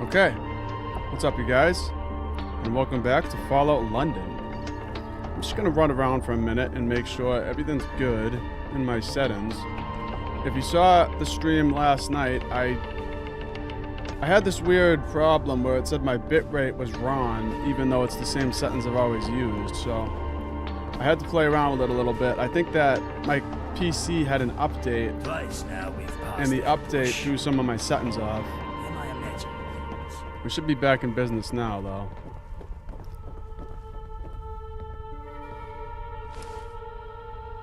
Okay, what's up you guys, and welcome back to Fallout London. I'm just gonna run around for a minute and make sure everything's good in my settings. If you saw the stream last night, I had this weird problem where it said my bitrate was wrong, even though it's the same settings I've always used, so I had to play around with it a little bit. I think that my PC had an update, and the update threw some of my settings off. We should be back in business now, though.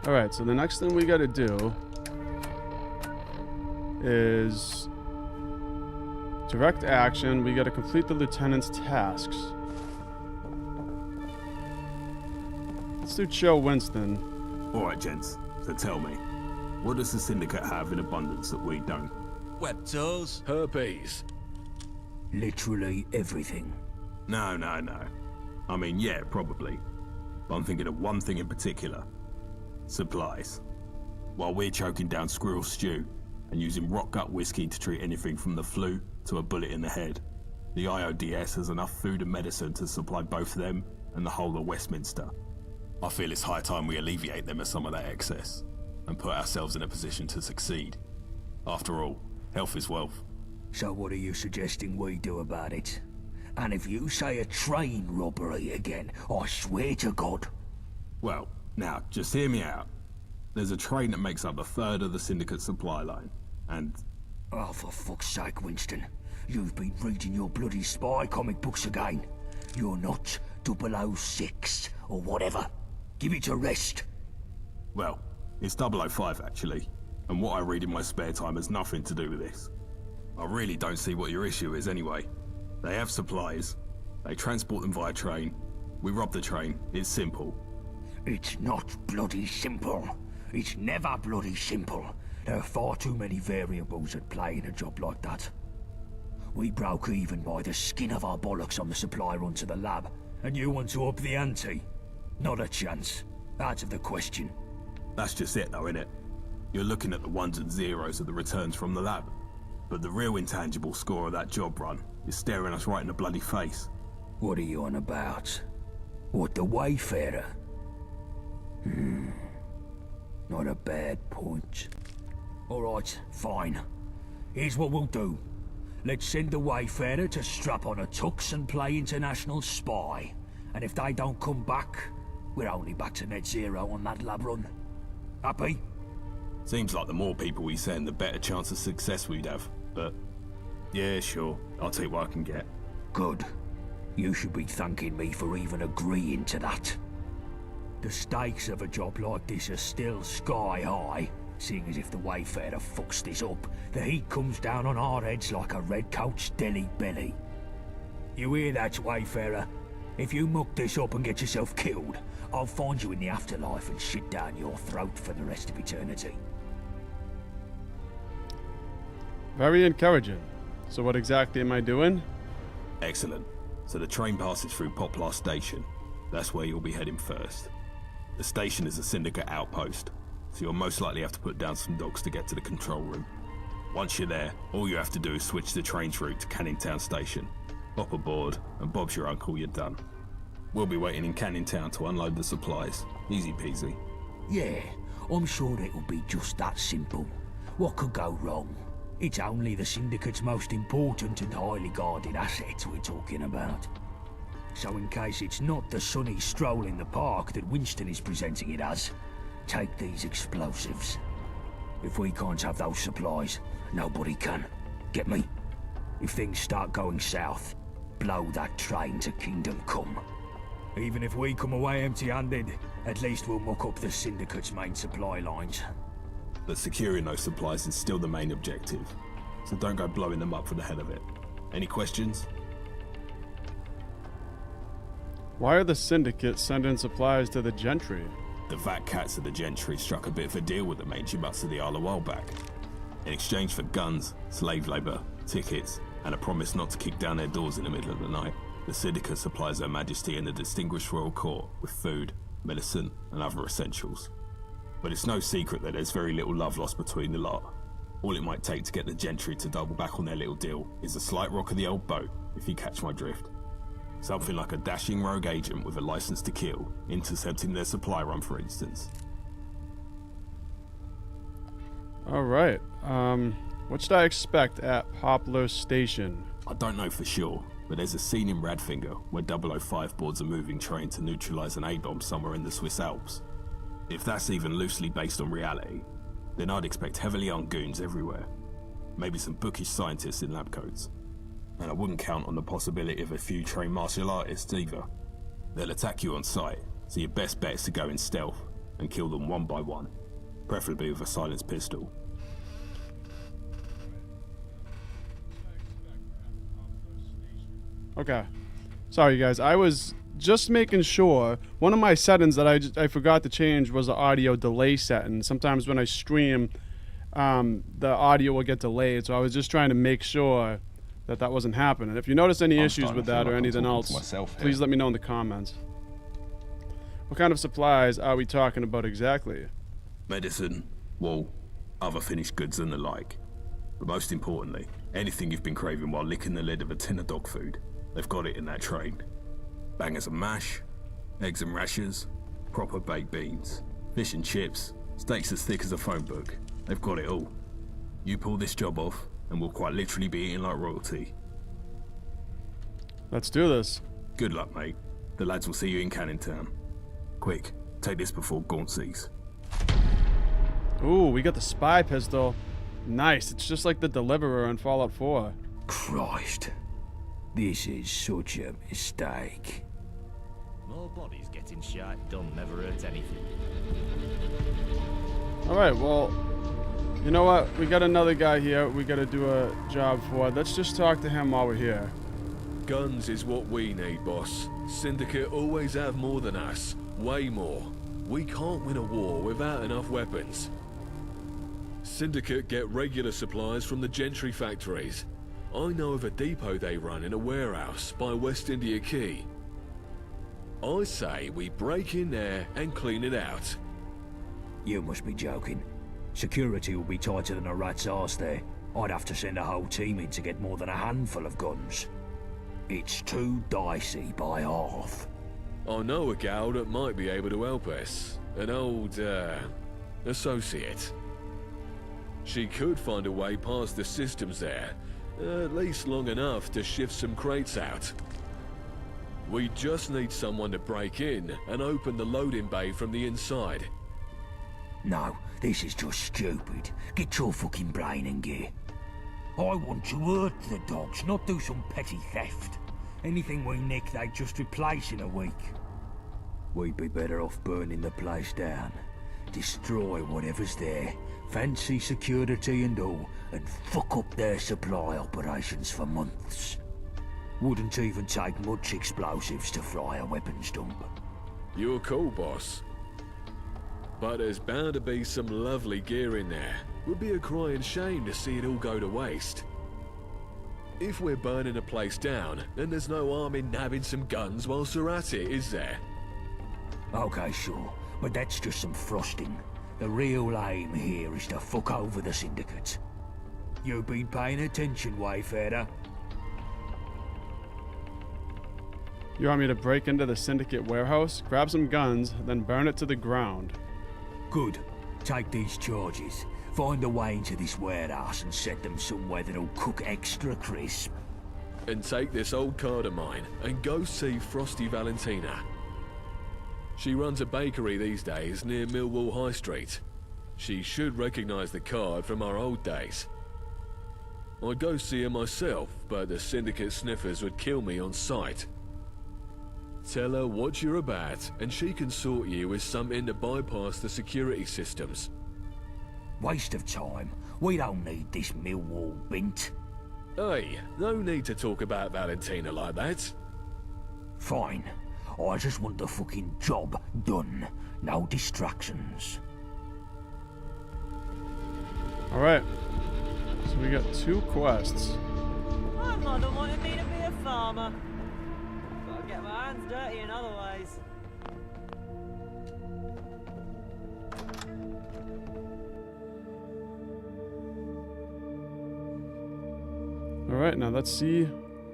Alright, so the next thing we gotta do is direct action. We gotta complete the lieutenant's tasks. Let's do Joe Winston. Alright, gents, so tell me, what does the Syndicate have in abundance that we don't? Web tools, herpes. Literally everything. No. I mean, yeah, probably. But I'm thinking of one thing in particular. Supplies. While we're choking down squirrel stew and using rock gut whiskey to treat anything from the flu to a bullet in the head, the IODS has enough food and medicine to supply both them and the whole of Westminster. I feel it's high time we alleviate them of some of that excess and put ourselves in a position to succeed. After all, health is wealth. So what are you suggesting we do about it? And if you say a train robbery again, I swear to God. Well, now, just hear me out. There's a train that makes up a third of the Syndicate supply line, and... Oh, for fuck's sake, Winston. You've been reading your bloody spy comic books again. You're not 006 or whatever. Give it a rest. Well, it's 005 actually, and what I read in my spare time has nothing to do with this. I really don't see what your issue is anyway. They have supplies, they transport them via train, we rob the train, it's simple. It's not bloody simple. It's never bloody simple. There are far too many variables at play in a job like that. We broke even by the skin of our bollocks on the supply run to the lab, and you want to up the ante? Not a chance. Out of the question. That's just it though, innit? You're looking at the ones and zeros of the returns from the lab. But the real intangible score of that job run is staring us right in the bloody face. What are you on about? What, the Wayfarer? Not a bad point. Alright, fine. Here's what we'll do. Let's send the Wayfarer to strap on a tux and play international spy. And if they don't come back, we're only back to net zero on that lab run. Happy? Seems like the more people we send, the better chance of success we'd have. But, yeah, sure. I'll take what I can get. Good. You should be thanking me for even agreeing to that. The stakes of a job like this are still sky high, seeing as if the Wayfarer fucks this up, the heat comes down on our heads like a redcoat's deli belly. You hear that, Wayfarer? If you muck this up and get yourself killed, I'll find you in the afterlife and shit down your throat for the rest of eternity. Very encouraging. So what exactly am I doing? Excellent. So the train passes through Poplar Station. That's where you'll be heading first. The station is a Syndicate outpost, so you'll most likely have to put down some dogs to get to the control room. Once you're there, all you have to do is switch the train's route to Canning Town Station. Hop aboard, and Bob's your uncle, you're done. We'll be waiting in Canning Town to unload the supplies. Easy peasy. Yeah, I'm sure it'll be just that simple. What could go wrong? It's only the Syndicate's most important and highly guarded assets we're talking about. So in case it's not the sunny stroll in the park that Winston is presenting it as, take these explosives. If we can't have those supplies, nobody can. Get me? If things start going south, blow that train to Kingdom Come. Even if we come away empty-handed, at least we'll muck up the Syndicate's main supply lines. But securing those supplies is still the main objective, so don't go blowing them up for the hell of it. Any questions? Why are the Syndicate sending supplies to the gentry? The fat cats of the gentry struck a bit of a deal with the mangy butts of the Isle a while back. In exchange for guns, slave labour, tickets, and a promise not to kick down their doors in the middle of the night, the Syndicate supplies Her Majesty and the distinguished royal court with food, medicine, and other essentials. But it's no secret that there's very little love lost between the lot. All it might take to get the gentry to double back on their little deal is a slight rock of the old boat, if you catch my drift. Something like a dashing rogue agent with a license to kill, intercepting their supply run, for instance. Alright, what should I expect at Poplar Station? I don't know for sure, but there's a scene in Radfinger where 005 boards a moving train to neutralize an A-bomb somewhere in the Swiss Alps. If that's even loosely based on reality, then I'd expect heavily armed goons everywhere. Maybe some bookish scientists in lab coats. And I wouldn't count on the possibility of a few trained martial artists either. They'll attack you on sight, so your best bet is to go in stealth and kill them one by one, preferably with a silenced pistol. Okay. Sorry, guys. I was just making sure. One of my settings that I forgot to change was the audio delay setting. Sometimes when I stream, the audio will get delayed. So I was just trying to make sure that that wasn't happening. If you notice any issues with that or anything else, please let me know in the comments. What kind of supplies are we talking about exactly? Medicine, wool, other finished goods and the like. But most importantly, anything you've been craving while licking the lid of a tin of dog food. They've got it in that train. Bangers and mash, eggs and rashers, proper baked beans, fish and chips, steaks as thick as a phone book. They've got it all. You pull this job off, and we'll quite literally be eating like royalty. Let's do this. Good luck, mate. The lads will see you in Canning Town. Quick, take this before Gaunt sees. Ooh, we got the spy pistol. Nice. It's just like the Deliverer in Fallout 4. Christ. This is such a mistake. More bodies getting shot done never hurt anything. Alright, well, you know what? We got another guy here we gotta do a job for. Let's just talk to him while we're here. Guns is what we need, boss. Syndicate always have more than us. Way more. We can't win a war without enough weapons. Syndicate get regular supplies from the gentry factories. I know of a depot they run in a warehouse by West India Quay. I say we break in there and clean it out. You must be joking. Security will be tighter than a rat's arse there. I'd have to send a whole team in to get more than a handful of guns. It's too dicey by half. I know a gal that might be able to help us. An old, associate. She could find a way past the systems there, at least long enough to shift some crates out. We just need someone to break in and open the loading bay from the inside. No, this is just stupid. Get your fucking brain in gear. I want to hurt the dogs, not do some petty theft. Anything we nick, they just replace in a week. We'd be better off burning the place down. Destroy whatever's there, fancy security and all, and fuck up their supply operations for months. Wouldn't even take much explosives to fry a weapons dump. You're cool, boss. But there's bound to be some lovely gear in there. Would be a crying shame to see it all go to waste. If we're burning a place down, then there's no harm in nabbing some guns whilst we're at it, is there? Okay, sure, but that's just some frosting. The real aim here is to fuck over the Syndicate. You been paying attention, Wayfarer? You want me to break into the Syndicate warehouse, grab some guns, then burn it to the ground? Good. Take these charges. Find a way into this warehouse and set them somewhere that'll cook extra crisp. And take this old card of mine and go see Frosty Valentina. She runs a bakery these days near Millwall High Street. She should recognize the card from our old days. I'd go see her myself, but the Syndicate sniffers would kill me on sight. Tell her what you're about, and she can sort you with something to bypass the security systems. Waste of time. We don't need this Millwall bint. Hey, no need to talk about Valentina like that. Fine. I just want the fucking job done. No distractions. Alright. So we got 2 quests. My mother wanted me to be a farmer. Gotta get my hands dirty in other ways. Alright, now let's see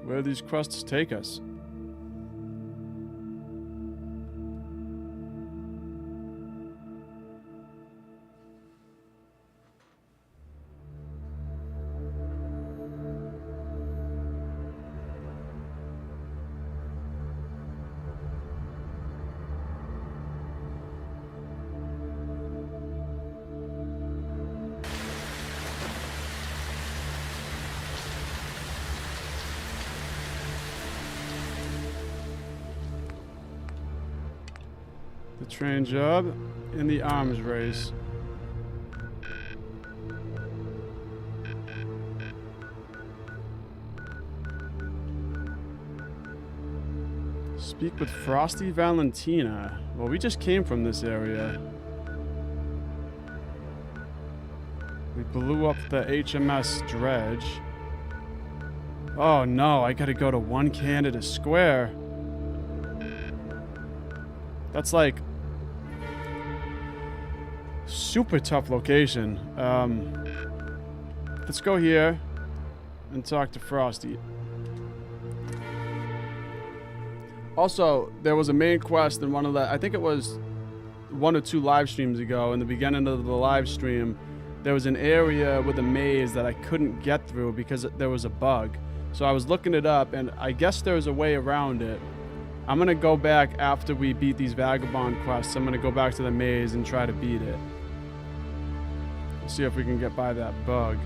where these crusts take us. The train job in the arms race. Speak with Frosty Valentina. Well, we just came from this area. We blew up the HMS Dredge. Oh no, I gotta go to 1 Canada Square. That's like super tough location. Let's go here and talk to Frosty. Also, there was a main quest in one of the, I think it was 1 or 2 live streams ago. In the beginning of the live stream, there was an area with a maze that I couldn't get through because there was a bug. So I was looking it up, and I guess there's a way around it. I'm gonna go back after we beat these vagabond quests. I'm gonna go back to the maze and try to beat it. See if we can get by that bug.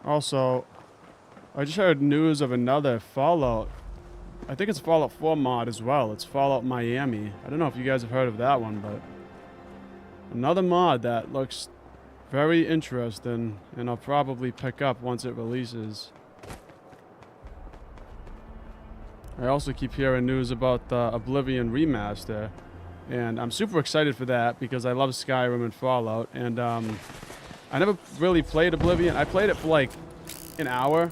Also, I just heard news of another Fallout. I think it's Fallout 4 mod as well. It's Fallout Miami. I don't know if you guys have heard of that one, but another mod that looks very interesting, and I'll probably pick up once it releases. I also keep hearing news about the Oblivion remaster, and I'm super excited for that because I love Skyrim and Fallout, and I never really played Oblivion. I played it for like an hour.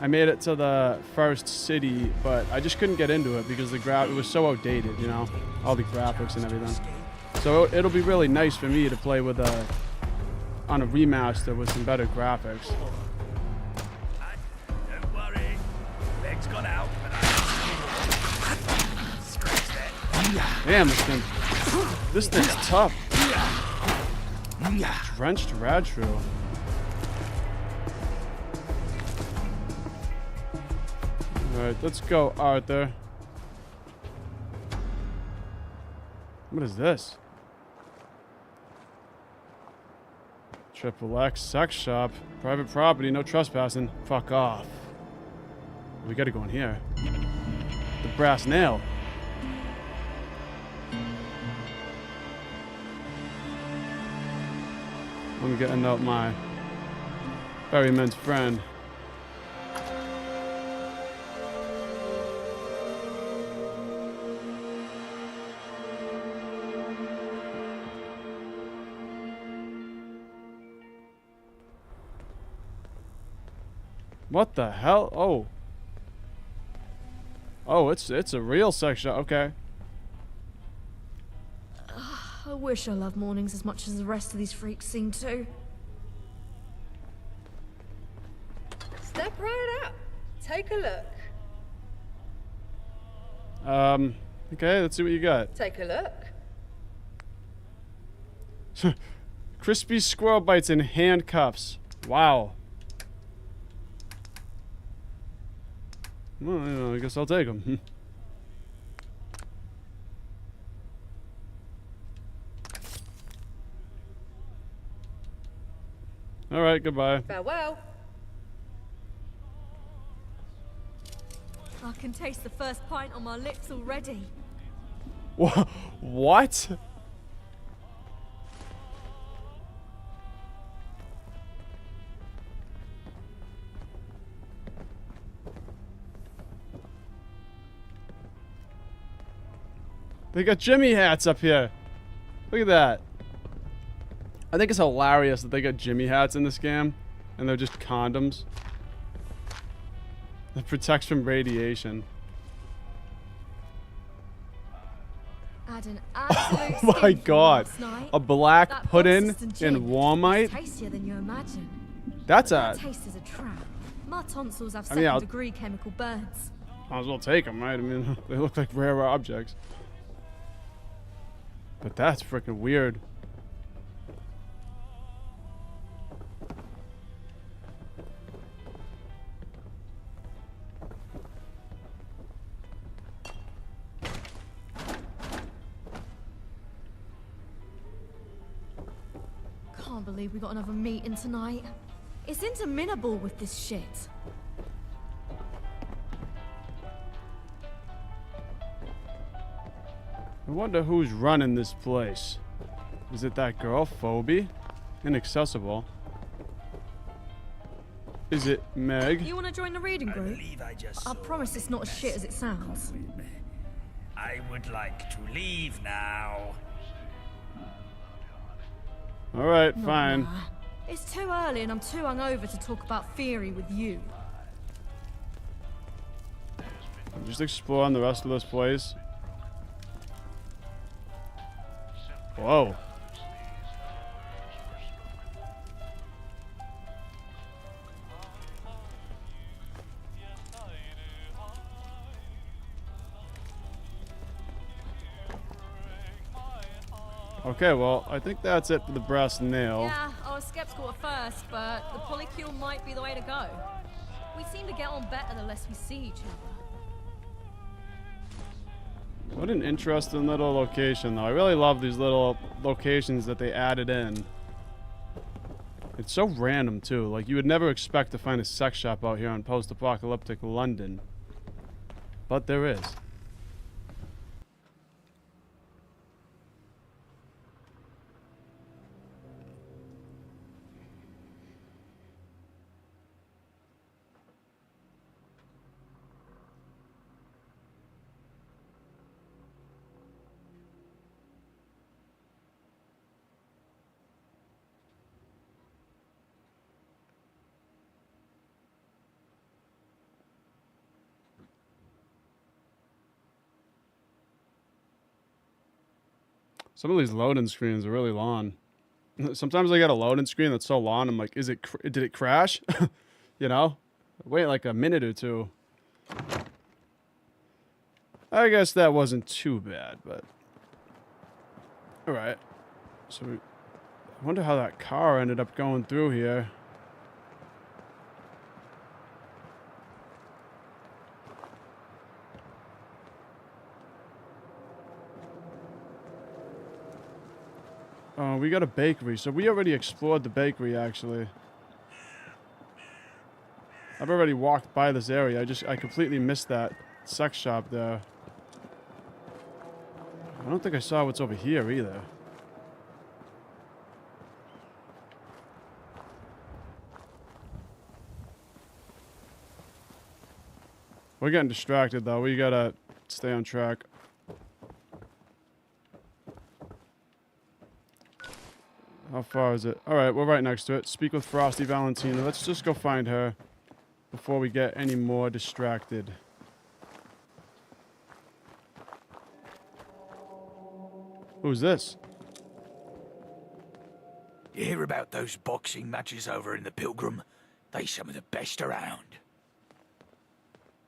I made it to the first city, but I just couldn't get into it because it was so outdated, you know, all the graphics and everything. So it'll be really nice for me to play with on a remaster with some better graphics. Don't worry, leg's gone out. Damn, this thing's tough. Drenched Radshrew. Alright, let's go, Arthur. What is this? Triple X sex shop. Private property, no trespassing. Fuck off. We gotta go in here. The brass nail. I'm getting out my ferryman's friend. What the hell? Oh. Oh, it's a real sex shop. Okay. I wish I loved mornings as much as the rest of these freaks seem to. Step right up. Take a look. Okay, let's see what you got. Take a look. Crispy squirrel bites in handcuffs. Wow. Well, you know, I guess I'll take them. All right, goodbye. Farewell. I can taste the first pint on my lips already. What? They got Jimmy hats up here. Look at that. I think it's hilarious that they got Jimmy hats in this game, and they're just condoms. That protects from radiation. Had an absolute Oh my skin god. last night. A black That pudding persistent in gin Warmite? is tastier than you imagine. That's That a... taste is a trap. My tonsils have I mean, I'll- second-degree chemical burns. Might as well take them, right? I mean, they look like rare objects. But that's freaking weird. Can't believe we got another meeting tonight. It's interminable with this shit. I wonder who's running this place. Is it that girl, Phoebe? Inaccessible. Is it Meg? You want to join the reading I group? believe I just I saw promise it's not as shit as it sounds. I would like to leave now. Alright, No, fine. nah. It's too early and I'm too hungover to talk about theory with you. I'm just exploring the rest of this place. Whoa. Okay, well, I think that's it for the brass nail. Yeah, I was skeptical at first, but the polycule might be the way to go. We seem to get on better the less we see each other. What an interesting little location, though. I really love these little locations that they added in. It's so random, too. Like, you would never expect to find a sex shop out here in post-apocalyptic London. But there is. Some of these loading screens are really long. Sometimes I get a loading screen that's so long, I'm like, did it crash? You know? Wait like a minute or two. I guess that wasn't too bad, but... Alright. So, I wonder how that car ended up going through here. Oh, we got a bakery. So we already explored the bakery, actually. I've already walked by this area. I completely missed that sex shop there. I don't think I saw what's over here either. We're getting distracted, though. We gotta stay on track. How far is it? Alright, we're right next to it. Speak with Frosty Valentina. Let's just go find her before we get any more distracted. Who's this? You hear about those boxing matches over in the Pilgrim? They some of the best around.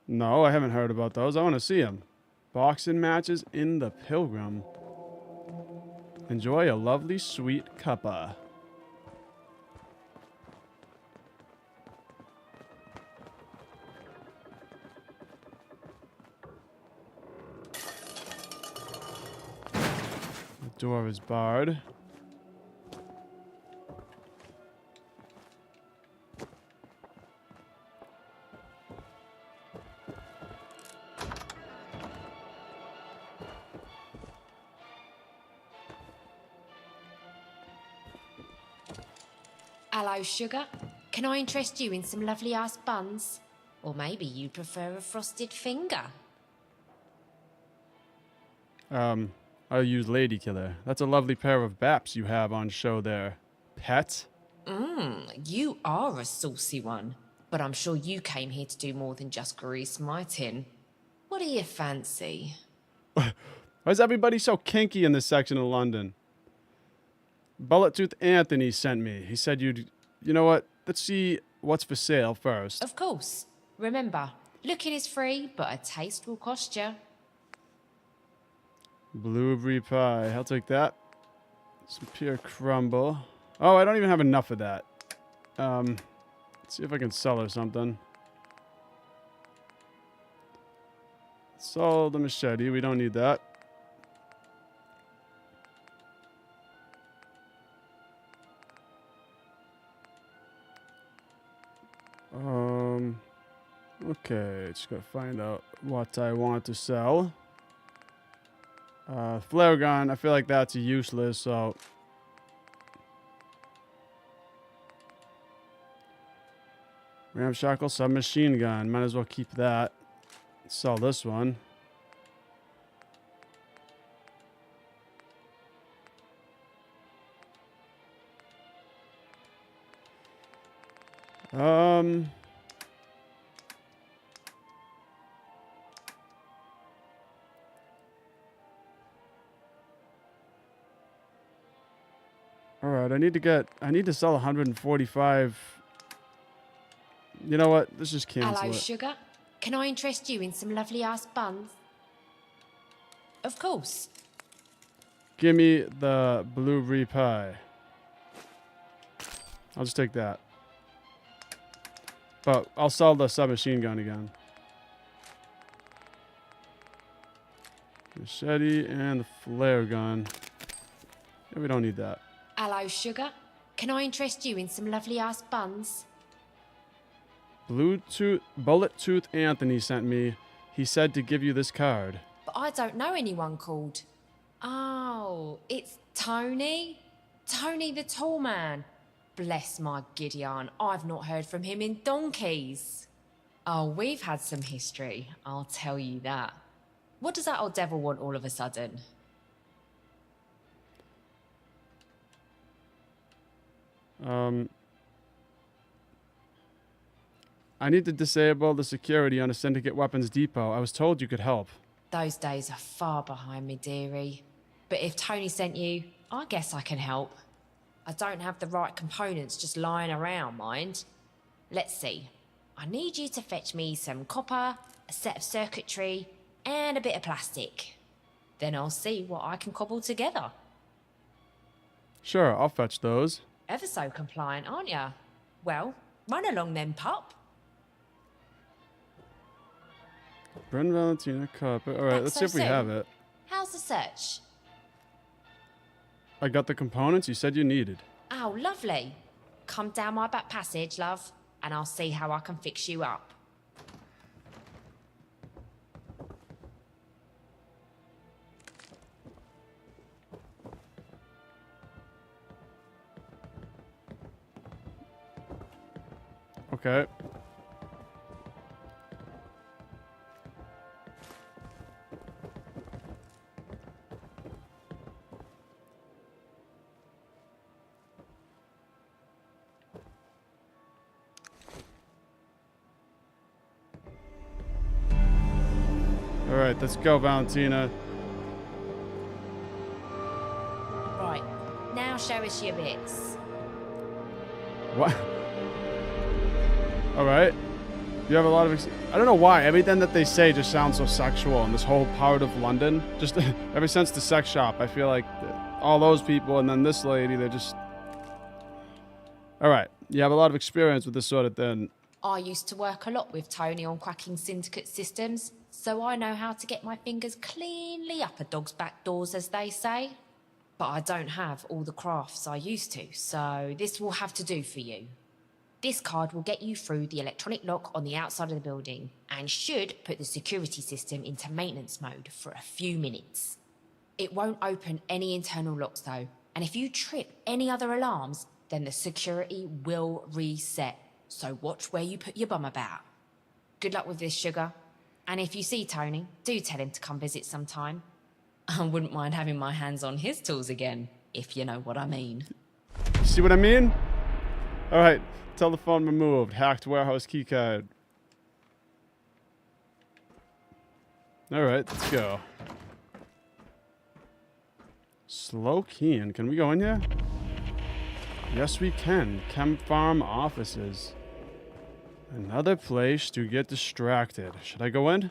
No, I haven't heard about those. I want to see them. Boxing matches in the Pilgrim. Enjoy a lovely sweet cuppa. The door is barred. Hello, sugar. Can I interest you in some lovely ass buns? Or maybe you'd prefer a frosted finger? I'll use Lady Killer. That's a lovely pair of baps you have on show there. Pet? You are a saucy one. But I'm sure you came here to do more than just grease my tin. What do you fancy? Why is everybody so kinky in this section of London? Bullet Tooth Anthony sent me. He said you'd... You know what? Let's see what's for sale first. Of course. Remember, looking is free, but a taste will cost you. Blueberry pie. I'll take that. Some pure crumble. Oh, I don't even have enough of that. Let's see if I can sell her something. Sell the machete. We don't need that. Okay, just gotta find out what I want to sell. Flare gun, I feel like that's useless, so... Ramshackle submachine gun, might as well keep that. Sell this one. Alright, I need to sell 145. You know what? Let's just cancel Hello, it. sugar. Can I interest you in some lovely ass buns? Of course. Give me the blueberry pie. I'll just take that. But I'll sell the submachine gun again. Machete and the flare gun. Yeah, we don't need that. Hello, sugar. Can I interest you in some lovely ass buns? Bullet Tooth Anthony sent me. He said to give you this card. But I don't know anyone called. Oh, it's Tony? Tony the tall man. Bless my Gideon, I've not heard from him in donkeys. Oh, we've had some history, I'll tell you that. What does that old devil want all of a sudden? I need to disable the security on a Syndicate Weapons Depot. I was told you could help. Those days are far behind me, dearie. But if Tony sent you, I guess I can help. I don't have the right components just lying around, mind. Let's see. I need you to fetch me some copper, a set of circuitry, and a bit of plastic. Then I'll see what I can cobble together. Sure, I'll fetch those. Ever so compliant, aren't ya? Well, run along then, pup. Bryn Valentina carpet. Alright, let's see if we have it. How's the search? I got the components you said you needed. Oh, lovely. Come down my back passage, love, and I'll see how I can fix you up. Okay. Alright, let's go, Valentina. Right, now show us your bits. What? Alright. You have a lot of... I don't know why. Everything that they say just sounds so sexual in this whole part of London. Just ever since the sex shop, I feel like all those people and then this lady, they're just... Alright. You have a lot of experience with this sort of thing. I used to work a lot with Tony on cracking syndicate systems, so I know how to get my fingers cleanly up a dog's back doors, as they say. But I don't have all the crafts I used to, so this will have to do for you. This card will get you through the electronic lock on the outside of the building and should put the security system into maintenance mode for a few minutes. It won't open any internal locks though, and if you trip any other alarms, then the security will reset. So watch where you put your bum about. Good luck with this, sugar. And if you see Tony, do tell him to come visit sometime. I wouldn't mind having my hands on his tools again, if you know what I mean. See what I mean? Alright, telephone removed. Hacked warehouse keycard. Alright, let's go. Slow keying. Can we go in here? Yes, we can. Chem Farm offices. Another place to get distracted. Should I go in?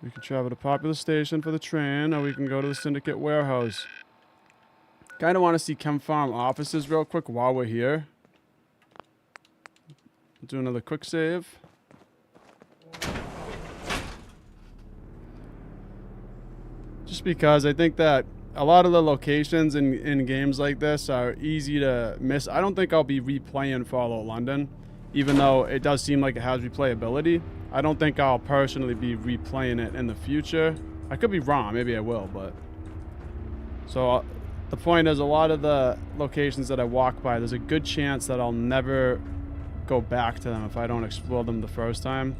We can travel to Popular Station for the train, or we can go to the Syndicate warehouse. Kind of want to see Chem Farm offices real quick while we're here. Do another quick save. Just because I think that a lot of the locations in games like this are easy to miss. I don't think I'll be replaying Fallout London, even though it does seem like it has replayability. I don't think I'll personally be replaying it in the future. I could be wrong, maybe I will, but... So, the point is, a lot of the locations that I walk by, there's a good chance that I'll never go back to them if I don't explore them the first time.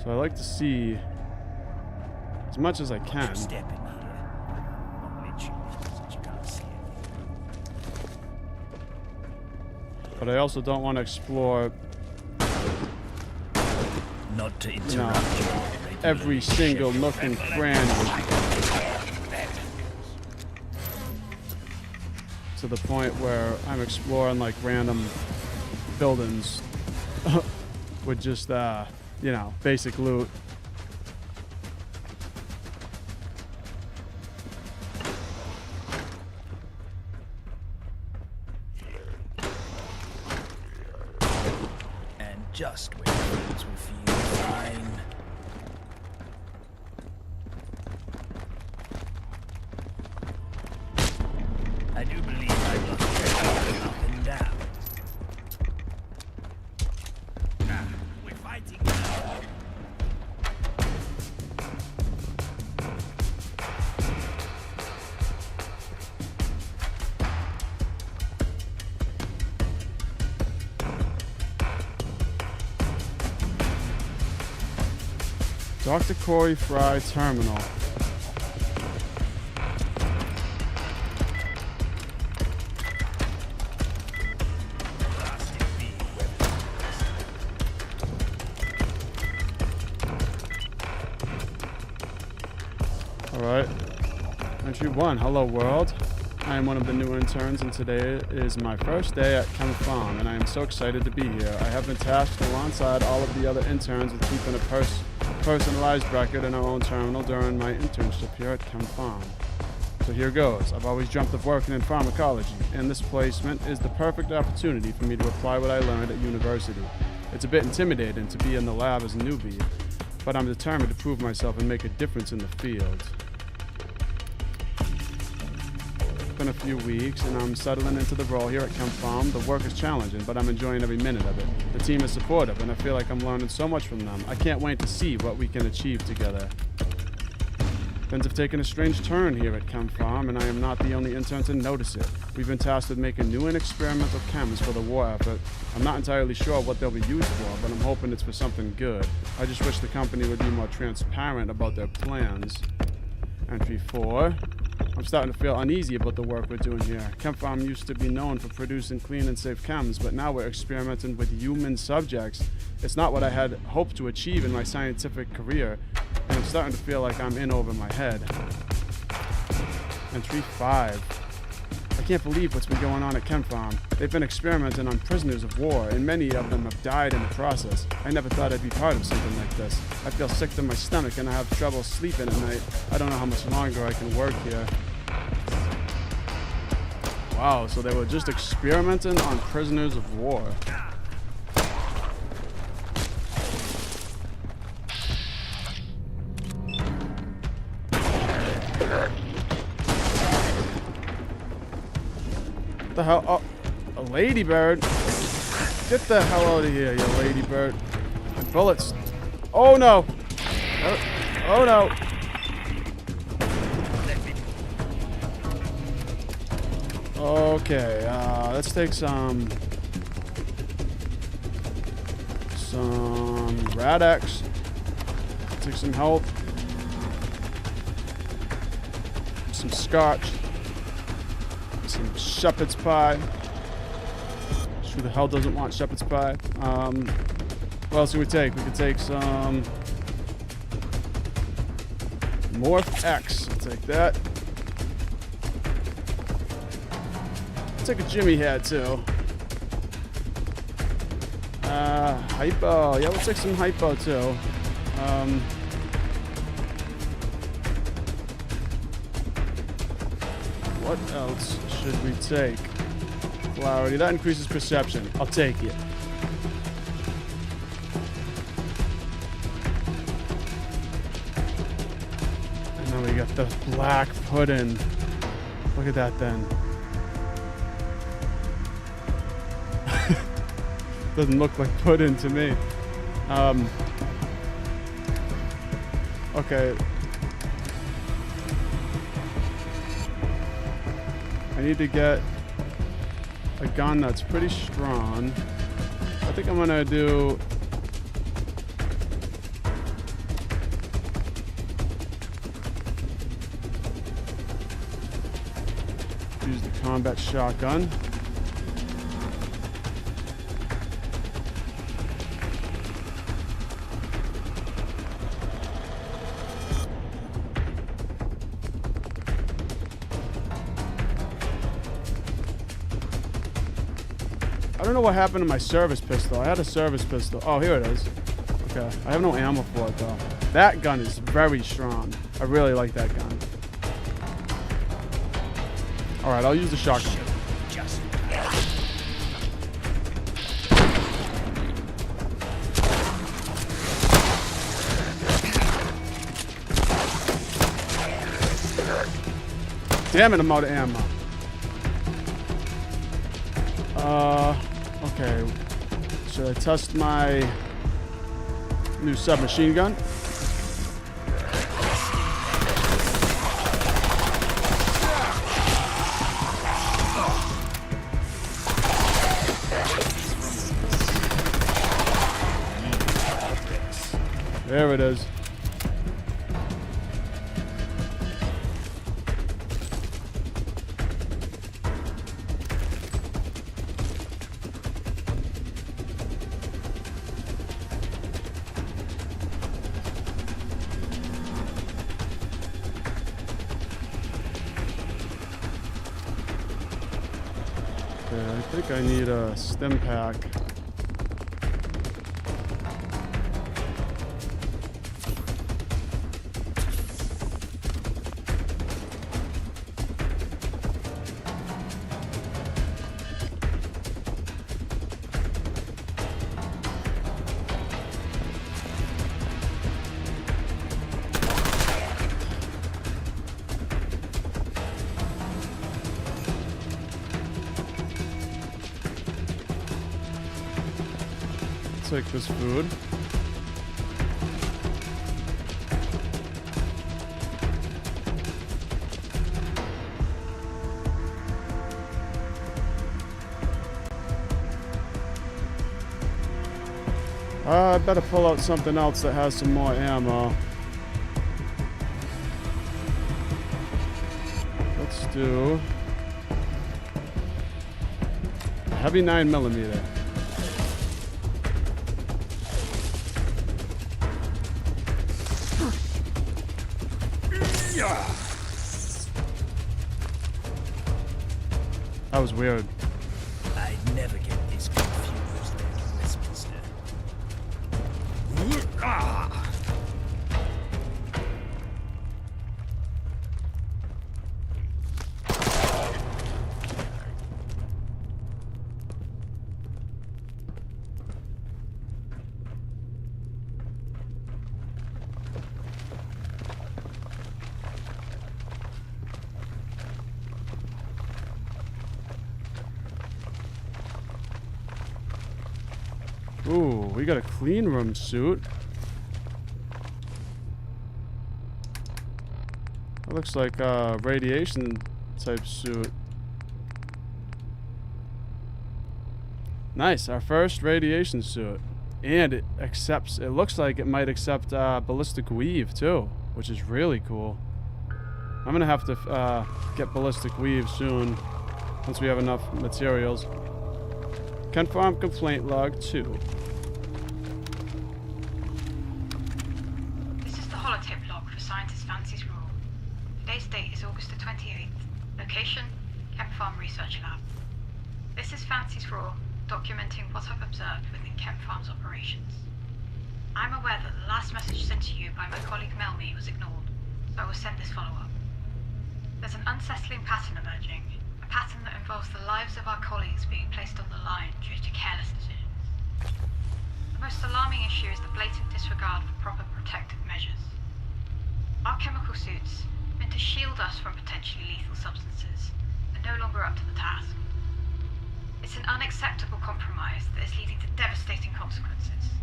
So I like to see as much as I can. Step in here. Not literally, but you can't see it. But I also don't want to explore, Not to you know, interrupt you. every single nook and cranny. To the point where I'm exploring like random buildings with just, you know, basic loot. And just when things will feel fine. I do believe I've lost track up and down. Ah, we're fighting now. Dr. Corey Fry Terminal. Alright. Entry 1. Hello, world. I am one of the new interns, and today is my first day at Chem Farm, and I am so excited to be here. I have been tasked alongside all of the other interns with keeping a personalized record in our own terminal during my internship here at Chem Farm. So here goes. I've always dreamt of working in pharmacology, and this placement is the perfect opportunity for me to apply what I learned at university. It's a bit intimidating to be in the lab as a newbie, but I'm determined to prove myself and make a difference in the field. It's been a few weeks, and I'm settling into the role here at Chem Farm. The work is challenging, but I'm enjoying every minute of it. The team is supportive, and I feel like I'm learning so much from them. I can't wait to see what we can achieve together. Things have taken a strange turn here at Chem Farm, and I am not the only intern to notice it. We've been tasked with making new and experimental chems for the war effort. I'm not entirely sure what they'll be used for, but I'm hoping it's for something good. I just wish the company would be more transparent about their plans. Entry 4. I'm starting to feel uneasy about the work we're doing here. Chem Farm used to be known for producing clean and safe chems, but now we're experimenting with human subjects. It's not what I had hoped to achieve in my scientific career, and I'm starting to feel like I'm in over my head. Entry 5. I can't believe what's been going on at Chem Farm. They've been experimenting on prisoners of war, and many of them have died in the process. I never thought I'd be part of something like this. I feel sick to my stomach, and I have trouble sleeping at night. I don't know how much longer I can work here. Wow, so they were just experimenting on prisoners of war. What the hell? Oh, a ladybird. Get the hell out of here, you ladybird. My bullets. Oh no! Oh no. Okay, let's take some Rad-X. Take some health. Some scotch. Some shepherd's pie. Who the hell doesn't want shepherd's pie? What else can we take? We could take some Morph X. I'll take that. I'll take a Jimmy hat too. Hypo. Yeah, we'll take some hypo too. What else should we take? Clarity. That increases perception. I'll take it. And then we got the black pudding. Look at that then. Doesn't look like pudding to me. Okay. I need to get a gun that's pretty strong. I think I'm gonna do use the combat shotgun. I don't know what happened to my service pistol. I had a service pistol. Oh, here it is. Okay. I have no ammo for it, though. That gun is very strong. I really like that gun. Alright, I'll use the shotgun. Damn it, I'm out of ammo. Okay. Should I test my new submachine gun? There it is. I think I need a stim pack. Take this food. I better pull out something else that has some more ammo. Let's do a heavy 9mm. That was weird. I'd never get this confused, Westminster. Ooh, we got a clean room suit. It looks like a radiation type suit. Nice, our first radiation suit. And it looks like it might accept ballistic weave too, which is really cool. I'm gonna have to get ballistic weave soon, once we have enough materials. Confirm complaint log 2. This is the holotip log for Scientist Fancy's Raw. Today's date is August the 28th. Location, Kemp Farm Research Lab. This is Fancy's Raw, documenting what I've observed within Kemp Farm's operations. I'm aware that the last message sent to you by my colleague Melmy was ignored, so I will send this follow-up. There's an unsettling pattern emerging, a pattern that involves the lives of our colleagues being placed on the line due to careless decisions. The most alarming issue is the blatant disregard for proper protective measures. Our chemical suits, meant to shield us from potentially lethal substances, are no longer up to the task. It's an unacceptable compromise that is leading to devastating consequences.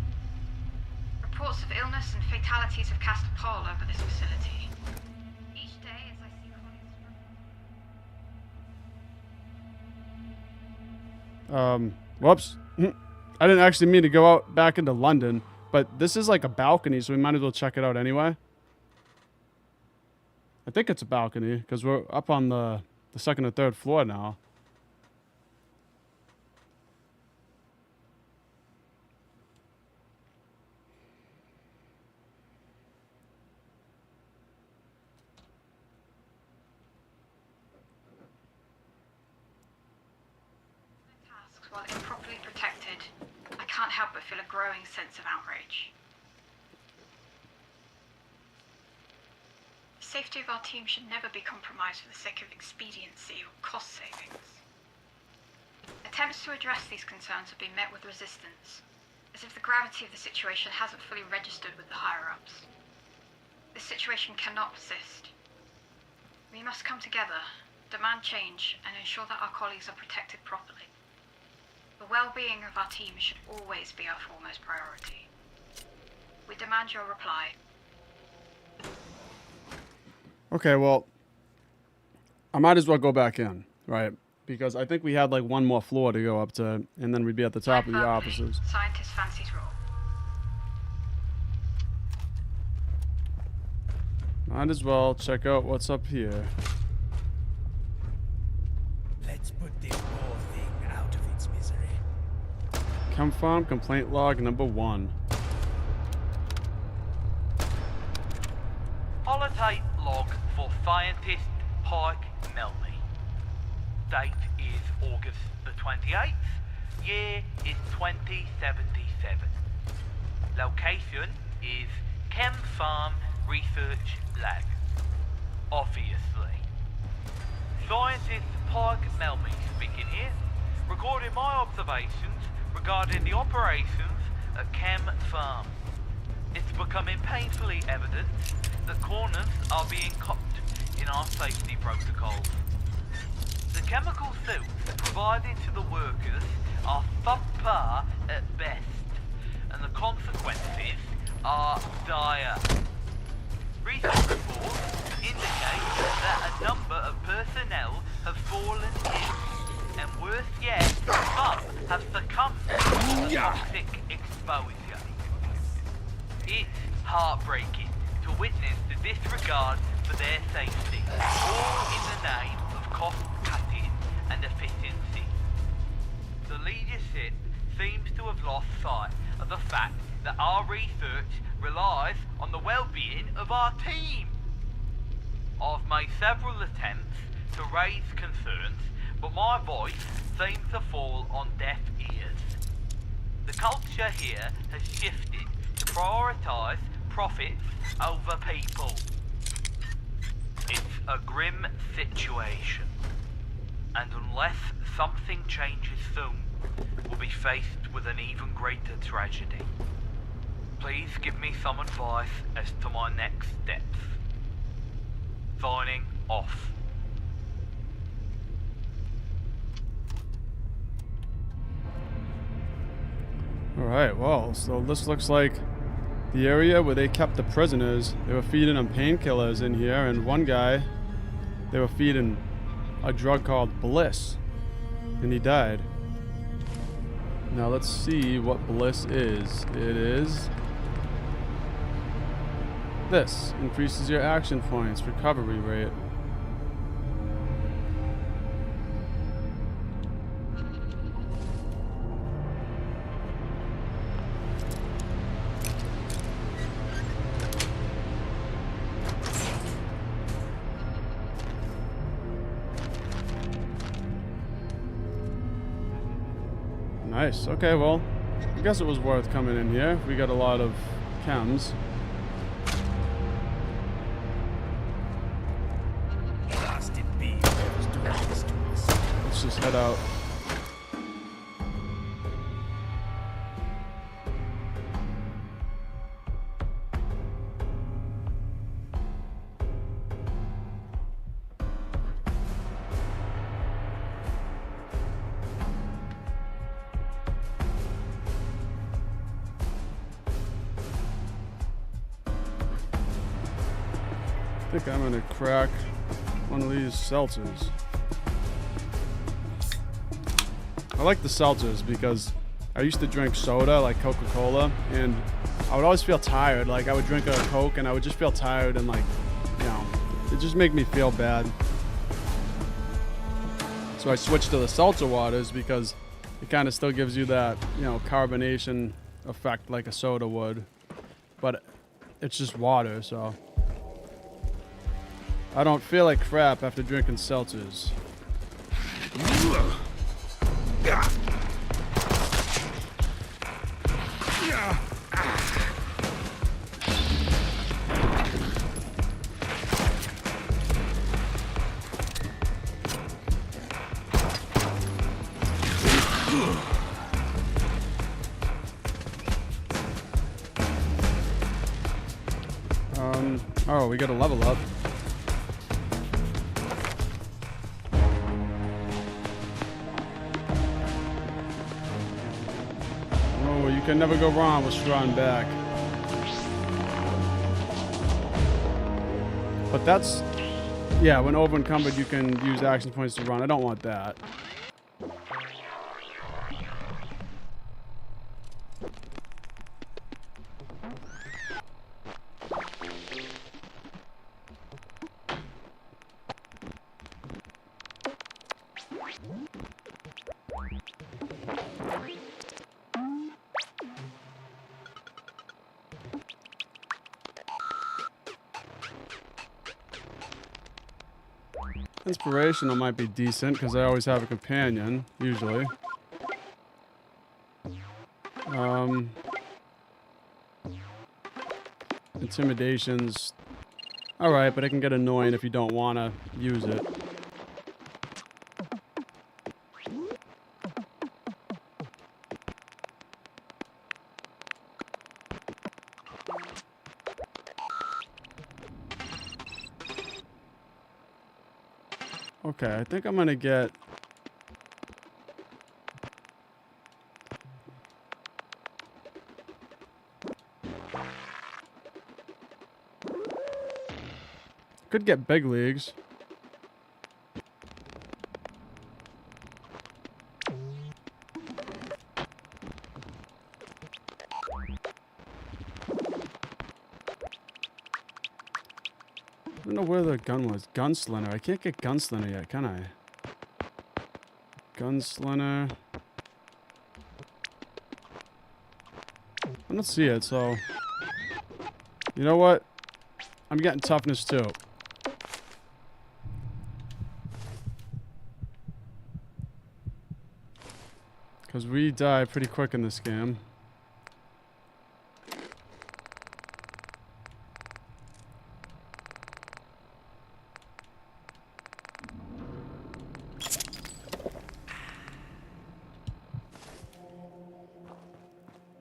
Reports of illness and fatalities have cast a pall over this facility. Each day as I see colleagues... Whoops. I didn't actually mean to go out back into London, but this is like a balcony, so we might as well check it out anyway. I think it's a balcony, because we're up on the second or third floor now. While improperly protected, I can't help but feel a growing sense of outrage. The safety of our team should never be compromised for the sake of expediency or cost savings. Attempts to address these concerns have been met with resistance, as if the gravity of the situation hasn't fully registered with the higher-ups. This situation cannot persist. We must come together, demand change, and ensure that our colleagues are protected properly. The well-being of our team should always be our foremost priority. We demand your reply. Okay, well, I might as well go back in, right? Because I think we had like one more floor to go up to, and then we'd be at the top of the offices. Scientist Fancy's Raw. Might as well check out what's up here. Let's put this poor thing out of its misery. Confirm complaint log number 1. Holotape log for Scientist Pike Melmy. Date is August the 28th. Year is 2077. Location is Chem Farm Research Lab. Obviously. Scientist Pike Melmy speaking here, recording my observations regarding the operations at Chem Farm. It's becoming painfully evident that corners are being cut in our safety protocols. The chemical suits provided to the workers are subpar at best, and the consequences are dire. Recent reports indicate that a number of personnel have fallen ill, and worse yet, some have succumbed to the toxic exposure. It's heartbreaking to witness the disregard for their safety, all in the name of cost cutting and efficiency. The leadership seems to have lost sight of the fact that our research relies on the well-being of our team. I've made several attempts to raise concerns, but my voice seems to fall on deaf ears. The culture here has shifted to prioritise profits over people. It's a grim situation, and unless something changes soon, we'll be faced with an even greater tragedy. Please give me some advice as to my next steps. Signing off. Alright, well, so this looks like the area where they kept the prisoners. They were feeding them painkillers in here, and one guy, they were feeding a drug called Bliss, and he died. Now let's see what Bliss is. It is this. Increases your action points, recovery rate. Nice. Okay, well, I guess it was worth coming in here. We got a lot of chems. Let's just head out. I think I'm gonna crack one of these seltzers. I like the seltzers because I used to drink soda like Coca-Cola, and I would always feel tired. Like I would drink a Coke and I would just feel tired, and like, you know, it just made me feel bad. So I switched to the seltzer waters because it kind of still gives you that, you know, carbonation effect like a soda would, but it's just water, so I don't feel like crap after drinking seltzers. Oh, we gotta level up. Oh, you can never go wrong with strong back. But that's, yeah, when over encumbered, you can use action points to run. I don't want that. Inspirational might be decent because I always have a companion, usually. Intimidation's alright, but it can get annoying if you don't want to use it. Okay, I think I'm gonna get... Could get big leagues. I don't know where the gun was. Gunslinger. I can't get Gunslinger yet, can I? Gunslinger. I don't see it, so... You know what? I'm getting toughness too. Because we die pretty quick in this game.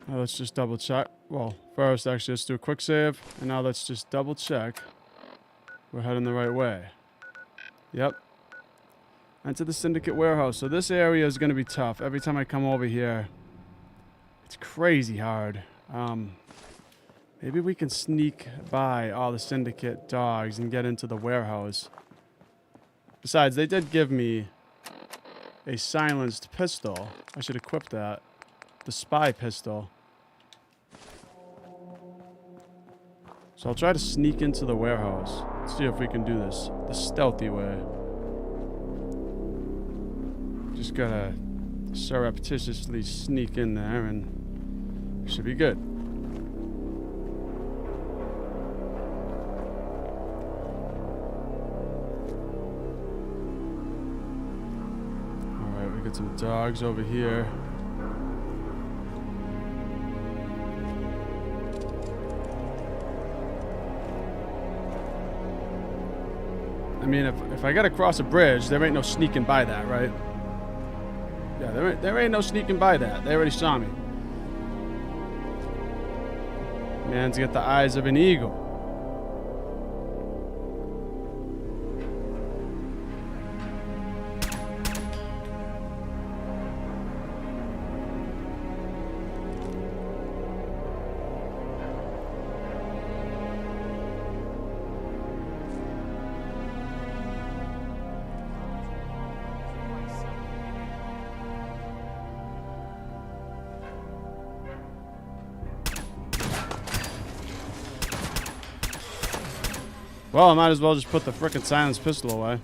Now let's just double check. Well, first actually let's do a quick save. And now let's just double check. We're heading the right way. Yep. Enter the Syndicate warehouse. So this area is going to be tough. Every time I come over here, it's crazy hard. Maybe we can sneak by all the syndicate dogs and get into the warehouse. Besides, they did give me a silenced pistol. I should equip that. The spy pistol. So I'll try to sneak into the warehouse. Let's see if we can do this the stealthy way. Just gotta surreptitiously sneak in there and should be good. Alright, we got some dogs over here. I mean, if I gotta cross a bridge, there ain't no sneaking by that, right? Yeah, there ain't no sneaking by that. They already saw me. Man's got the eyes of an eagle. Well, I might as well just put the frickin' silenced pistol away.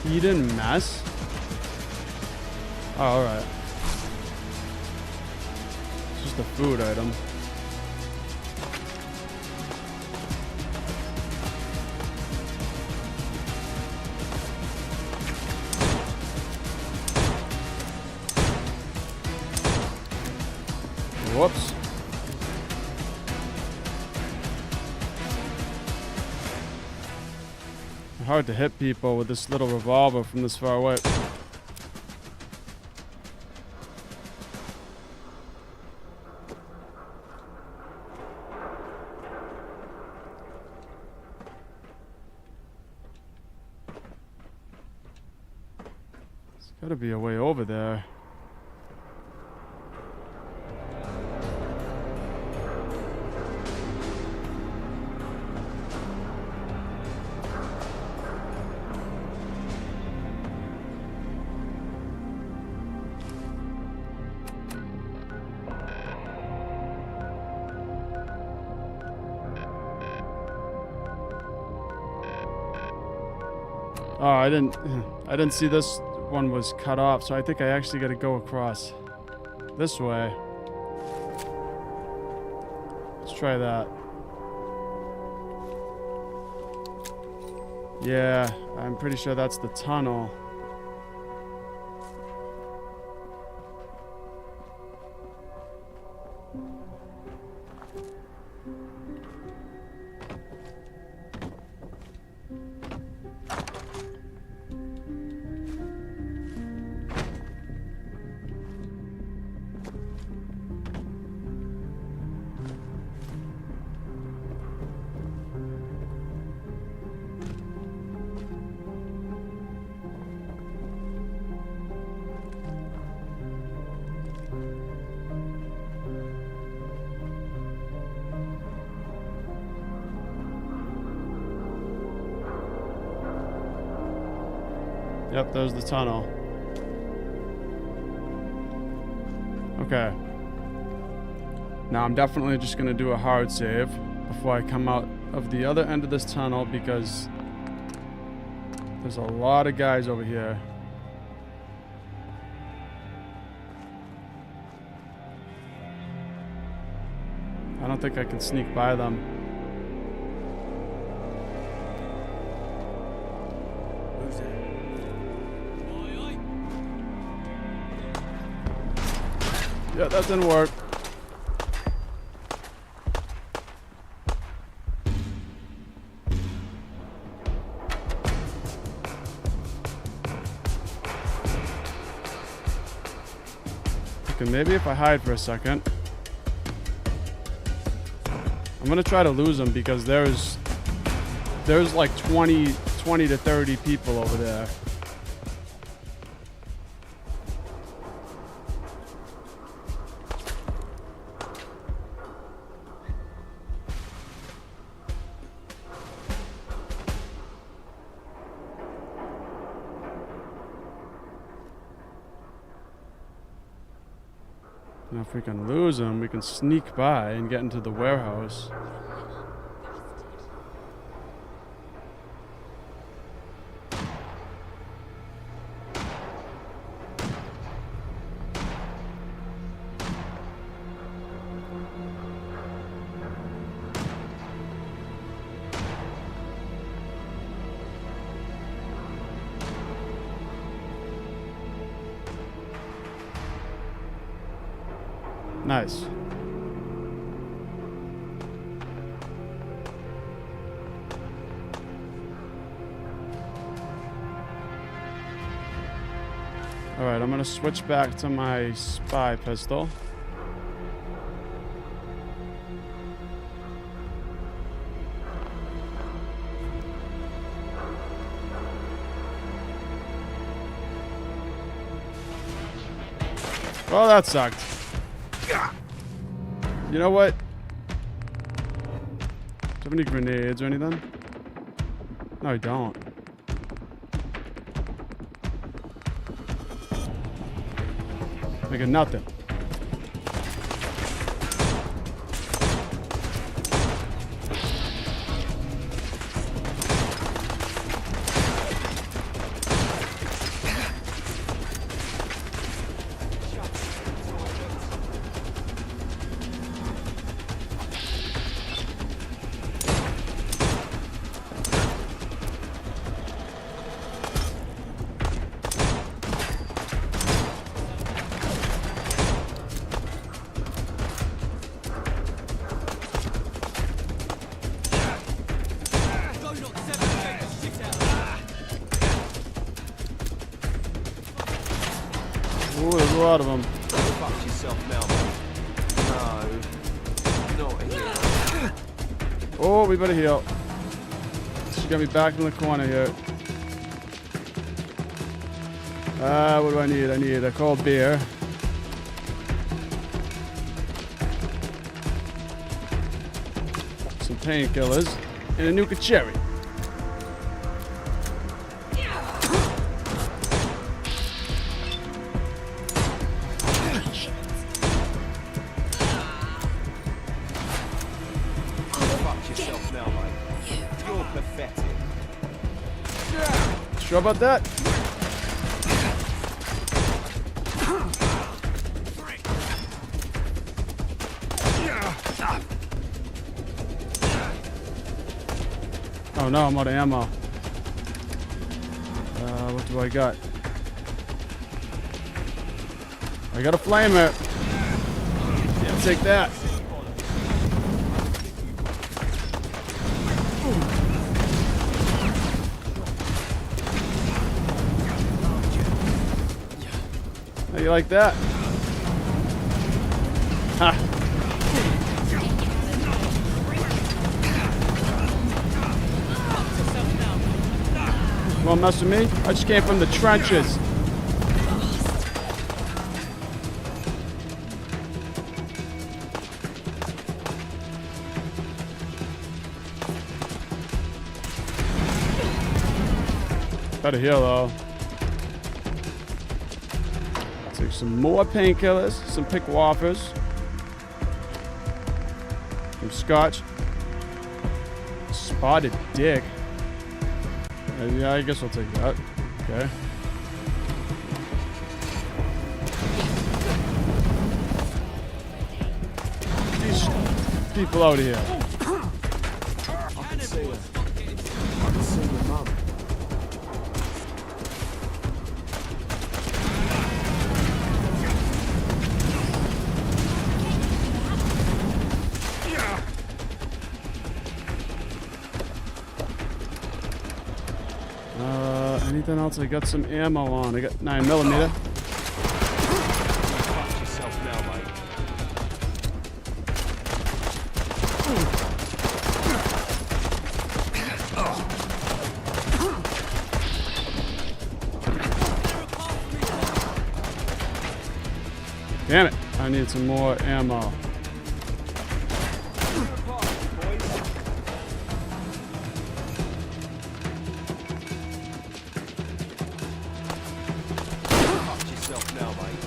You didn't mess? Oh, alright. It's just a food item. Whoops. Hard to hit people with this little revolver from this far away. There's gotta be a way over there. Oh, I didn't see this one was cut off, so I think I actually got to go across this way. Let's try that. Yeah, I'm pretty sure that's the tunnel. Yep, there's the tunnel. Okay. Now I'm definitely just going to do a hard save before I come out of the other end of this tunnel because there's a lot of guys over here. I don't think I can sneak by them. Yeah, that didn't work. Okay, maybe if I hide for a second. I'm gonna try to lose them because there's like 20 to 30 people over there. Now if we can lose them, we can sneak by and get into the warehouse. Nice. Alright, I'm gonna switch back to my spy pistol. Well, that sucked. You know what? Do you have any grenades or anything? No, I don't. I got nothing. Ooh, there's a lot of them. Fuck yourself now, mate. No. Not here. Oh, we better heal. She got me back in the corner here. What do I need? I need a cold beer. Some painkillers. And a Nuka Cherry. Sure about that? Oh no, I'm out of ammo. What do I got? I got a flamer. Yeah, take that. How you like that? Ha! You wanna mess with me? I just came from the trenches. Better heal though. Take some more painkillers, some pick waffers, some scotch, spotted dick. Yeah, I guess I'll take that. Okay. These people out here. I can see her. I can see your mum. Anything else? I got some ammo on. I got 9mm. Watch yourself now, mate. Damn it! I need some more ammo. Watch yourself now, mate.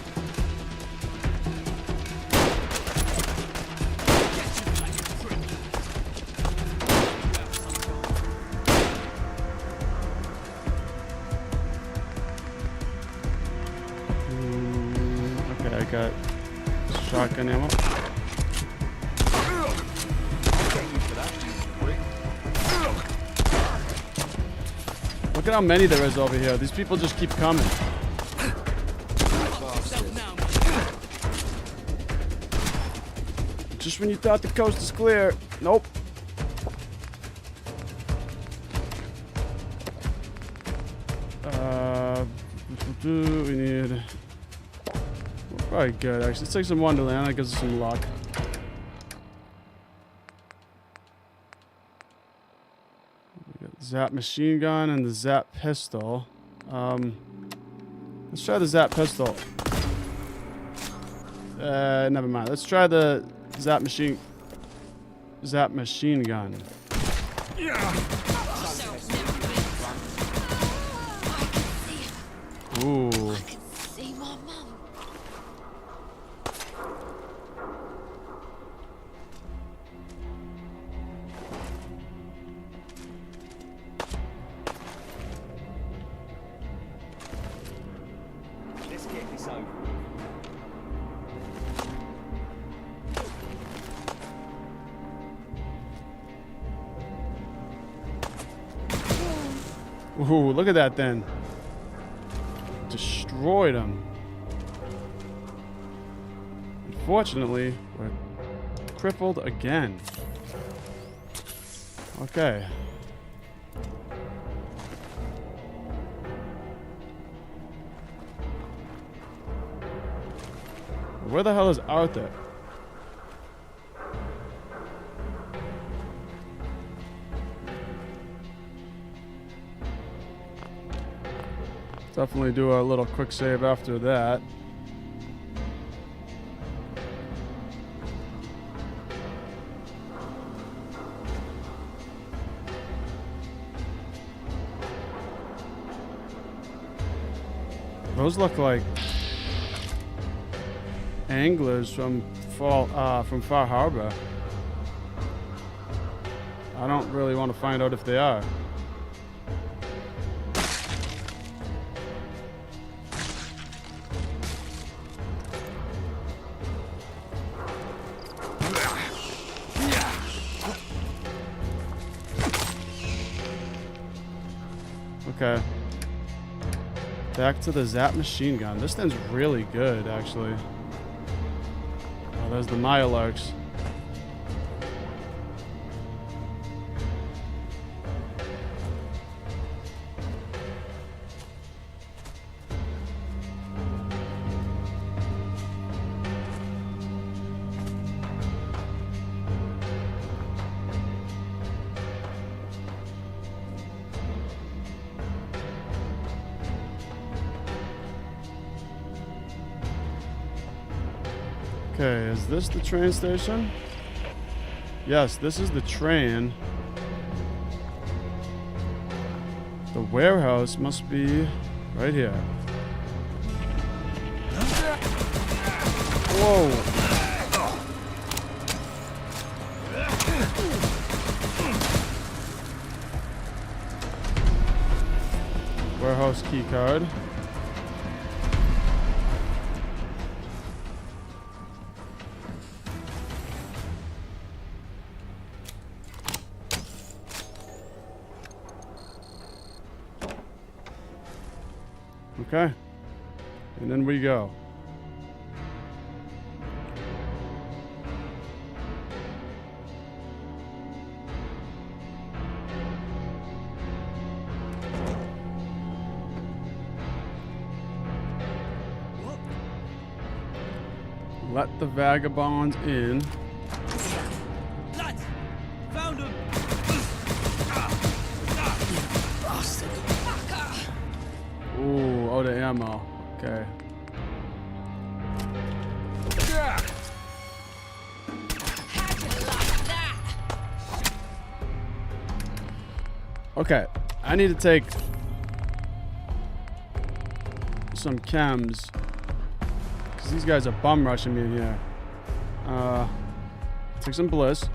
Okay, I got shotgun ammo. Look at how many there is over here. These people just keep coming. Just when you thought the coast is clear. Nope. We need... We're probably good, actually. Let's take some Wonderland. That gives us some luck. We got the Zap machine gun and the Zap pistol. Let's try the Zap pistol. Never mind. Let's try the Zap machine gun. Ooh. See my mum. Let's get this over. Ooh, look at that then. Destroyed him. Unfortunately, we're crippled again. Okay. Where the hell is Arthur? Definitely do a little quick save after that. Those look like anglers from Far Harbor. I don't really want to find out if they are. Okay. Back to the Zap machine gun. This thing's really good, actually. Oh, there's the Mirelurks. Okay, is this the train station? Yes, this is the train. The warehouse must be right here. Whoa! Warehouse key card. Okay, and then we go. Let the vagabonds in. Lads! Found him! Bastard! Ooh, oh, the ammo. Okay. Okay, I need to take some chems because these guys are bum rushing me in here. Take some bliss.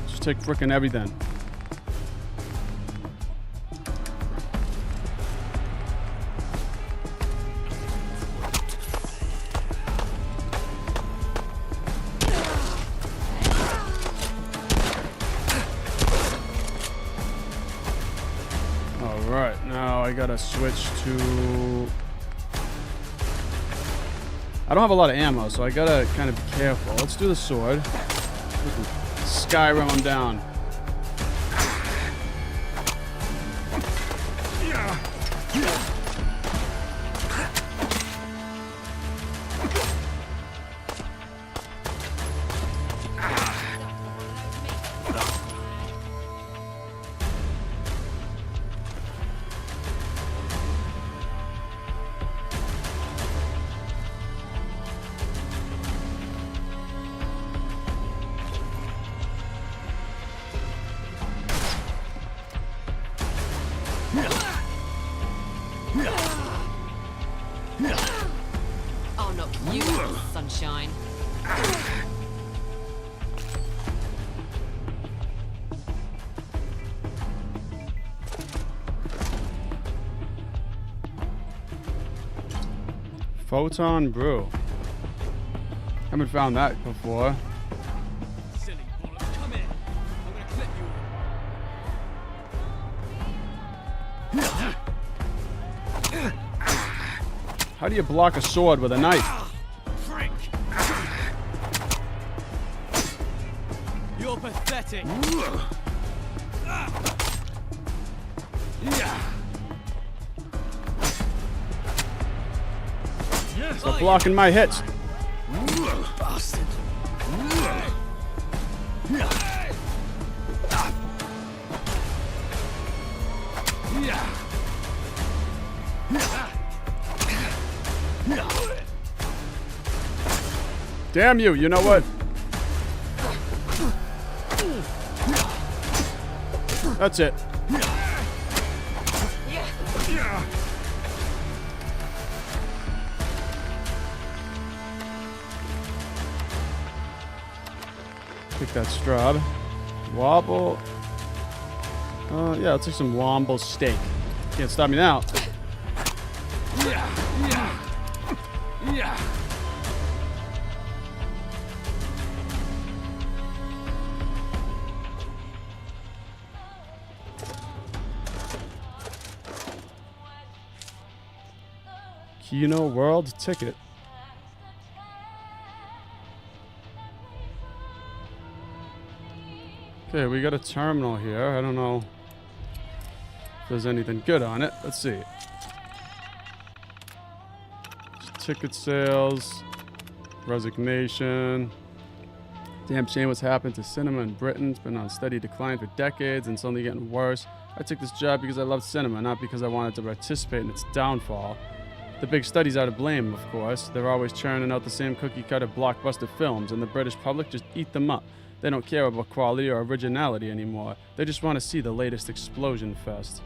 Just take frickin' everything. Alright, now I gotta switch to... I don't have a lot of ammo, so I gotta kind of be careful. Let's do the sword. Skyrim them down. I'll knock you out, sunshine. Photon brew. Haven't found that before. Silly bollocks, come in. I'm gonna clip you. How do you block a sword with a knife? Frick! You're pathetic. Stop blocking my hits. Bastard. Damn you, you know what? That's it. Pick that straw. Wobble. Yeah, I'll take some womble steak. Can't stop me now. Kino World Ticket. Okay, we got a terminal here. I don't know if there's anything good on it. Let's see. Ticket sales, resignation. Damn shame what's happened to cinema in Britain. It's been on steady decline for decades and it's only getting worse. I took this job because I loved cinema, not because I wanted to participate in its downfall. The big studies are to blame, of course. They're always churning out the same cookie-cutter blockbuster films, and the British public just eat them up. They don't care about quality or originality anymore. They just want to see the latest explosion fest.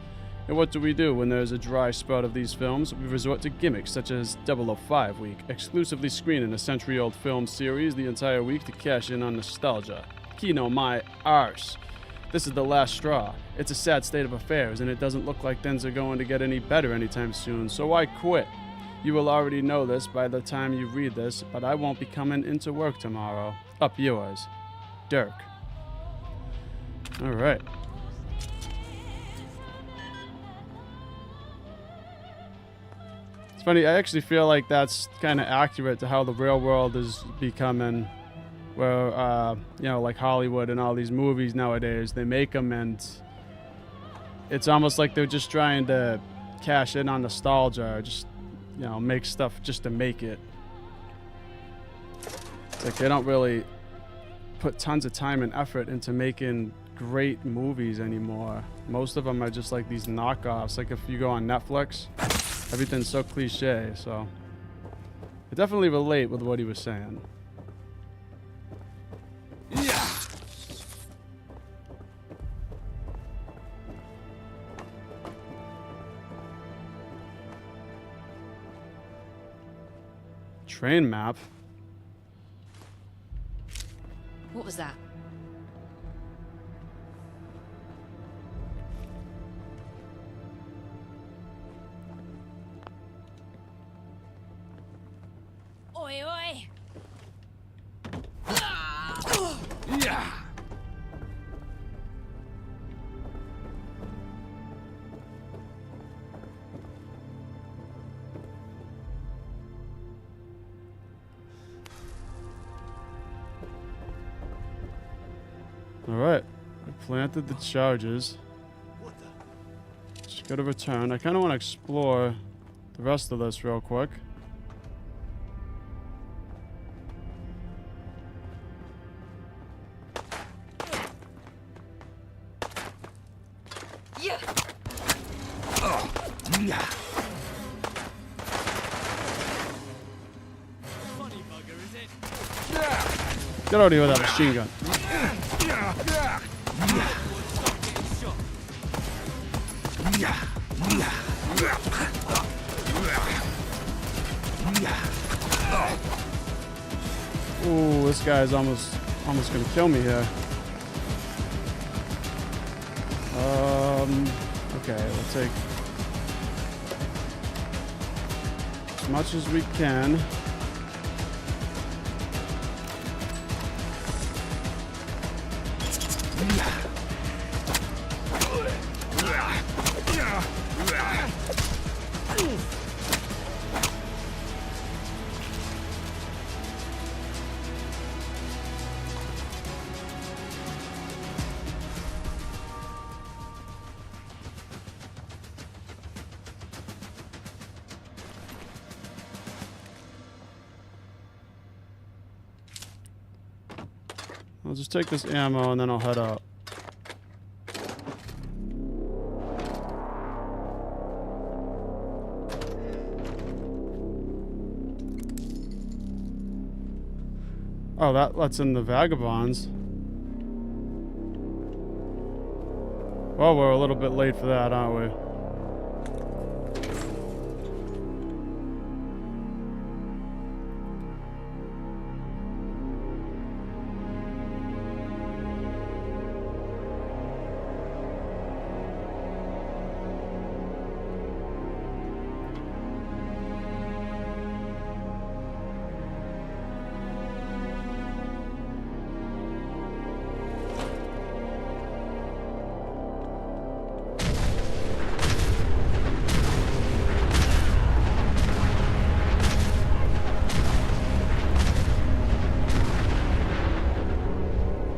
And what do we do when there's a dry spell of these films? We resort to gimmicks such as 005 Week, exclusively screening a century-old film series the entire week to cash in on nostalgia. Kino my arse. This is the last straw. It's a sad state of affairs, and it doesn't look like things are going to get any better anytime soon, so I quit. You will already know this by the time you read this, but I won't be coming into work tomorrow. Up yours, Dirk. All right. It's funny, I actually feel like that's kind of accurate to how the real world is becoming where, you know, like Hollywood and all these movies nowadays, they make them and it's almost like they're just trying to cash in on nostalgia, or just, you know, make stuff just to make it. It's like they don't really put tons of time and effort into making great movies anymore. Most of them are just like these knockoffs. Like if you go on Netflix, everything's so cliche. So I definitely relate with what he was saying. Yeah. Train map. What was that? Oi, oi! Yeah. All right, I planted the charges. Just gotta return. I kind of want to explore the rest of this real quick. Yeah. Yeah. Funny bugger, is it? Get out of here with that machine gun. Ooh, this guy's almost gonna kill me here. Okay, we'll take as much as we can. I'll just take this ammo and then I'll head up. Oh, that lets in the vagabonds. Well, we're a little bit late for that, aren't we?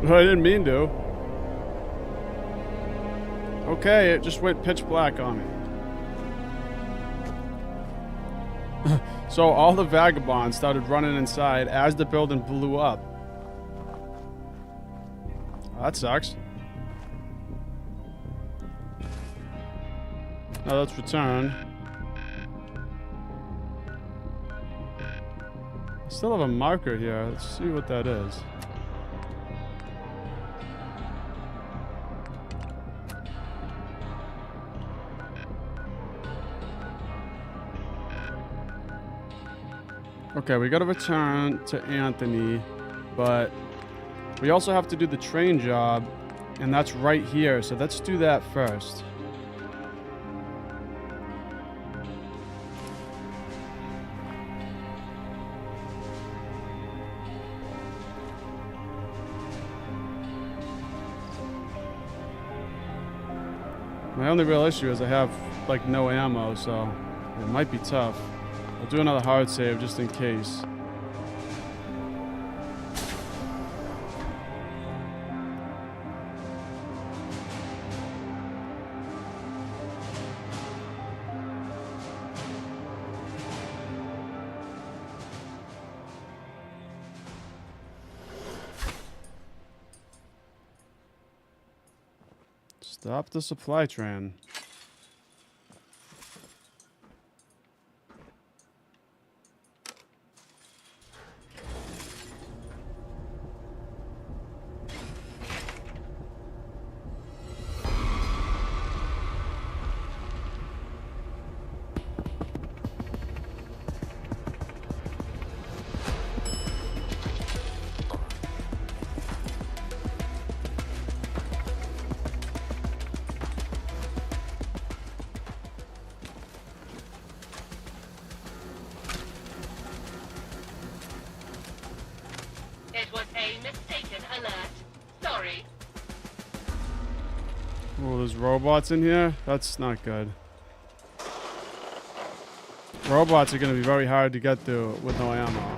I didn't mean to. Okay, it just went pitch black on me. So all the vagabonds started running inside as the building blew up. Oh, that sucks. Now let's return. I still have a marker here. Let's see what that is. Okay, we gotta return to Anthony, but we also have to do the train job, and that's right here, so let's do that first. My only real issue is I have, like, no ammo, so it might be tough. I'll do another hard save just in case. Stop the supply train. It was a mistaken alert. Sorry. Oh, there's robots in here? That's not good. Robots are going to be very hard to get through with no ammo.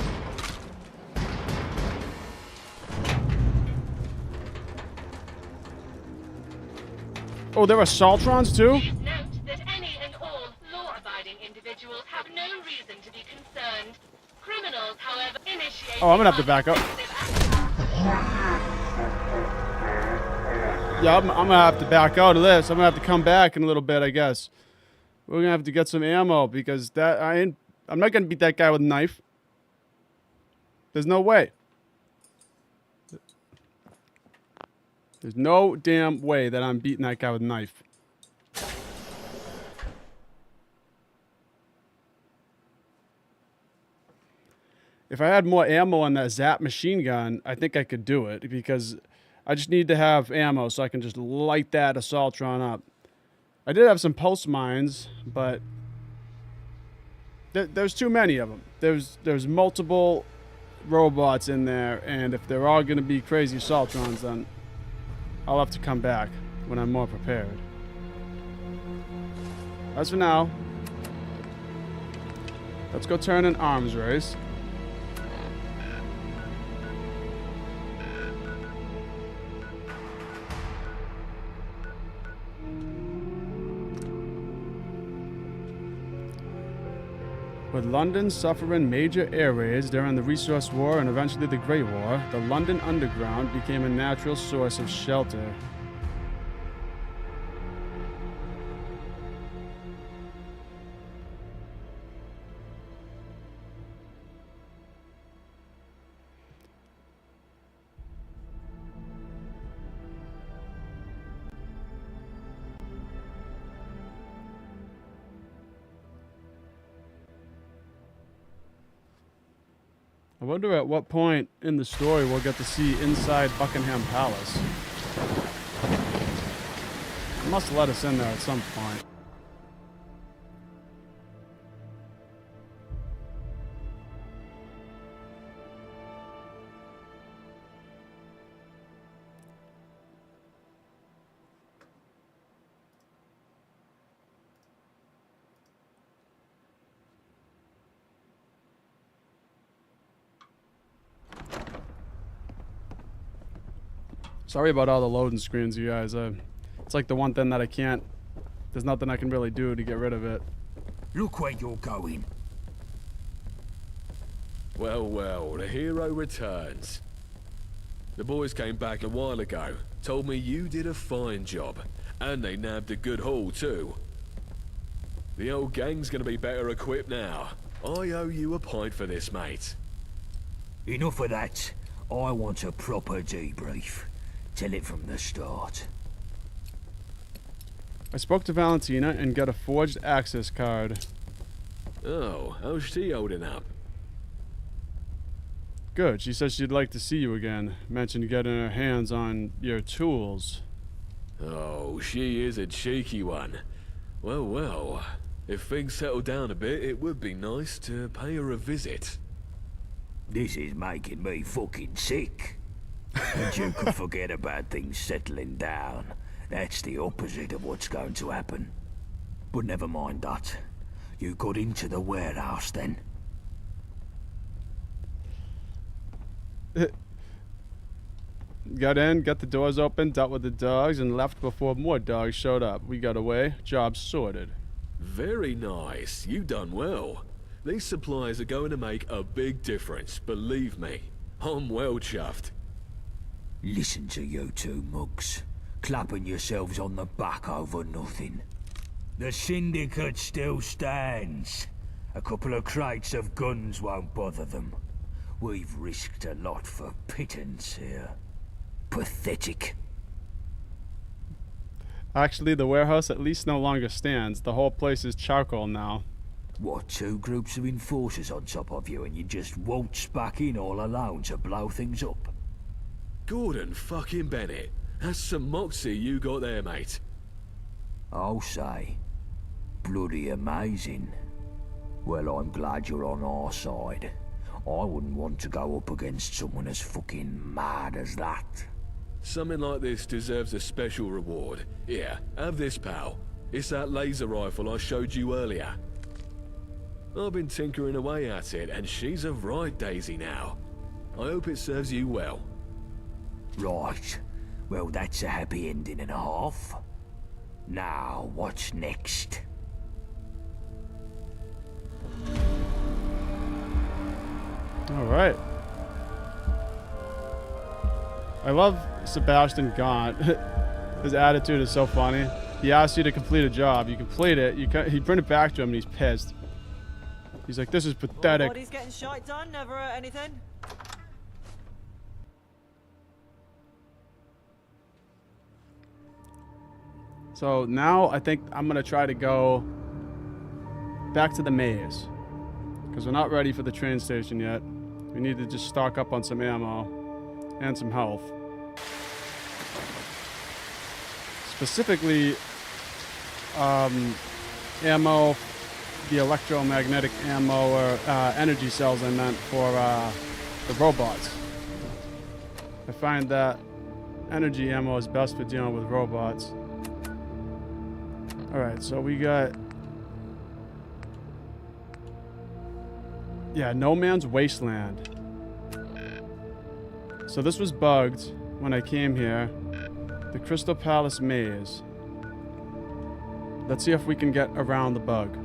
Oh, there are Saltrons too? Please note that any and all law-abiding individuals have no reason to be concerned. Criminals, however, initiate... Oh, I'm going to have to back up. Yeah, I'm going to have to back out of this. I'm going to have to come back in a little bit, I guess. We're going to have to get some ammo because that I'm not going to beat that guy with a knife. There's no way. There's no damn way that I'm beating that guy with a knife. If I had more ammo on that Zap machine gun, I think I could do it because I just need to have ammo so I can just light that Assaultron up. I did have some pulse mines, but there's too many of them. There's multiple robots in there, and if they're all going to be crazy Assaultrons, then I'll have to come back when I'm more prepared. As for now, let's go turn an arms race. With London suffering major air raids during the Resource War and eventually the Great War, the London Underground became a natural source of shelter. I wonder at what point in the story we'll get to see inside Buckingham Palace. They must let us in there at some point. Sorry about all the loading screens, you guys. It's like the one thing that I can't... There's nothing I can really do to get rid of it. Look where you're going. Well, well, the hero returns. The boys came back a while ago, told me you did a fine job, and they nabbed a good haul too. The old gang's gonna be better equipped now. I owe you a pint for this, mate. Enough of that. I want a proper debrief. Tell it from the start. I spoke to Valentina and got a forged access card. Oh, how's she holding up? Good. She says she'd like to see you again. Mentioned getting her hands on your tools. Oh, she is a cheeky one. Well, well. If things settle down a bit, it would be nice to pay her a visit. This is making me fucking sick. And you can forget about things settling down. That's the opposite of what's going to happen. But never mind that. You got into the warehouse then? Got in, got the doors open, dealt with the dogs, and left before more dogs showed up. We got away. Job sorted. Very nice. You done well. These supplies are going to make a big difference, believe me. I'm well chuffed. Listen to you two mugs. clapping yourselves on the back over nothing. The Syndicate still stands. A couple of crates of guns won't bother them. We've risked a lot for pittance here. Pathetic. Actually, the warehouse at least no longer stands. The whole place is charcoal now. What, 2 groups of enforcers on top of you and you just waltz back in all alone to blow things up? Gordon fucking Bennett. That's some moxie you got there, mate. I'll say. Bloody amazing. Well, I'm glad you're on our side. I wouldn't want to go up against someone as fucking mad as that. Something like this deserves a special reward. Here, have this, pal. It's that laser rifle I showed you earlier. I've been tinkering away at it, and she's a right daisy now. I hope it serves you well. Right. Well, that's a happy ending and a half. Now, what's next? All right. I love Sebastian Gaunt. His attitude is so funny. He asks you to complete a job. You complete it. He bring it back to him, and he's pissed. He's like, "This is pathetic." Body's getting shite done. Never hurt anything. So now I think I'm gonna try to go back to the maze because we're not ready for the train station yet. We need to just stock up on some ammo and some health. Specifically, ammo, the electromagnetic ammo or energy cells I meant for the robots. I find that energy ammo is best for dealing with robots. Alright, so we got... Yeah, No Man's Wasteland. So this was bugged when I came here. The Crystal Palace Maze. Let's see if we can get around the bug.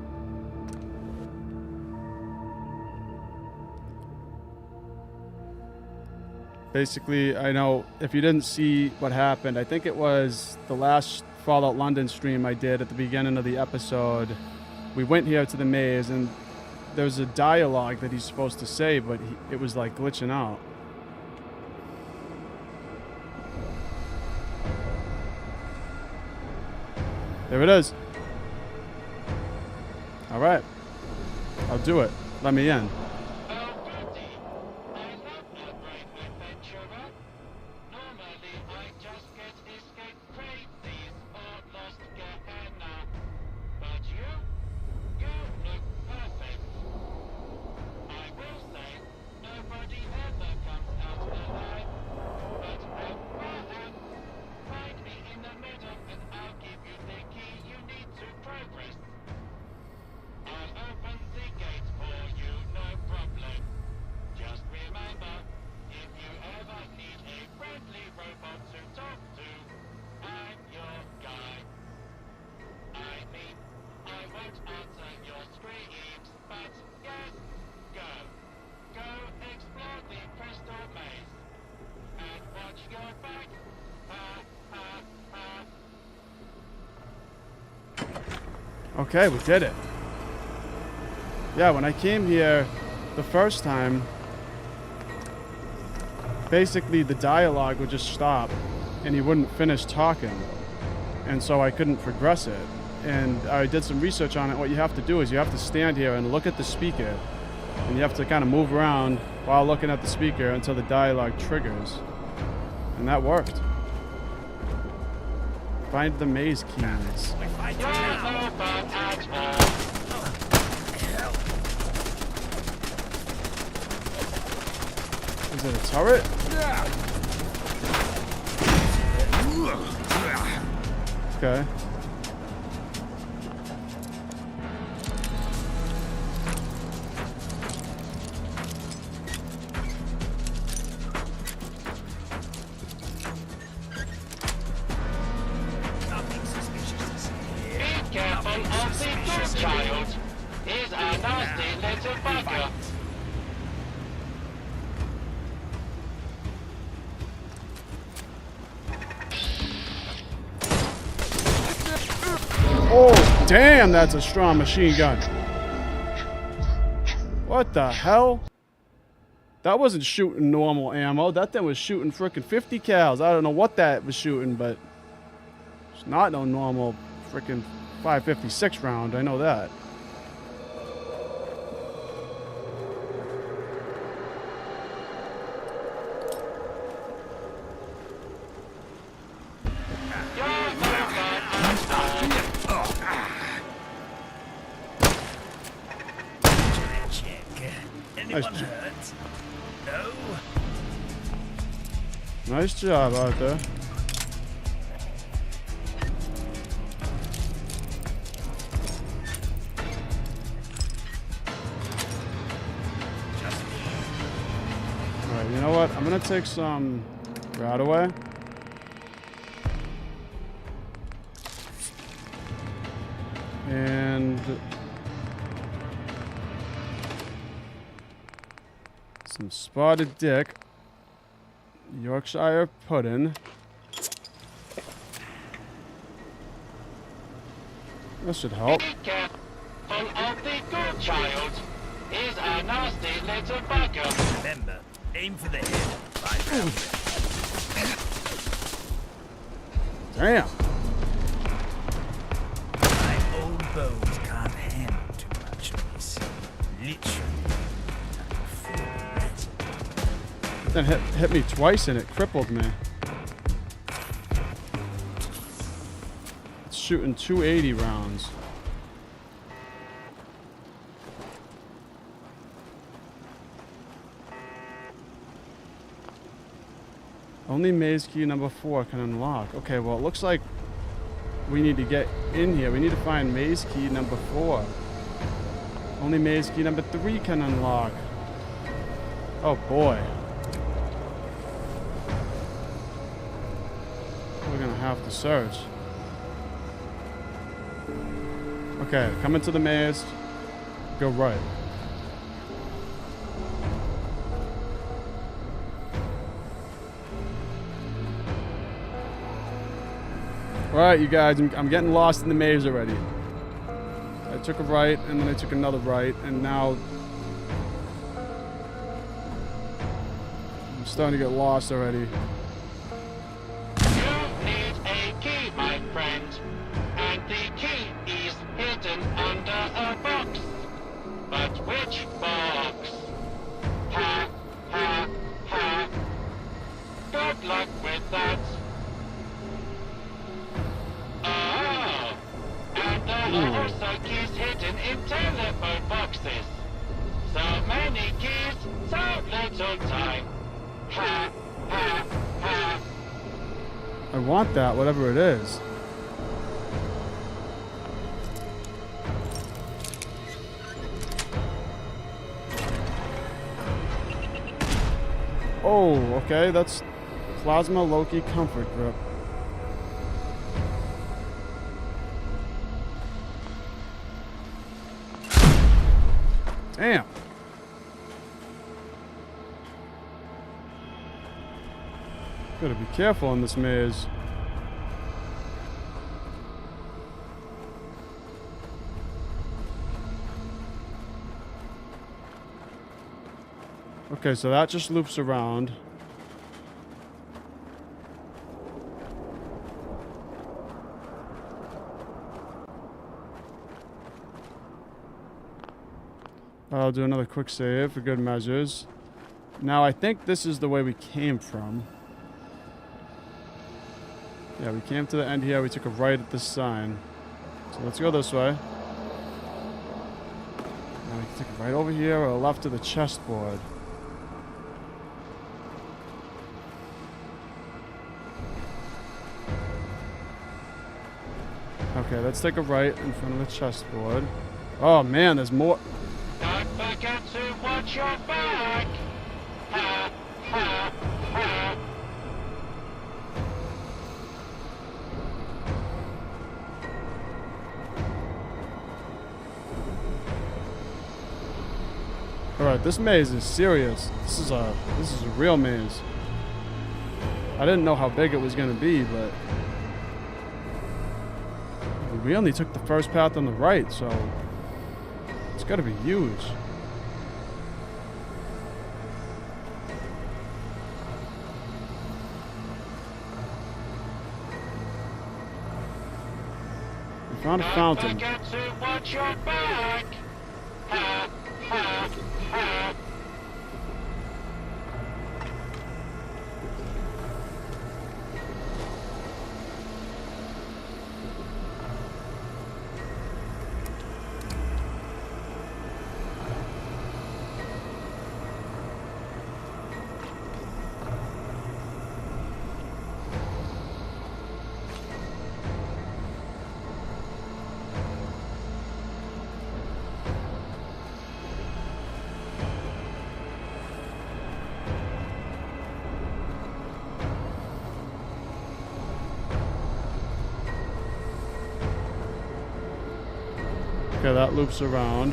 Basically, I know if you didn't see what happened, I think it was the last Fallout London stream I did at the beginning of the episode. We went here to the maze and there's a dialogue that he's supposed to say, but it was like glitching out. There it is. All right. I'll do it. Let me in. Okay, we did it. Yeah, when I came here the first time, basically the dialogue would just stop and he wouldn't finish talking. And so I couldn't progress it. And I did some research on it. What you have to do is you have to stand here and look at the speaker. And you have to kind of move around while looking at the speaker until the dialogue triggers. And that worked. Find the maze keys. Is it a turret? Okay. Damn, that's a strong machine gun. What the hell? That wasn't shooting normal ammo. That thing was shooting frickin' 50 cals. I don't know what that was shooting, but it's not no normal frickin' 5.56 round. I know that. Anyone hurt? No? Nice job out there. Alright, you know what? I'm gonna take some right away. And some spotted dick, Yorkshire pudding. That should help. Be careful of the good child. He's a nasty little bugger. Remember, aim for the head. Right down. Damn. My old bones can't handle too much of this. Literally. Then hit me twice and it crippled me. It's shooting 280 rounds. Only maze key number 4 can unlock. Okay, well it looks like we need to get in here. We need to find maze key number 4. Only maze key number 3 can unlock. Oh boy. We're gonna have to search. Okay, come into the maze. Go right. Alright, you guys, I'm getting lost in the maze already. I took a right, and then I took another right, and now I'm starting to get lost already. Key, my friend, and the key is hidden under a box. But which box? Ha, ha, ha. Good luck with that. Oh, and there are also keys hidden in telephone boxes. So many keys, so little time. Ha, ha, ha. I want that, whatever it is. Oh, okay, that's Plasma Loki Comfort Grip. Damn. Gotta be careful in this maze. Okay, so that just loops around. I'll do another quick save for good measures. Now, I think this is the way we came from. Yeah, we came to the end here. We took a right at this sign. So let's go this way. Now we can take a right over here or a left to the chessboard. Okay, let's take a right in front of the chessboard. Oh man, there's more. Don't forget to watch your back. Ha, ha, ha. Alright, this maze is serious. This is a real maze. I didn't know how big it was gonna be, but We only took the first path on the right, so it's gotta be huge. We found a fountain. Don't forget to watch your back. Ha, ha, ha. Okay, that loops around.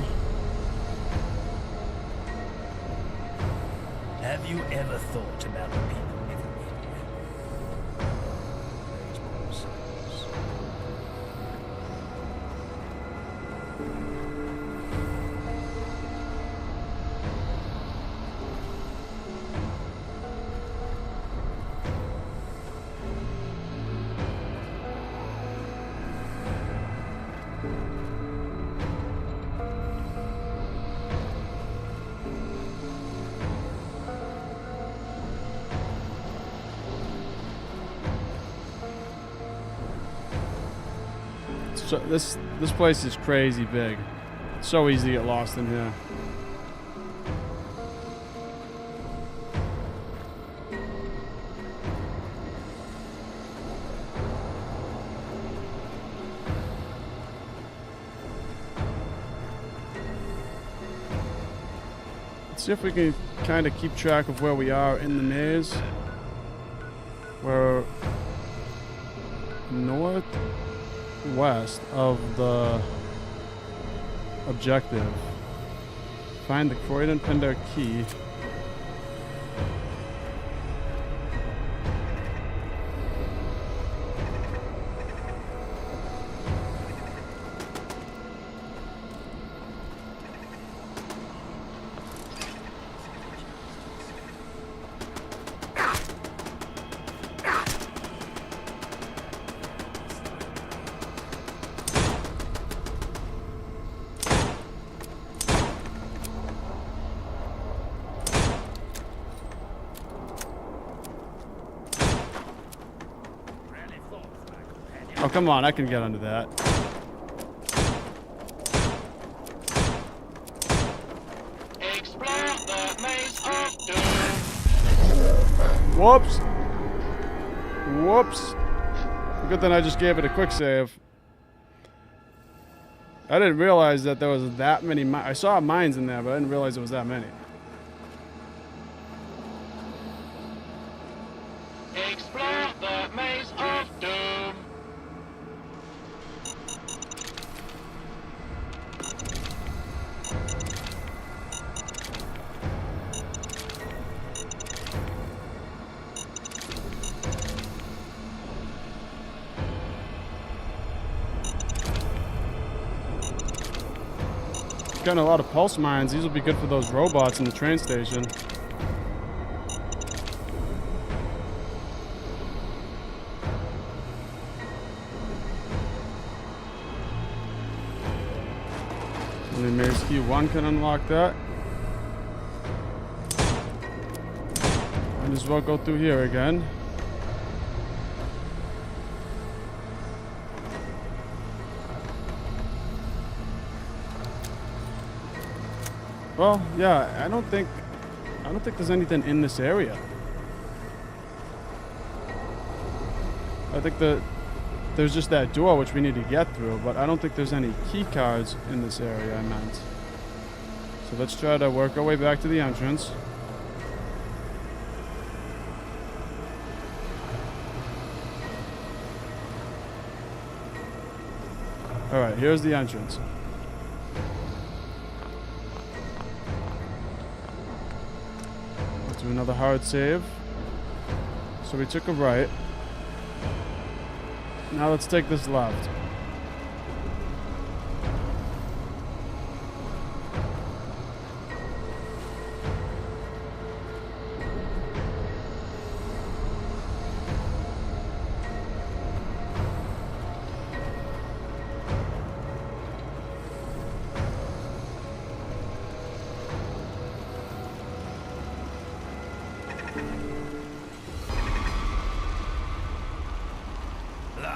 Have you ever thought about the people living in here? Those souls. So this place is crazy big. It's so easy to get lost in here. Let's see if we can kind of keep track of where we are in the maze. We're northwest of the objective. Find the Croydon Pender key. Oh, come on, I can get under that. Explore the maze of doom. Whoops. Whoops. Good thing I just gave it a quick save. I didn't realize that there was that many I saw mines in there, but I didn't realize there was that many. Explore the maze of doom. Getting a lot of pulse mines. These will be good for those robots in the train station. Only maze key 1 can unlock that. Might as well go through here again. Well, yeah, I don't think there's anything in this area. I think there's just that door which we need to get through, but I don't think there's any key cards in this area, I meant. So let's try to work our way back to the entrance. Alright, here's the entrance. Let's do another hard save. So we took a right. Now let's take this left.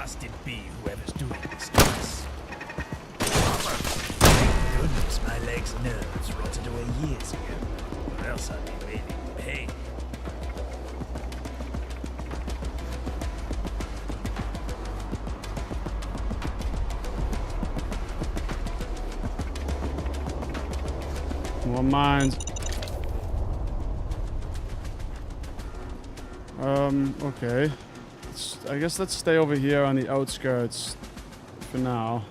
blasted be whoever's doing this to us. Thank goodness my legs' nerves rotted away years ago, or else I'd be really in pain. More mines. Okay. I guess let's stay over here on the outskirts for now.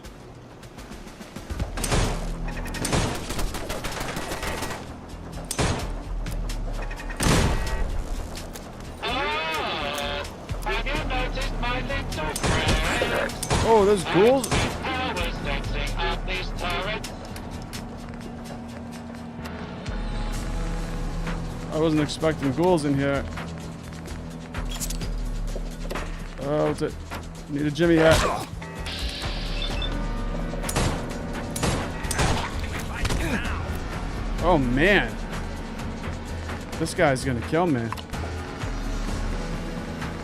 Have you noticed my little friend? Oh, there's ghouls? I was fixing up these turrets. I wasn't expecting ghouls in here. Oh, what's it? Need a Jimmy hat. Oh man, this guy's gonna kill me.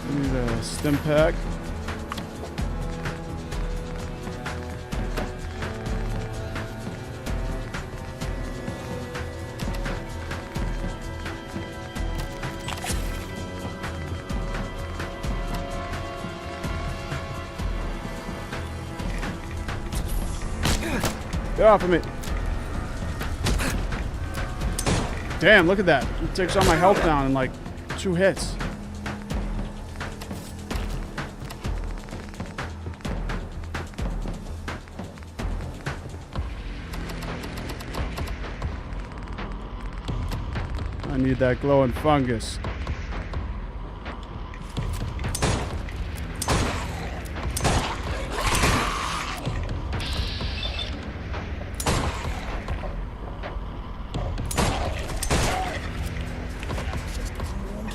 I need a stim pack. Get off of me. Damn, look at that. It takes all my health down in like 2 hits. I need that glowing fungus.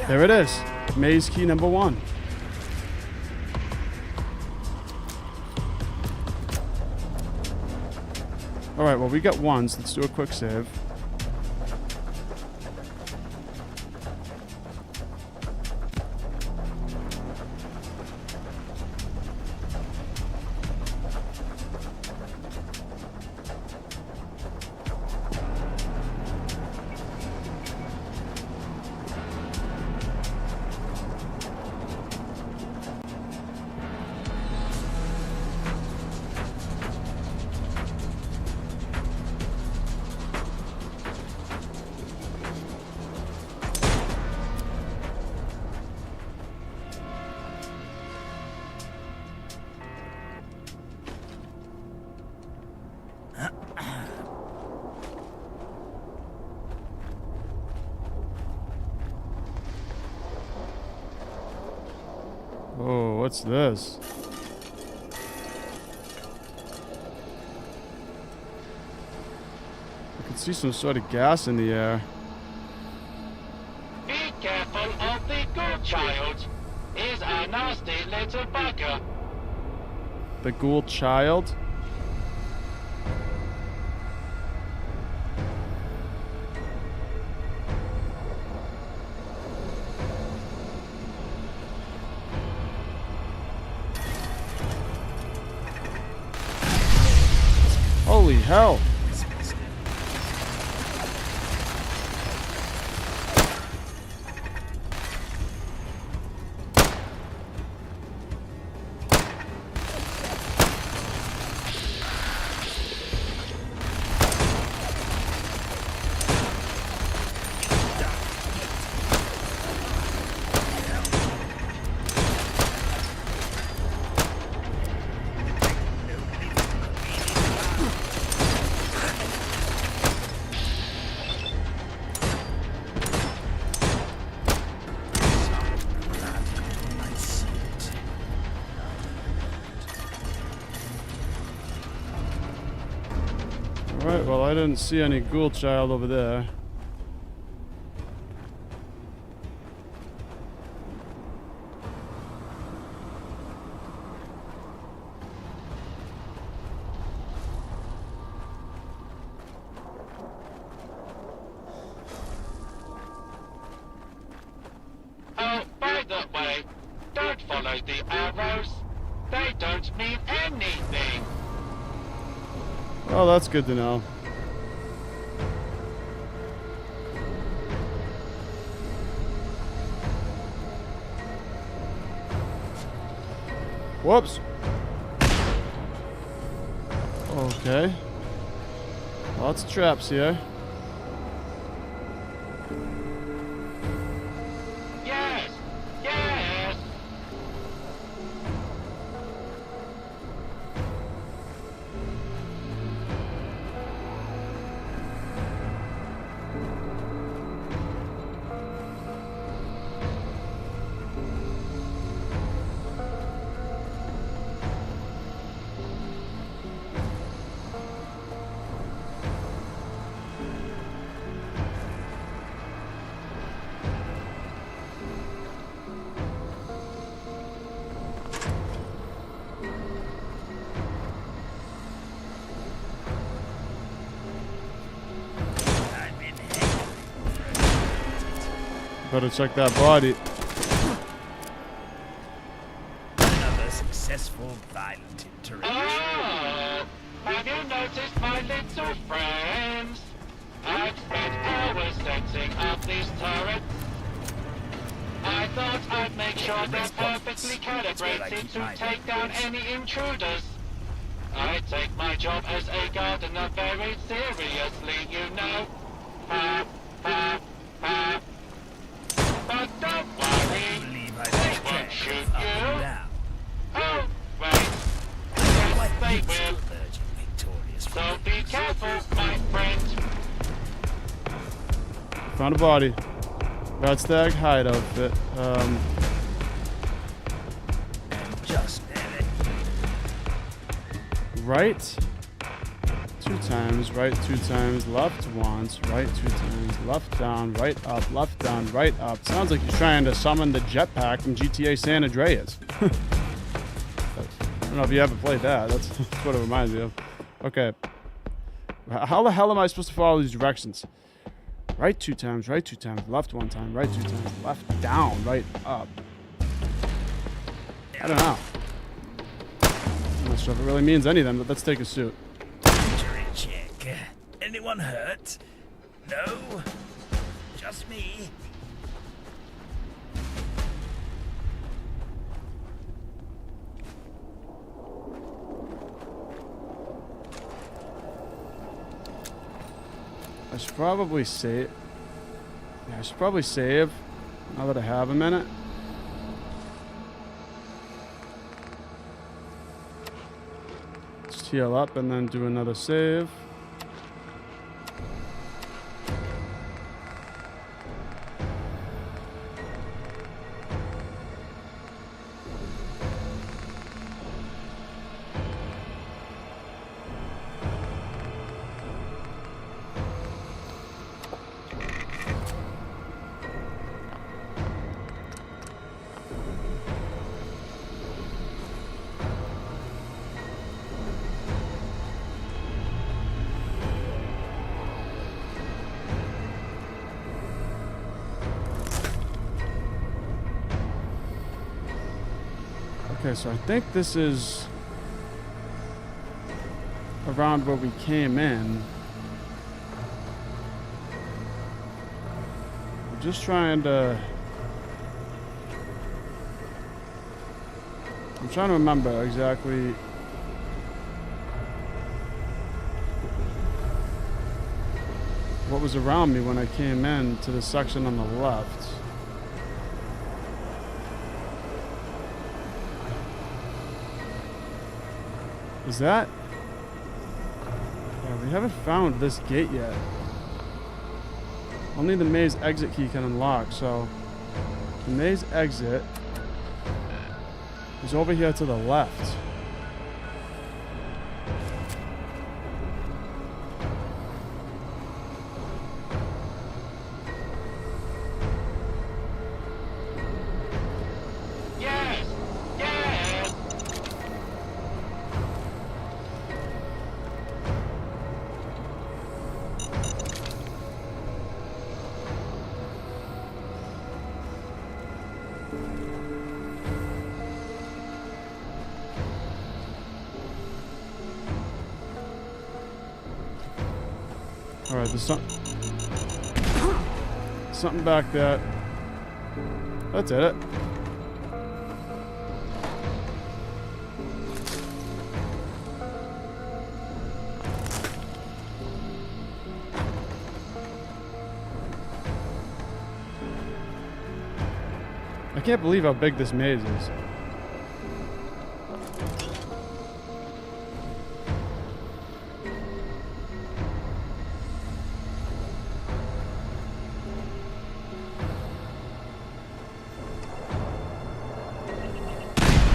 There it is. Maze key number 1. Alright, well we got ones. Let's do a quick save. Oh, what's this? I can see some sort of gas in the air. Be careful of the ghoul child. He's a nasty little bugger. The ghoul child? Holy hell. Alright, well I didn't see any ghoul child over there. Oh, by the way, don't follow the arrows. They don't mean anything. Well, that's good to know. Whoops. Okay. Lots of traps here. Yes, yes. Better check that body. Another successful violent interaction. Oh, have you noticed my little friends? I've spent hours setting up these turrets. I thought I'd make sure they're perfectly calibrated to take down any intruders. I take my job as a gardener very seriously, you know. But don't worry, they won't shoot you. Oh, wait. Yes, they will. So be careful, my friend. Found a body. Rat stag hide outfit. Just barely. Right 2 times, right 2 times, left once, right 2 times, left down, right up, left down, right up. Sounds like he's trying to summon the jetpack from GTA San Andreas. I don't know if you ever played that. That's what it reminds me of. Okay. How the hell am I supposed to follow these directions? Right 2 times, right 2 times, left 1 time, right 2 times, left down, right up. I don't know. I'm not sure if it really means any of them, but let's take a suit. Injury check. Anyone hurt? No? Just me? I should probably save. Yeah, I should probably save now that I have a minute. Just heal up and then do another save. Okay, so I think this is around where we came in. I'm just trying to... I'm trying to remember exactly what was around me when I came in to the section on the left. Is that? Yeah, we haven't found this gate yet. Only the maze exit key can unlock, so the maze exit is over here to the left. Yes, yes. Alright, there's something back there. That's it. I can't believe how big this maze is.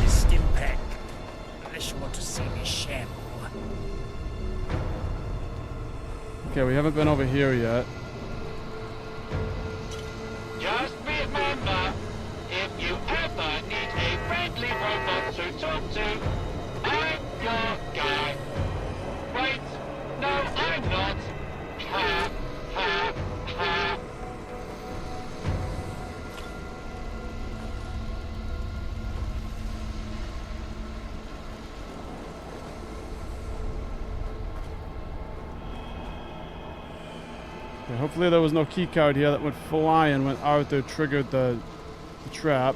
Stimpack. Unless you want to see me shamble. Okay, we haven't been over here yet. Just remember, if you ever need a friendly robot to talk to, I'm your guy. Wait, no, I'm not. Ha, ha, ha. Okay, hopefully there was no key card here that went flying when Arthur triggered the trap.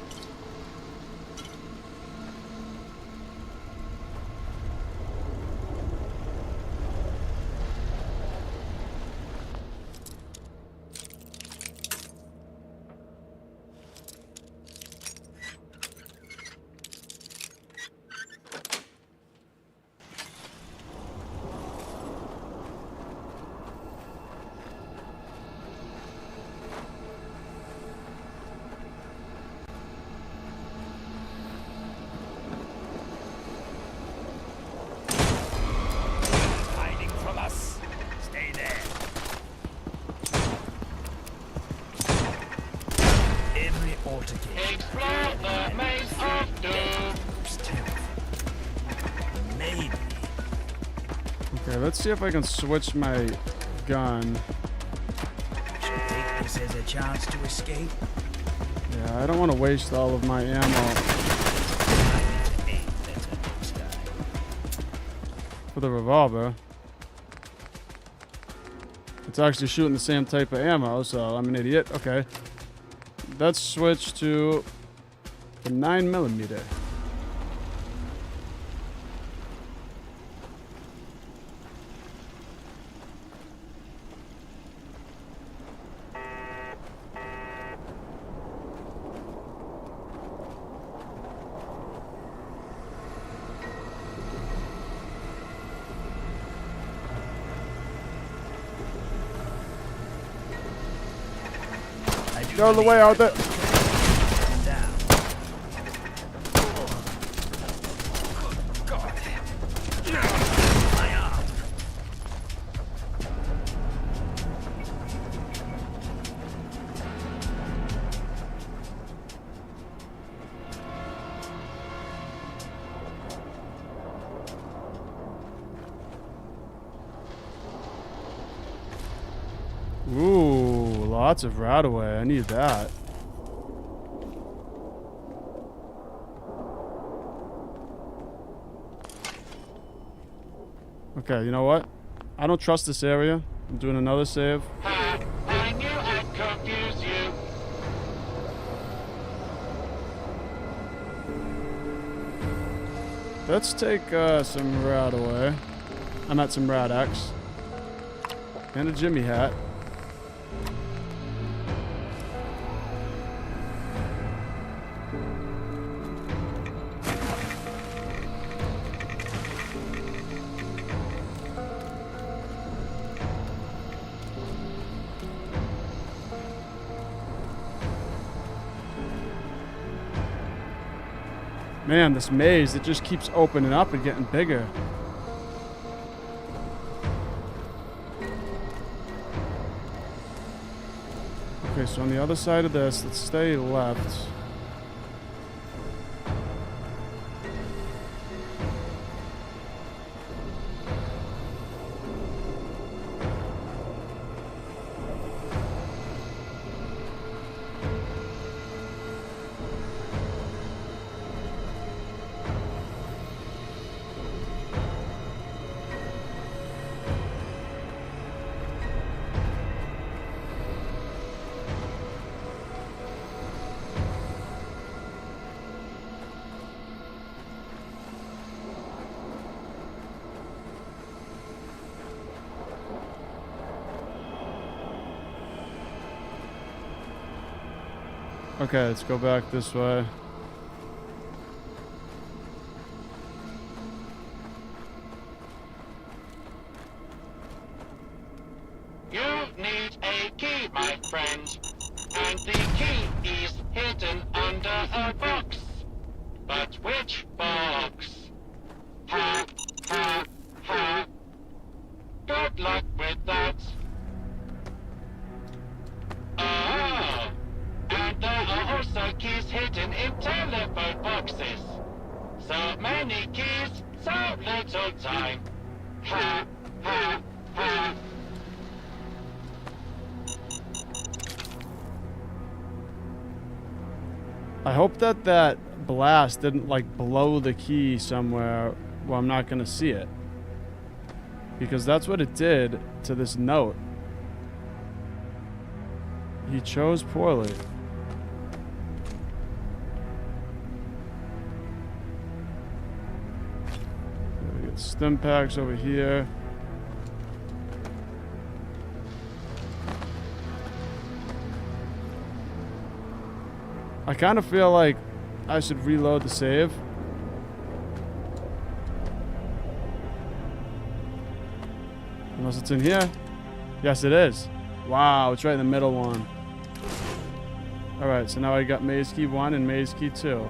Hiding from us. Stay there. Every altar gate. Explore the maze of doom. Maybe. Okay, let's see if I can switch my gun. Should take this as a chance to escape. Yeah, I don't want to waste all of my ammo for the revolver. It's actually shooting the same type of ammo, so I'm an idiot. Okay. Let's switch to the 9mm. Get out of the way, out there. Ooh, lots of Radaway. I need that. Okay, you know what? I don't trust this area. I'm doing another save. I knew I'd confuse you. Let's take some Radaway. I'm at some Rad-X. And a Jimmy hat. Man, this maze, it just keeps opening up and getting bigger. Okay, so on the other side of this, let's stay left. Okay, let's go back this way. You need a key, my friend. And the key is hidden under a box. But which box? Ha, ha, ha. Good luck with that. Oh, and there are also keys hidden in telephone boxes. So many keys, so little time. Ha, ha, ha. I hope that that blast didn't like blow the key somewhere where I'm not gonna see it, because that's what it did to this note. He chose poorly. We got stim packs over here. I kind of feel like I should reload the save. Unless it's in here. Yes, it is. Wow, it's right in the middle one. Alright, so now I got maze key 1 and maze key 2.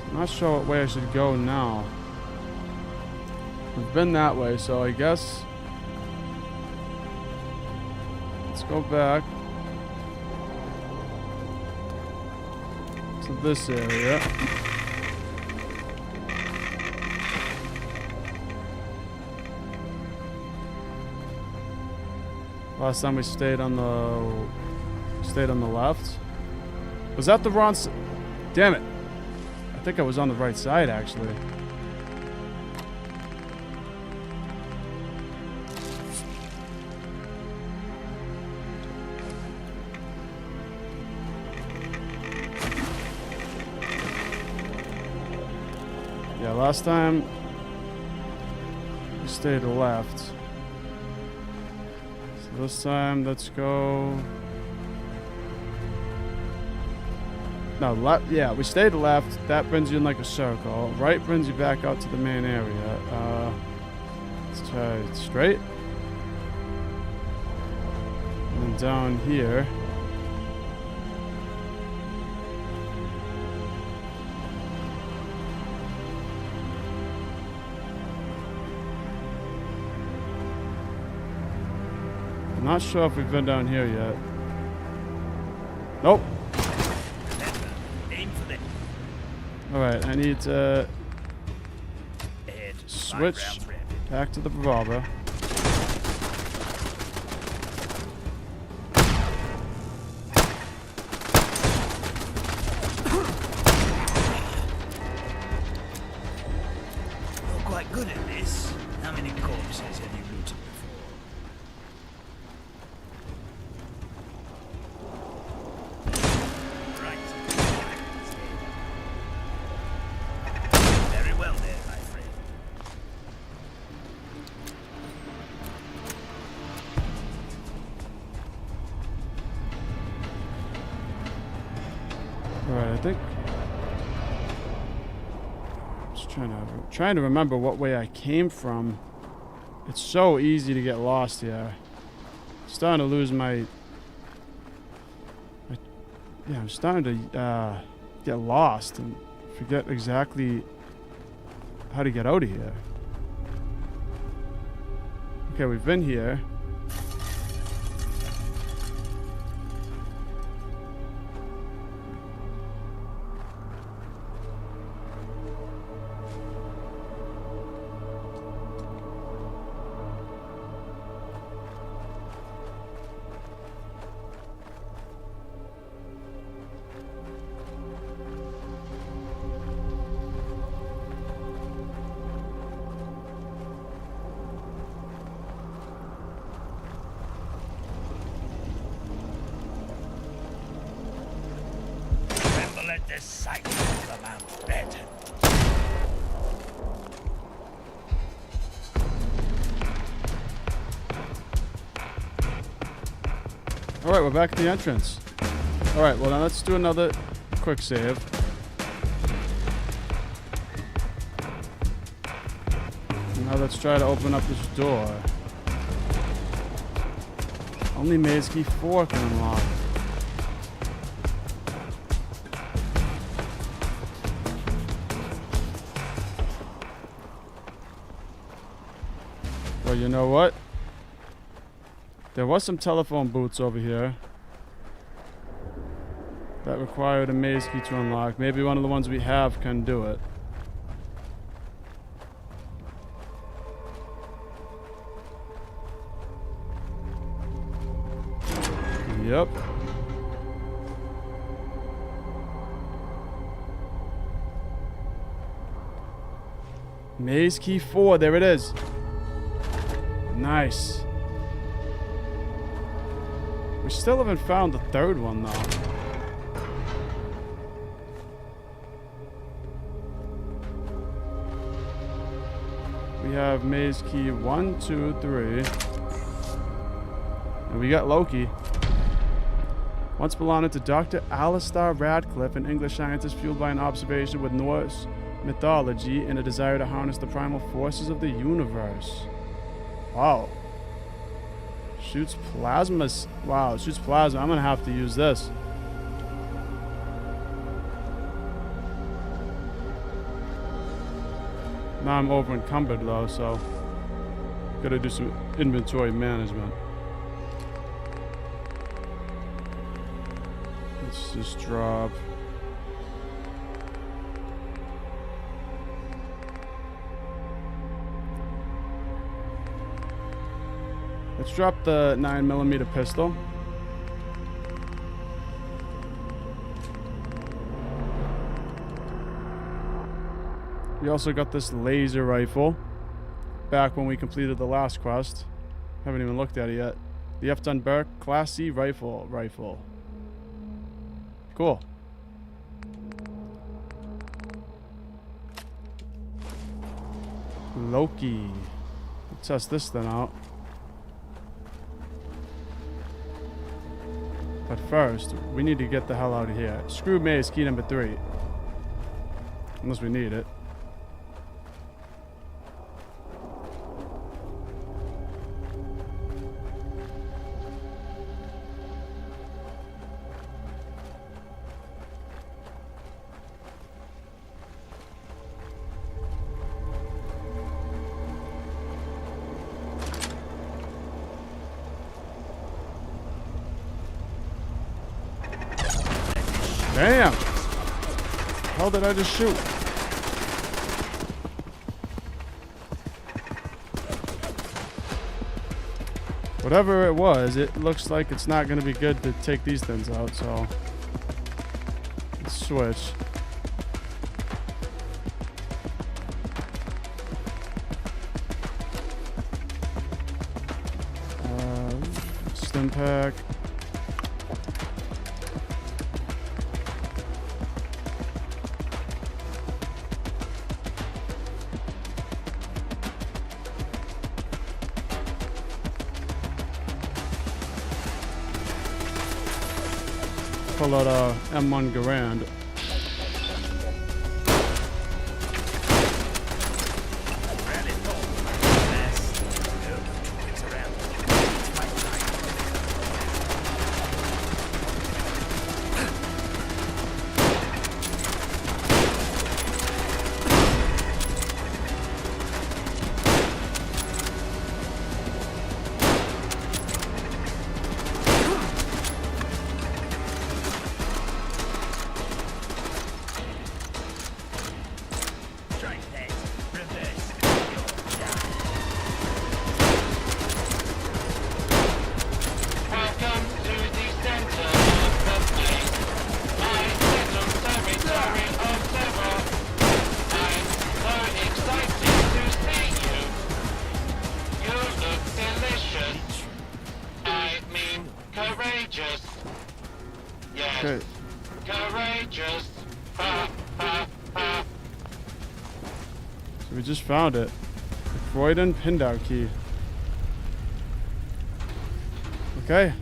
I'm not sure what way I should go now. We've been that way, so I guess let's go back to this area. Last time we stayed on the left. Was that the wrong damn it. I think I was on the right side, actually. Yeah, last time we stayed left. So this time, let's go. No, left. Yeah, we stayed left. That brings you in like a circle. Right brings you back out to the main area. Let's try straight. And then down here. I'm not sure if we've been down here yet. Nope. Alright, I need to switch back to the revolver. You're quite good at this. How many corpses have you looted before? Right. Very well there, my friend. Alright, I think just trying to remember what way I came from. It's so easy to get lost here. I'm starting to lose my yeah, I'm starting to get lost and forget exactly how to get out of here. Okay, we've been here. with the same amount better. Alright, we're back at the entrance. Alright, well now let's do another quick save. Now let's try to open up this door. Only maze key 4 can unlock. Well, you know what? There was some telephone booths over here that required a maze key to unlock. Maybe one of the ones we have can do it. Yep. Maze key 4, there it is. Nice. We still haven't found the third one though. We have maze key 1, 2, 3. And we got Loki. Once belonged to Dr. Alistair Radcliffe, an English scientist fueled by an observation with Norse mythology and a desire to harness the primal forces of the universe. Wow. Shoots plasmas. Wow, shoots plasma. I'm gonna have to use this. Now I'm over encumbered though, so gotta do some inventory management. Let's just drop. Let's drop the 9mm pistol. We also got this laser rifle back when we completed the last quest. Haven't even looked at it yet. The F. Dunburke Class C rifle. Cool. Loki. Let's test this then out. But first, we need to get the hell out of here. Screw maze key number 3. Unless we need it. Damn! How did I just shoot? Whatever it was, it looks like it's not going to be good to take these things out, so let's switch. Stim pack. Pull out a M1 Garand. Courageous. Yes. Okay. Courageous. We just found it. The Croydon Pindar key. Okay.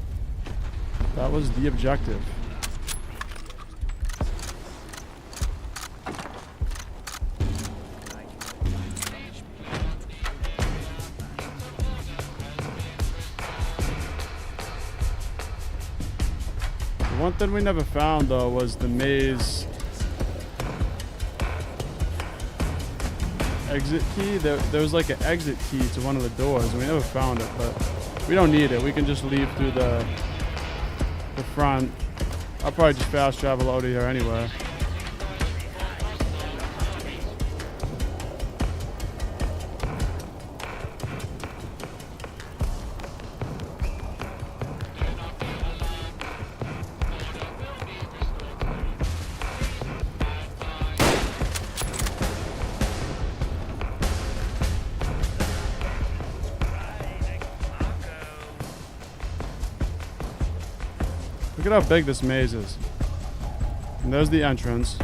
That was the objective. The one thing we never found though was the maze exit key. There was like an exit key to one of the doors and we never found it, but we don't need it. We can just leave through the front. I'll probably just fast travel out of here anyway. Look at how big this maze is. And there's the entrance.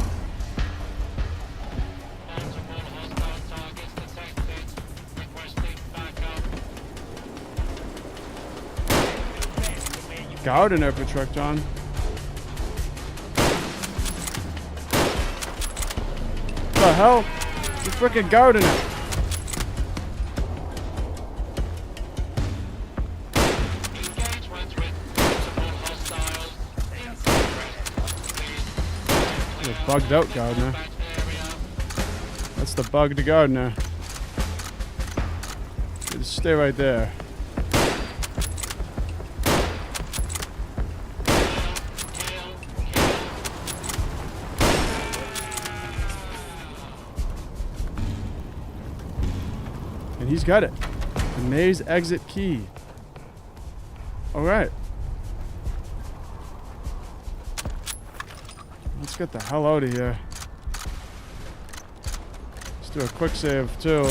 Gardener Protecton. What the hell? The frickin' gardener. Bugged out gardener. That's the bugged gardener. Just stay right there. And he's got it. The maze exit key. Alright. Let's get the hell out of here. Let's do a quick save too,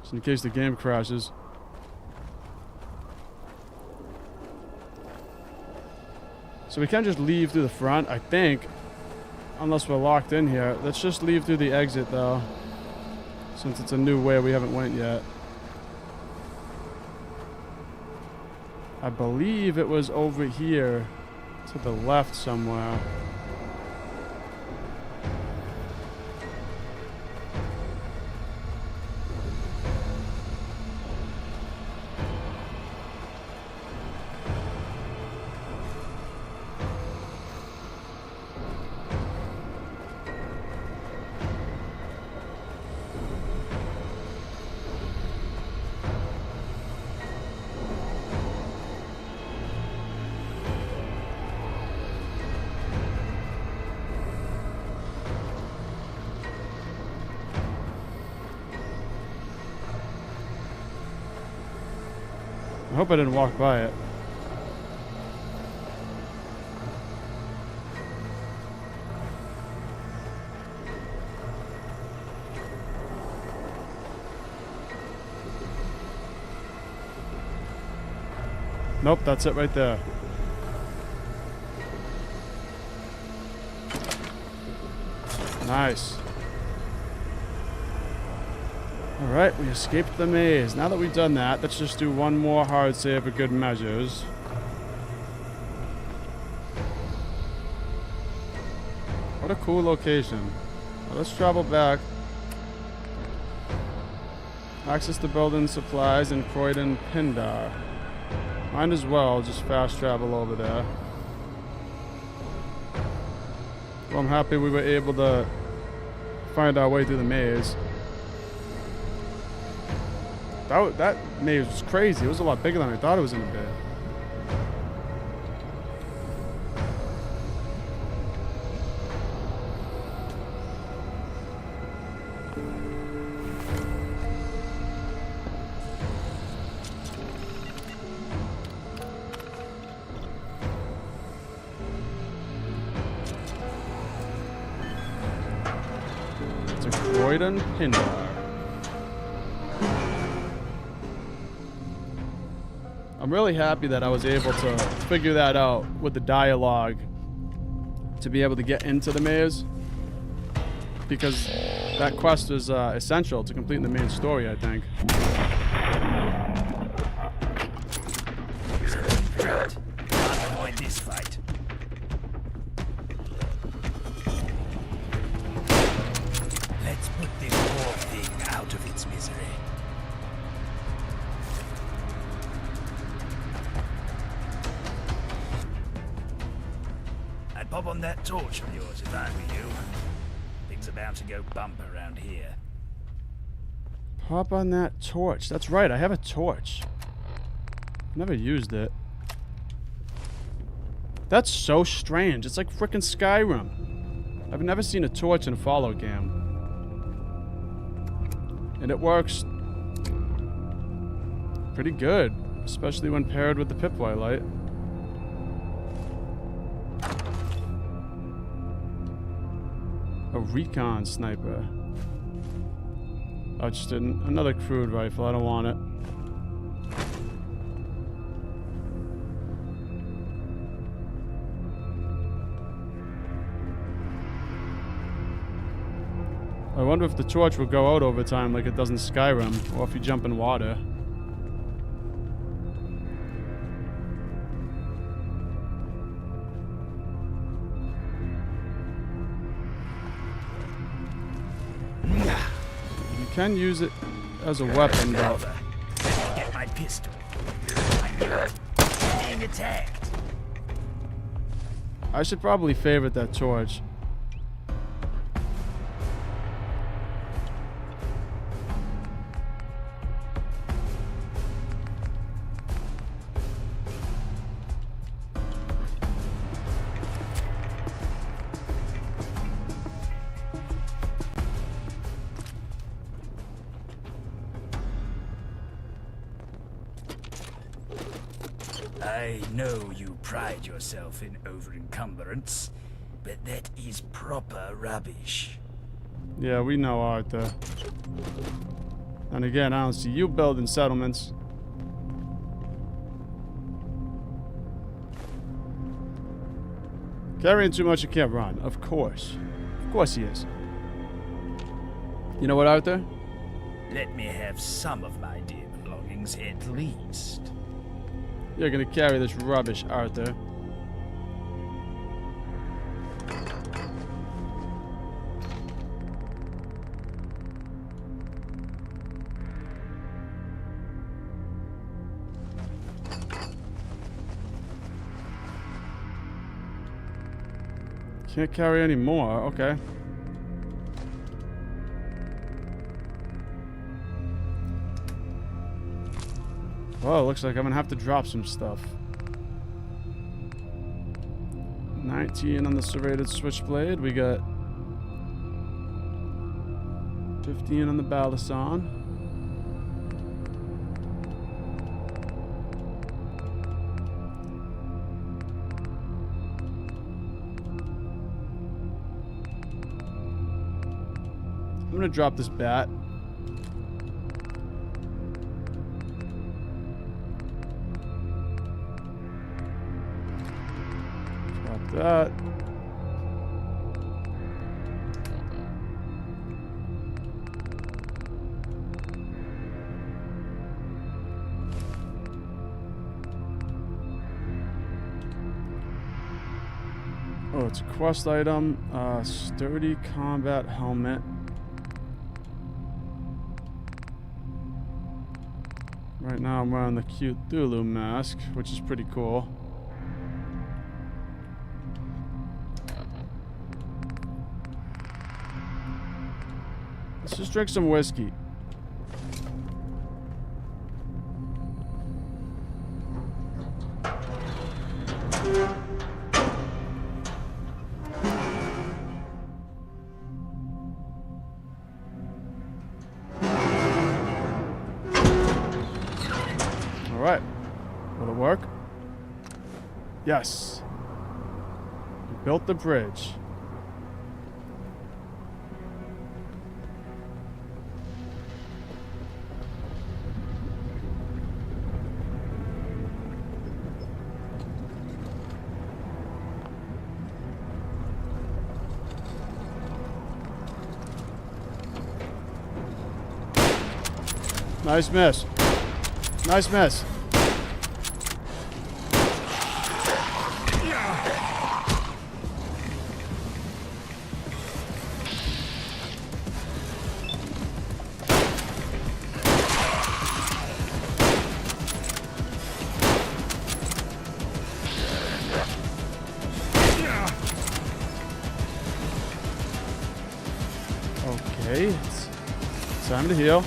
just in case the game crashes. So we can just leave through the front, I think, unless we're locked in here. Let's just leave through the exit though, since it's a new way we haven't went yet. I believe it was over here to the left somewhere. I hope I didn't walk by it. Nope, that's it right there. Nice. Alright, we escaped the maze. Now that we've done that, let's just do one more hard save for good measures. What a cool location. Well, let's travel back. Access the building supplies in Croydon Pindar. Might as well just fast travel over there. Well, I'm happy we were able to find our way through the maze. That maze was crazy. It was a lot bigger than I thought it was going to be. It's a Croydon Pindar. I'm really happy that I was able to figure that out with the dialogue to be able to get into the maze. because that quest was essential to completing the main story, I think. Can't avoid this fight. Let's put this poor thing out of its misery. I'd pop on that torch of yours if I were you. Things are bound to go bump around here. Pop on that torch. That's right, I have a torch. Never used it. That's so strange. It's like frickin' Skyrim. I've never seen a torch in a Fallout game. And it works pretty good, especially when paired with the Pip-Boy light. A recon sniper. Oh, just another crude rifle. I don't want it. I wonder if the torch will go out over time like it does in Skyrim, or if you jump in water. You can use it as a weapon, but... Get my pistol. Being attacked. I should probably favorite that torch. I know you pride yourself in over-encumbrance, but that is proper rubbish. Yeah, we know, Arthur. And again, I don't see you building settlements. Carrying too much, you can't run. Of course. Of course he is. You know what, Arthur? Let me have some of my dear belongings at least. You're gonna carry this rubbish, Arthur. Can't carry any more. Okay. Well, it looks like I'm gonna have to drop some stuff. 19 on the serrated switchblade. We got 15 on the balisson. I'm gonna drop this bat. Drop that. Oh, it's a quest item. Sturdy combat helmet. Right now I'm wearing the cute Thulu mask, which is pretty cool. Let's just drink some whiskey. Alright. Will it work? Yes. We built the bridge. Nice miss. Nice miss. Okay, it's time to heal.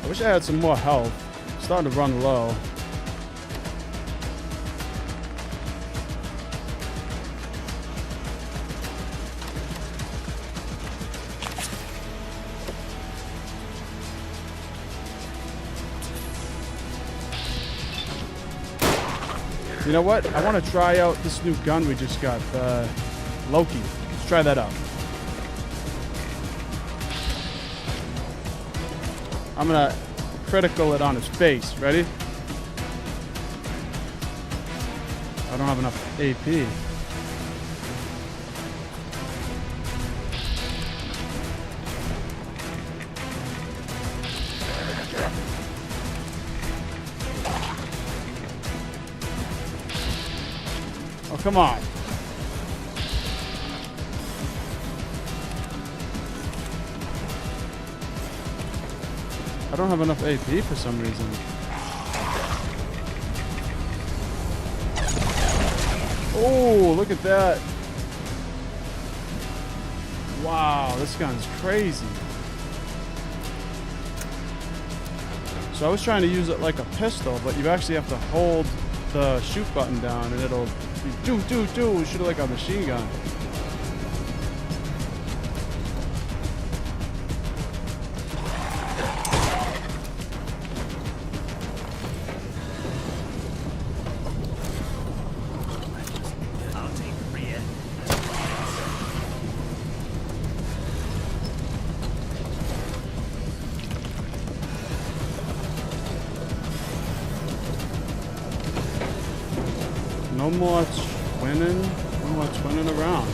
I wish I had some more health. I'm starting to run low. You know what? I want to try out this new gun we just got, Loki. Let's try that out. I'm gonna critical it on his face. Ready? I don't have enough AP. Oh, come on. I don't have enough AP for some reason. Oh, look at that. Wow, this gun's crazy. So I was trying to use it like a pistol, but you actually have to hold the shoot button down and it'll be do, shoot it like a machine gun. No more twinning. No more twinning around.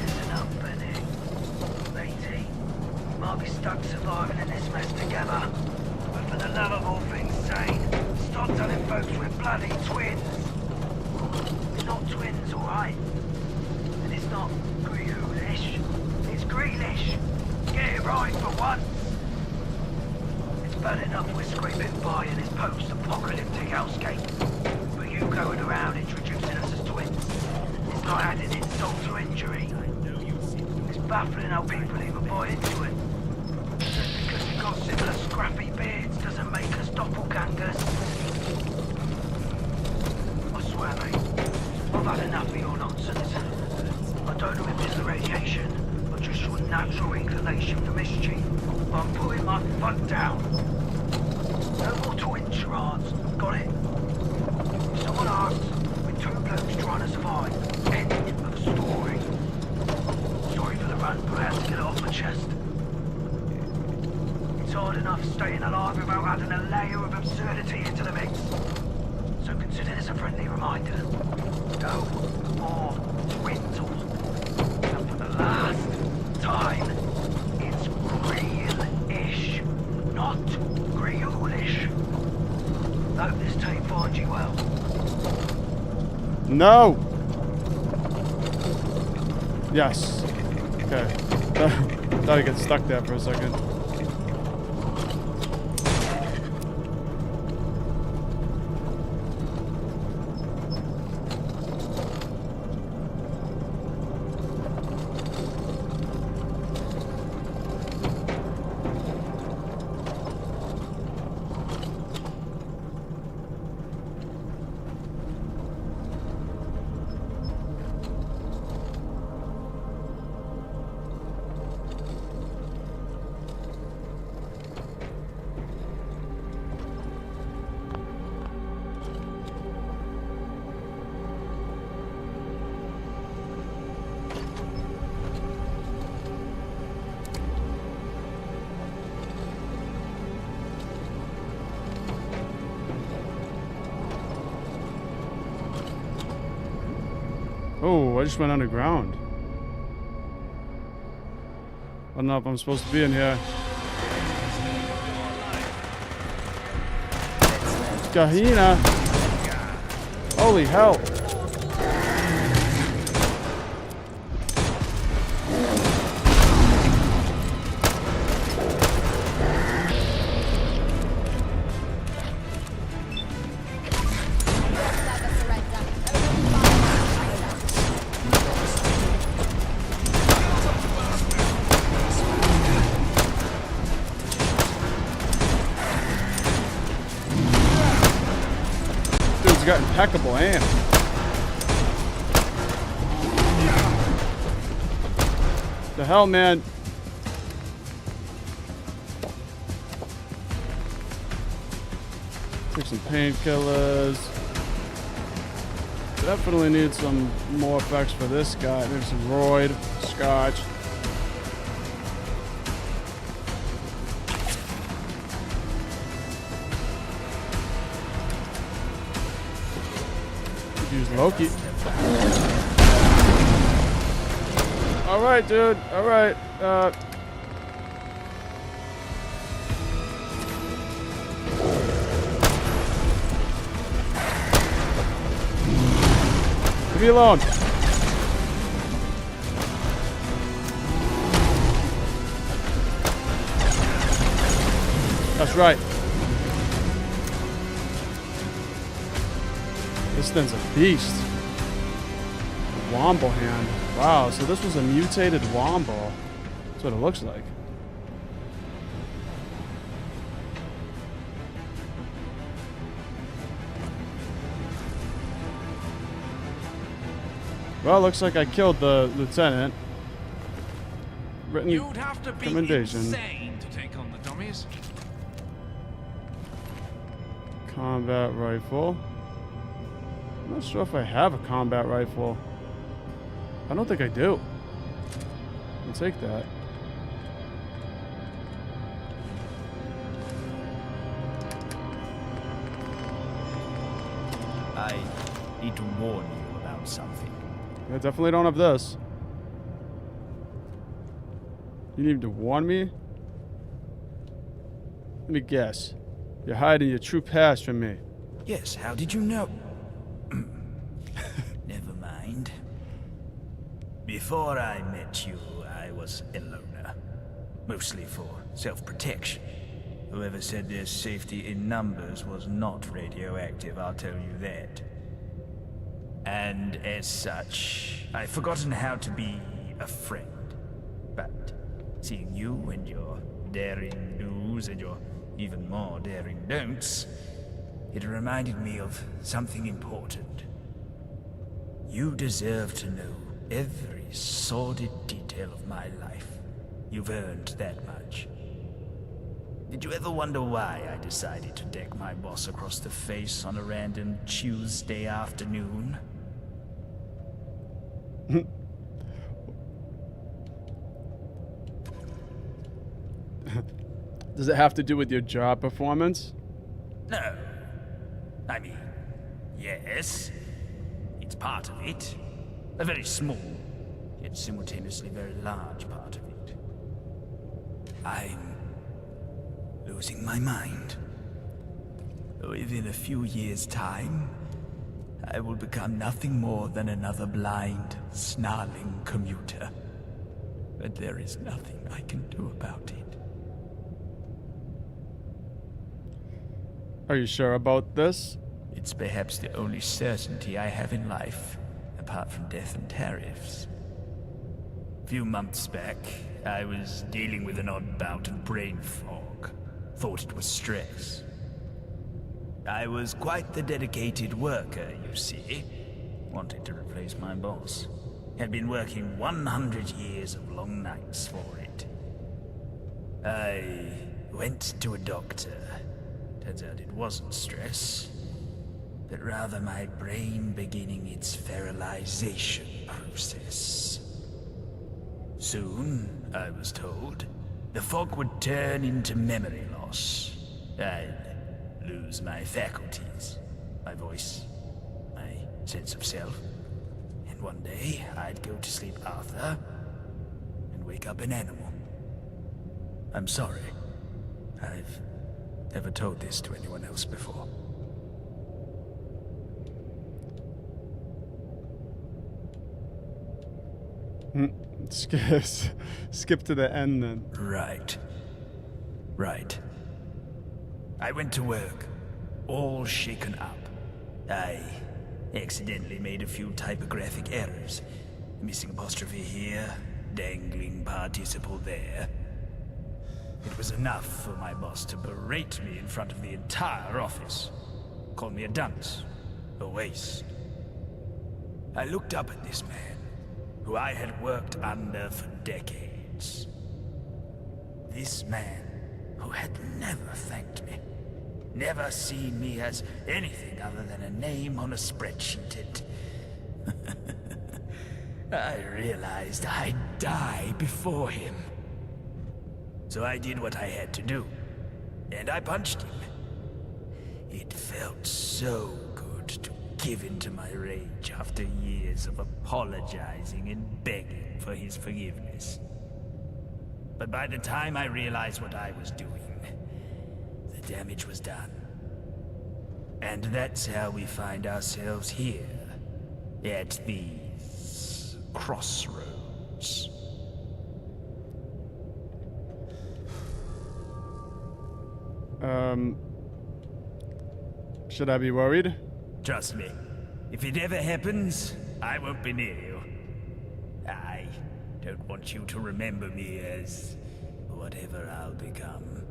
Listen up, Benny. Matey. Might be stuck surviving in this mess together. But for the love of all things sane, stop telling folks we're bloody twins. We're not twins, alright? And it's not Grealish. It's Grealish. Get it right for once. Bad enough we're scraping by in this post-apocalyptic hellscape. But you going around introducing us as twins. It's not adding insult to injury. It's baffling how people even buy into it. Just because we've got similar scrappy beards doesn't make us doppelgangers. I swear, mate, I've had enough of your nonsense. I don't know if it's the radiation, or just your natural inclination for mischief. But I'm putting my foot down. No more twin charades. Got it? If someone asks, with two blokes trying to survive. End of story. Sorry for the run, but I had to get it off my chest. It's hard enough staying alive without adding a layer of absurdity into the mix. So consider this a friendly reminder. No more twindle. And for the last time, it's real-ish, not Grealish. Hope this tape finds you well. No! Yes. Okay. Thought I got stuck there for a second. Oh, I just went underground. I don't know if I'm supposed to be in here. Gehenna. Holy hell. Got impeccable aim. The hell, man? Take some painkillers. Definitely need some more effects for this guy. Maybe some roid, scotch. Use Loki. All right, dude. All right. Leave me alone. That's right. This thing's a beast. Wombo hand. Wow, so this was a mutated Wombo. That's what it looks like. Well, looks like I killed the lieutenant. Written You'd have to be commendation. insane to take on the dummies. Combat rifle. I'm not sure if I have a combat rifle. I don't think I do. I'll take that. I need to warn you about something. I definitely don't have this. You need to warn me? Let me guess. You're hiding your true past from me. Yes, how did you know? Never mind. Before I met you, I was a loner. Mostly for self-protection. Whoever said there's safety in numbers was not radioactive, I'll tell you that. And as such, I've forgotten how to be a friend. But seeing you and your daring do's and your even more daring don'ts, it reminded me of something important. You deserve to know every sordid detail of my life. You've earned that much. Did you ever wonder why I decided to deck my boss across the face on a random Tuesday afternoon? Does it have to do with your job performance? No. I mean, yes. It's part of it. A very small, yet simultaneously very large part of it. I'm losing my mind. Within a few years' time, I will become nothing more than another blind, snarling commuter. But there is nothing I can do about it. Are you sure about this? It's perhaps the only certainty I have in life, apart from death and tariffs. A few months back, I was dealing with an odd bout of brain fog. Thought it was stress. I was quite the dedicated worker, you see. Wanted to replace my boss. Had been working 100 years of long nights for it. I went to a doctor. Turns out it wasn't stress, but rather my brain beginning its feralization process. Soon, I was told, the fog would turn into memory loss. I'd lose my faculties, my voice, my sense of self, and And one day, I'd go to sleep Arthur, and wake up an animal. I'm sorry. I've never told this to anyone else before. Skip to the end then. Right. I went to work, all shaken up. I accidentally made a few typographic errors. Missing apostrophe here, dangling participle there. It was enough for my boss to berate me in front of the entire office. Call me a dunce, a waste. I looked up at this man, who I had worked under for decades. This man who had never thanked me, never seen me as anything other than a name on a spreadsheet, and I realized I'd die before him. So I did what I had to do, and I punched him. It felt so good to give in to my rage after years of apologizing and begging for his forgiveness. But by the time I realized what I was doing, the damage was done. And that's how we find ourselves here, at these crossroads. Should I be worried? Trust me, if it ever happens, I won't be near you. I don't want you to remember me as whatever I'll become.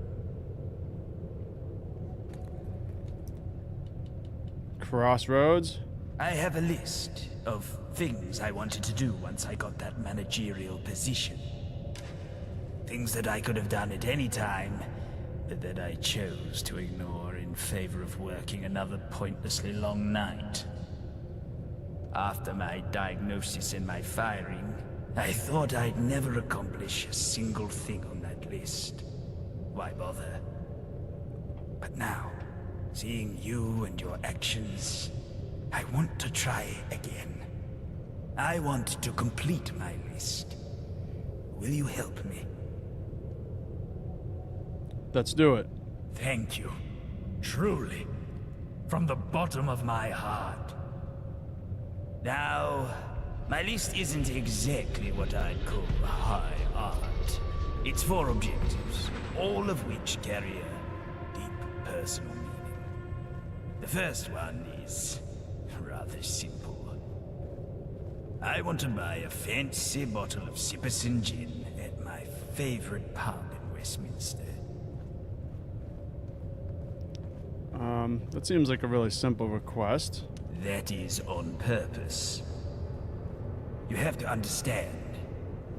Crossroads? I have a list of things I wanted to do once I got that managerial position. Things that I could have done at any time, but that I chose to ignore in favor of working another pointlessly long night. After my diagnosis and my firing, I thought I'd never accomplish a single thing on that list. Why bother? But now, seeing you and your actions, I want to try again. I want to complete my list. Will you help me? Let's do it. Thank you. Truly. From the bottom of my heart. Now, my list isn't exactly what I'd call high art. It's 4 objectives, all of which carry a deep personal meaning. The first one is rather simple. I want to buy a fancy bottle of Sipperson gin at my favorite pub in Westminster. That seems like a really simple request. That is on purpose. You have to understand,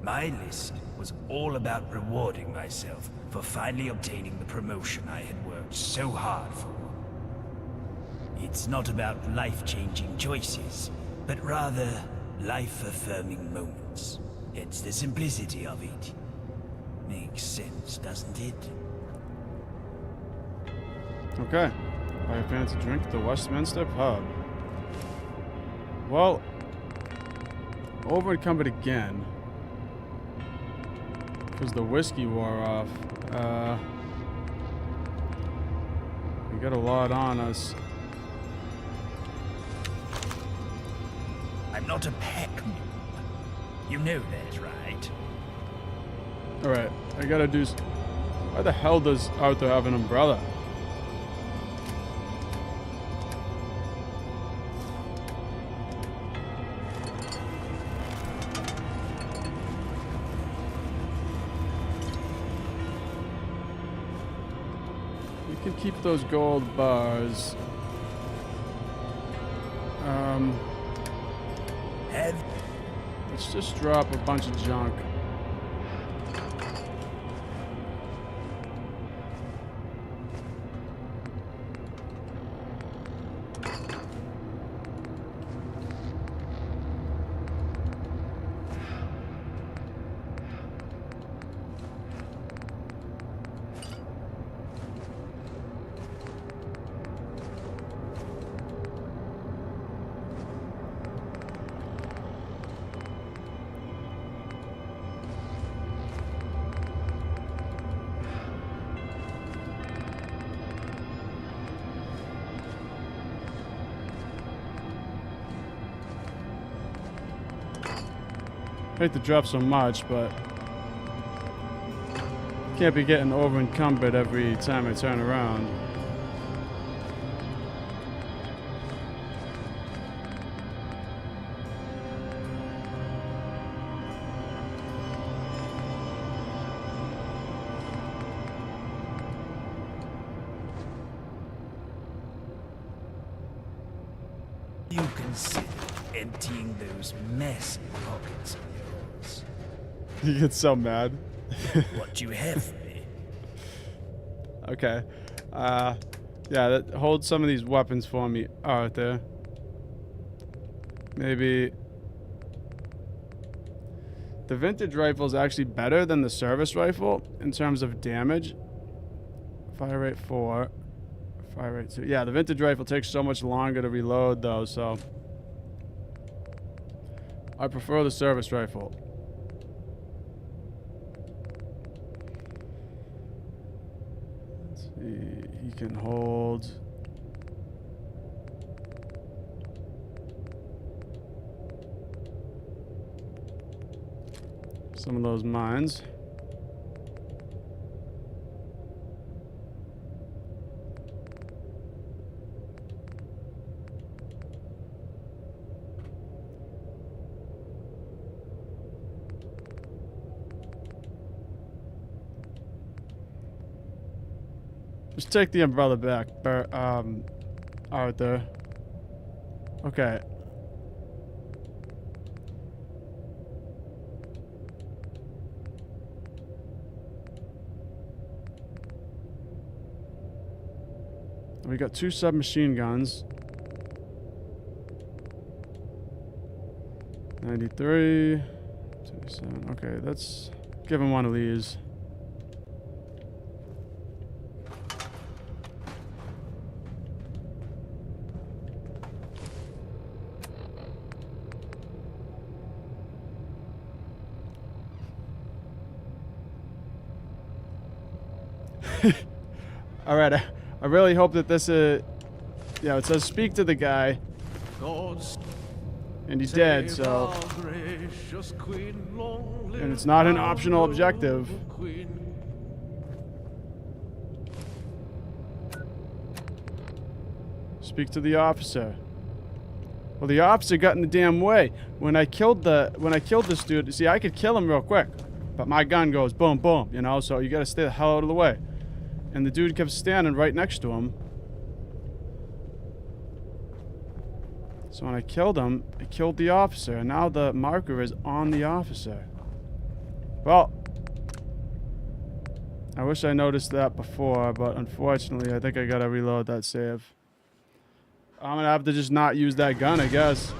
my list was all about rewarding myself for finally obtaining the promotion I had worked so hard for. It's not about life-changing choices, but rather life-affirming moments. It's the simplicity of it. Makes sense, doesn't it? Okay. Buy a fancy drink at the Westminster pub. Well, over and come it again. Because the whiskey wore off. We got a lot on us. I'm not a pack mule. You know that, right? Alright, I gotta do... Why the hell does Arthur have an umbrella? We can keep those gold bars. Let's just drop a bunch of junk. hate to drop so much, but can't be getting over encumbered every time I turn around. You consider emptying those massive pockets of yours. He gets so mad. What do you have for me? Okay. Yeah, hold some of these weapons for me, Arthur. Maybe the vintage rifle is actually better than the service rifle in terms of damage. Fire rate 4. Fire rate 2. Yeah, the vintage rifle takes so much longer to reload, though, so I prefer the service rifle. Let's see. He can hold. Some of those mines. Just take the umbrella back, Arthur. Okay. We got 2 submachine guns. 93, 27. Okay, let's give him one of these. All right, I really hope that this yeah, it says speak to the guy, and he's dead, so, and it's not an optional objective. Speak to the officer. Well, the officer got in the damn way. When I killed this dude, see, I could kill him real quick, but my gun goes boom, boom, you know, so you gotta stay the hell out of the way. And the dude kept standing right next to him. So when I killed him, I killed the officer, and now the marker is on the officer. Well, I wish I noticed that before, but unfortunately, I think I gotta reload that save. I'm gonna have to just not use that gun, I guess.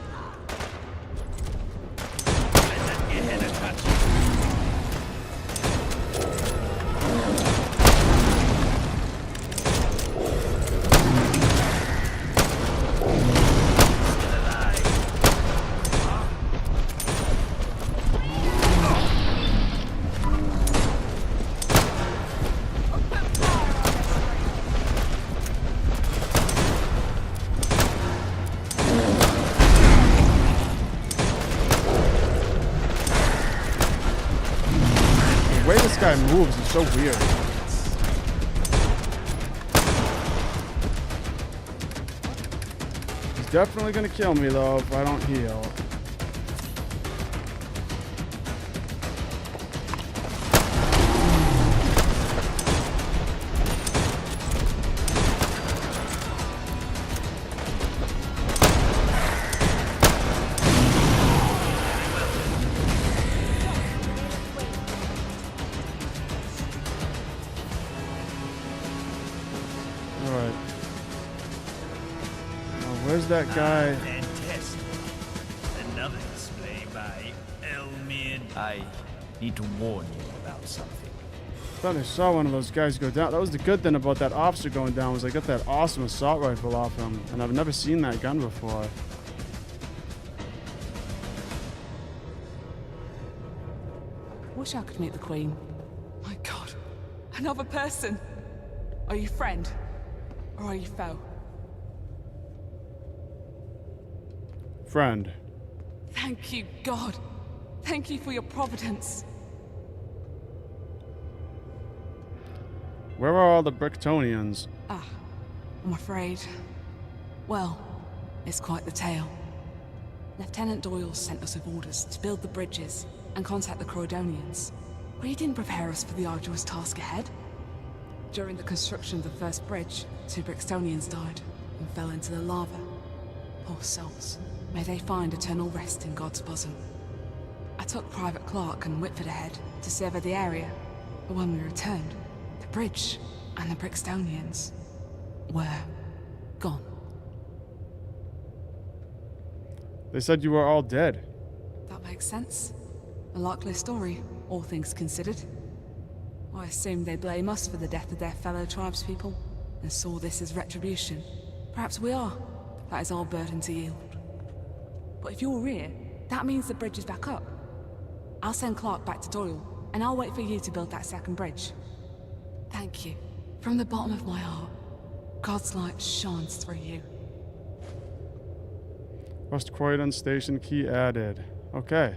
The way this guy moves is so weird. He's definitely gonna kill me though if I don't heal. Where's that guy? Fantastic. Another display by Elmin. I need to warn you about something. I thought I saw one of those guys go down. That was the good thing about that officer going down, was I got that awesome assault rifle off him, and I've never seen that gun before. Wish I could meet the Queen. My God, another person. Are you friend, or are you foe? Friend. Thank you, God. Thank you for your providence. Where are all the Bricktonians? Ah, I'm afraid. Well, it's quite the tale. Lieutenant Doyle sent us with orders to build the bridges and contact the Croydonians. But he didn't prepare us for the arduous task ahead. During the construction of the first bridge, 2 Brixtonians died and fell into the lava. Poor souls. May they find eternal rest in God's bosom. I took Private Clark and Whitford ahead to survey the area, but when we returned, the bridge and the Brixtonians were gone. They said you were all dead. That makes sense. A likely story, all things considered. I assumed they blame us for the death of their fellow tribespeople, and saw this as retribution. Perhaps we are. That is our burden to yield. But if you're here, that means the bridge is back up. I'll send Clark back to Doyle, and I'll wait for you to build that second bridge. Thank you. From the bottom of my heart, God's light shines through you. West Croydon station key added. Okay.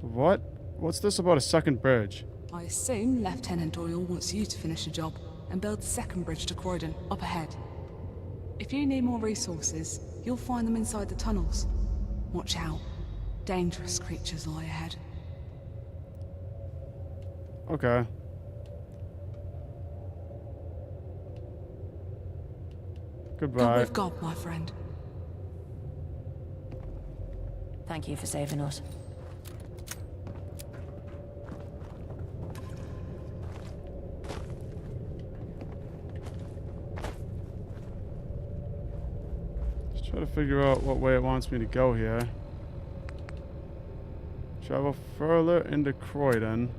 What's this about a second bridge? I assume Lieutenant Doyle wants you to finish the job and build the second bridge to Croydon, up ahead. If you need more resources, you'll find them inside the tunnels. Watch out. Dangerous creatures lie ahead. Okay. Goodbye. Go with God, my friend. Thank you for saving us. Just try to figure out what way it wants me to go here. Travel further into Croydon.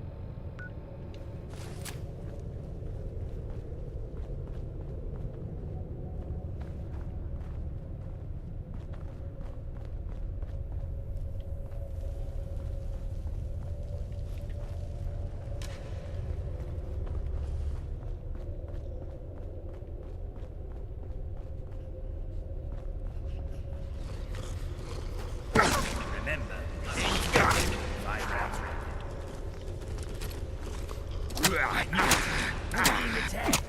Remember, ain't got it. 5 rounds ready. Being attacked.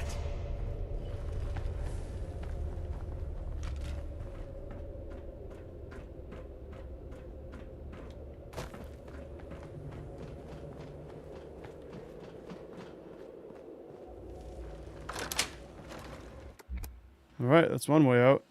All right, that's one way out.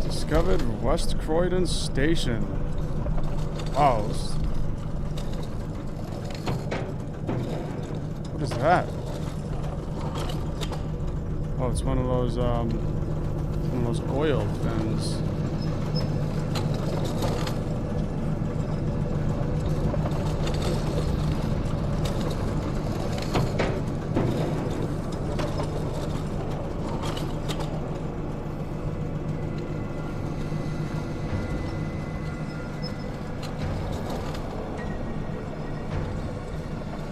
Discovered West Croydon Station. Wow. What is that? Oh, it's one of those oil fins.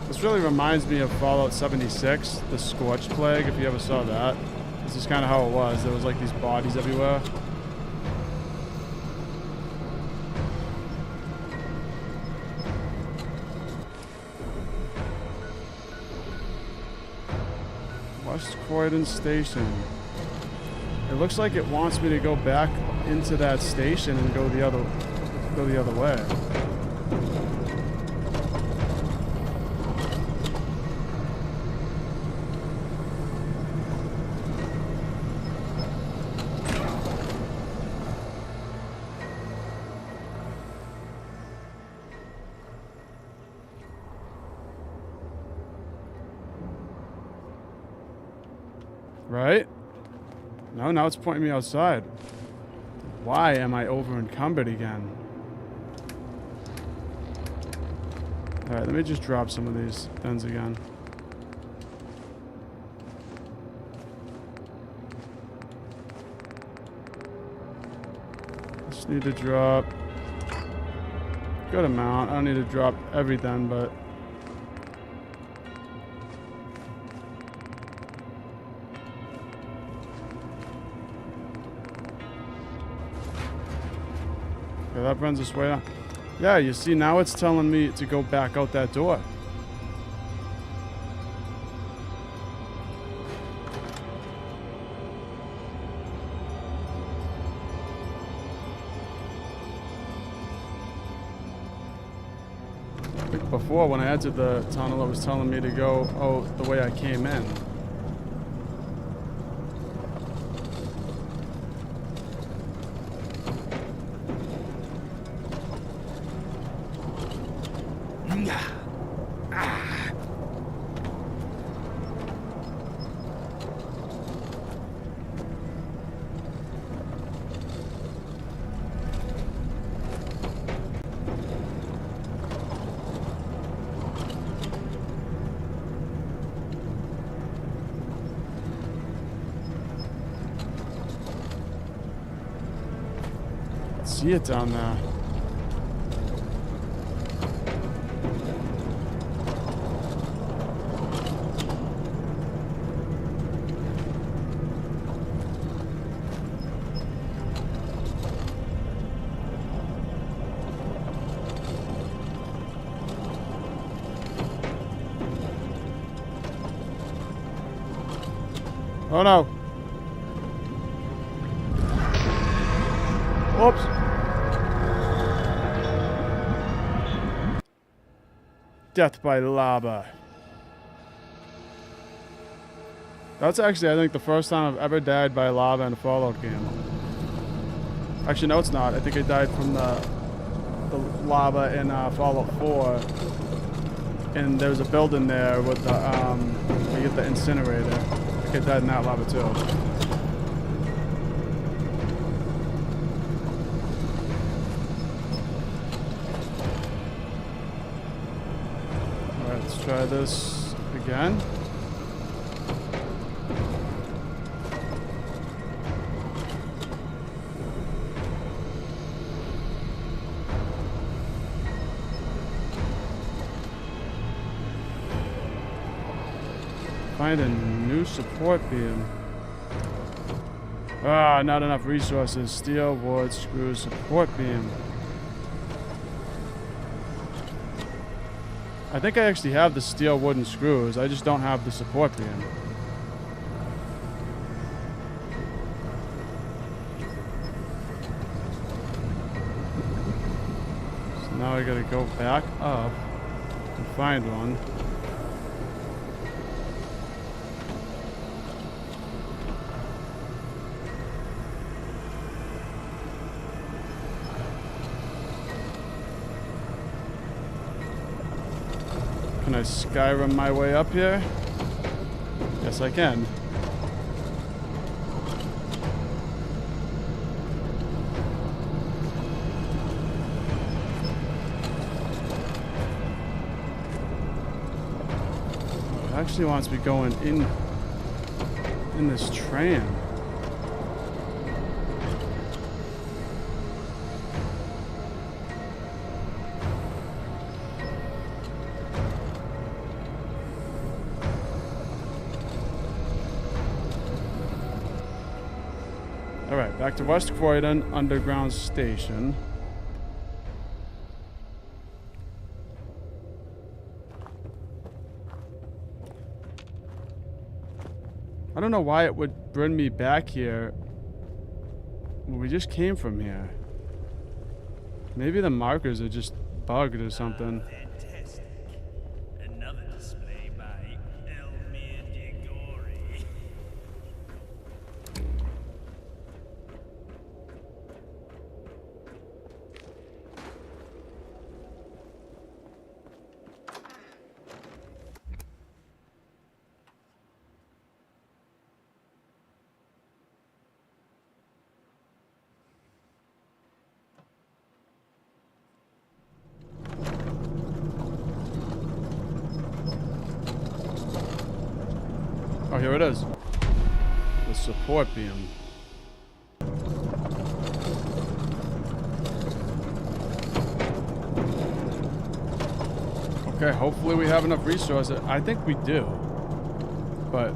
This really reminds me of Fallout 76, the Scorched Plague, if you ever saw that. This is kind of how it was. There was like these bodies everywhere. West Croydon Station. It looks like it wants me to go back into that station and go the other way. Right? No, now it's pointing me outside. Why am I over encumbered again? Alright, let me just drop some of these pens again. need to drop a good amount. I don't need to drop everything, but okay, that brings us way down. Yeah, you see, now it's telling me to go back out that door. Before, when I entered the tunnel, it was telling me to go out the way I came in. See it down there. Oh no. Whoops. Death by lava. That's actually, I think, the first time I've ever died by lava in a Fallout game. Actually, no, it's not. I think I died from the lava in Fallout 4. And there was a building there with the, you get the incinerator. I think I died in that lava too. Let's try this again. Find a new support beam. Ah, not enough resources. Steel, wood, screws, support beam. I think I actually have the steel, wood, and screws. I just don't have the support beam. So now I gotta go back up and find one. Can I Skyrim my way up here? Yes, I can. It actually wants me going in this tram. Alright, back to West Croydon Underground Station. I don't know why it would bring me back here when we just came from here. Maybe the markers are just bugged or something. Another display by Elmir Digori. Oh, here it is. The support beam. Okay, hopefully we have enough resources. I think we do. But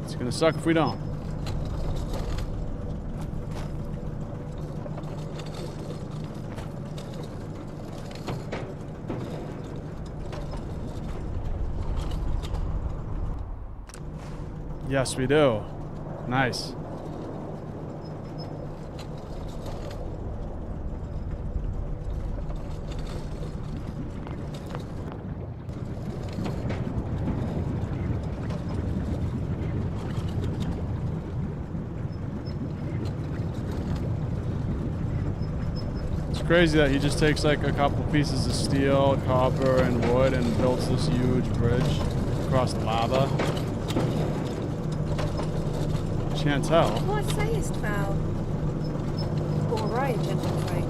it's gonna suck if we don't. Yes, we do. Nice. It's crazy that he just takes like a couple pieces of steel, copper, and wood and builds this huge bridge across lava. Can't tell. What sayest thou? All right, gentlefolk.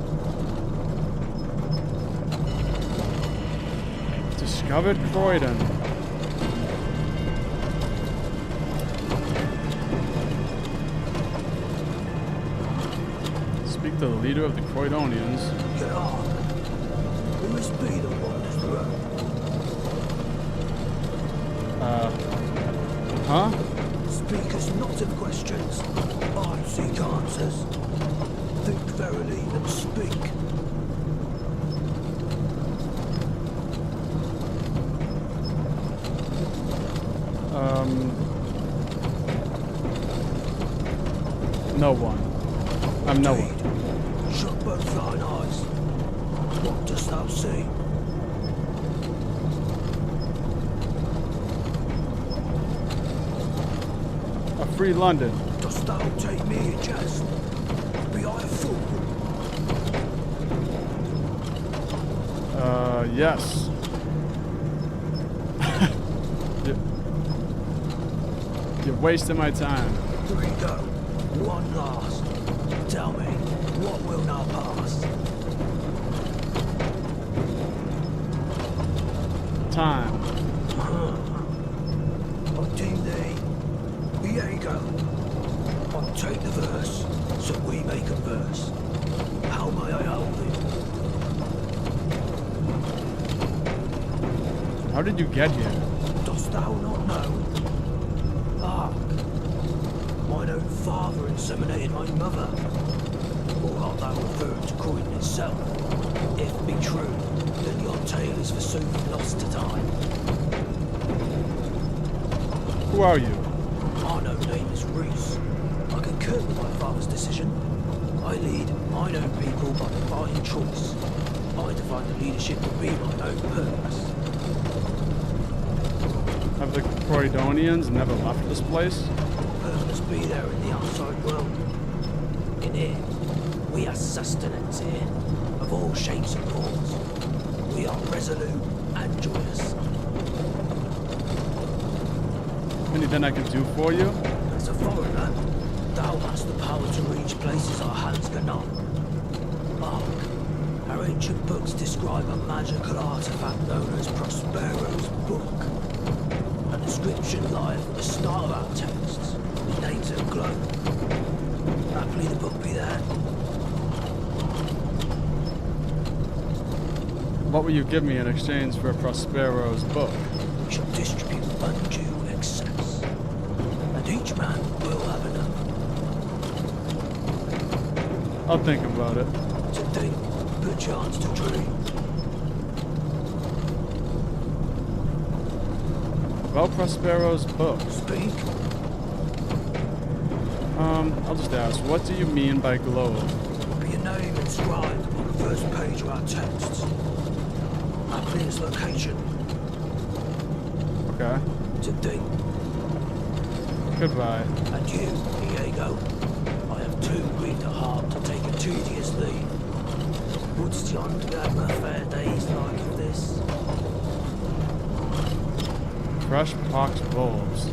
Discovered Croydon. Speak to the leader of the Croydonians. Get on. We must be the wonders road. Huh? Speak us not of questions. I seek answers. Think verily and speak. No one. I'm no one. Shut both thine eyes. What dost thou see? A free London. Dost thou take me in jest? Be I a fool? Yes. You're wasting my time. Three go. One last. Tell me, what will now pass? Time. I deem thee. Here you go. I'll take the verse, so we make a verse. How may I help thee? How did you get here? Dost thou not know? Hark. Mine own father inseminated my mother. Or art thou referring to Croydon itself? If be true, then your tale is forsooth lost to time. Who are you? My name is Reese. I concur with my father's decision. I lead mine own people by divine choice. I define the leadership to be my own purpose. Have the Croydonians never left this place? Purpose be there in the outside world. In here, we are sustenance here, of all shapes and forms. We are resolute and joyous. Anything I can do for you? As a foreigner, thou hast the power to reach places our hands cannot. Mark, our ancient books describe a magical artifact known as Prospero's Book. An inscription lieth at the start of our texts, with names that glow. Happily the book be there. What will you give me in exchange for Prospero's book? We shall distribute undue excess, and each man will have enough. I'll think about it. To think, perchance to dream. About Prospero's book. Speak. I'll just ask, what do you mean by globe? Be a name inscribed on the first page of our texts. Happily its location. Okay. To think. Goodbye. And you, Diego, I have too weak a heart to take a tedious leave. Wouldst yonder have my fair days like this? Fresh poxed bulbs.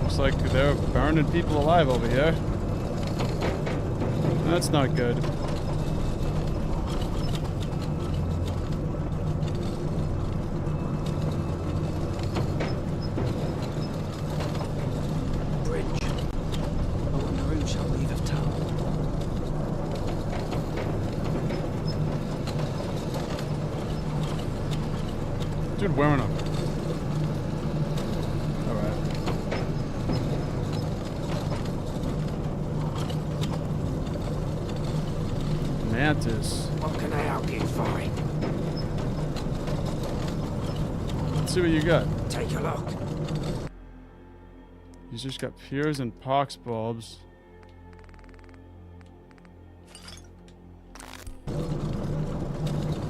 Looks like they're burning people alive over here. That's not good. Bridge. I wonder who shall leave of town. Dude wearing them? Alright. Mantis. What can I help you find? Let's see what you got. Take a look. He's just got piers and pox bulbs.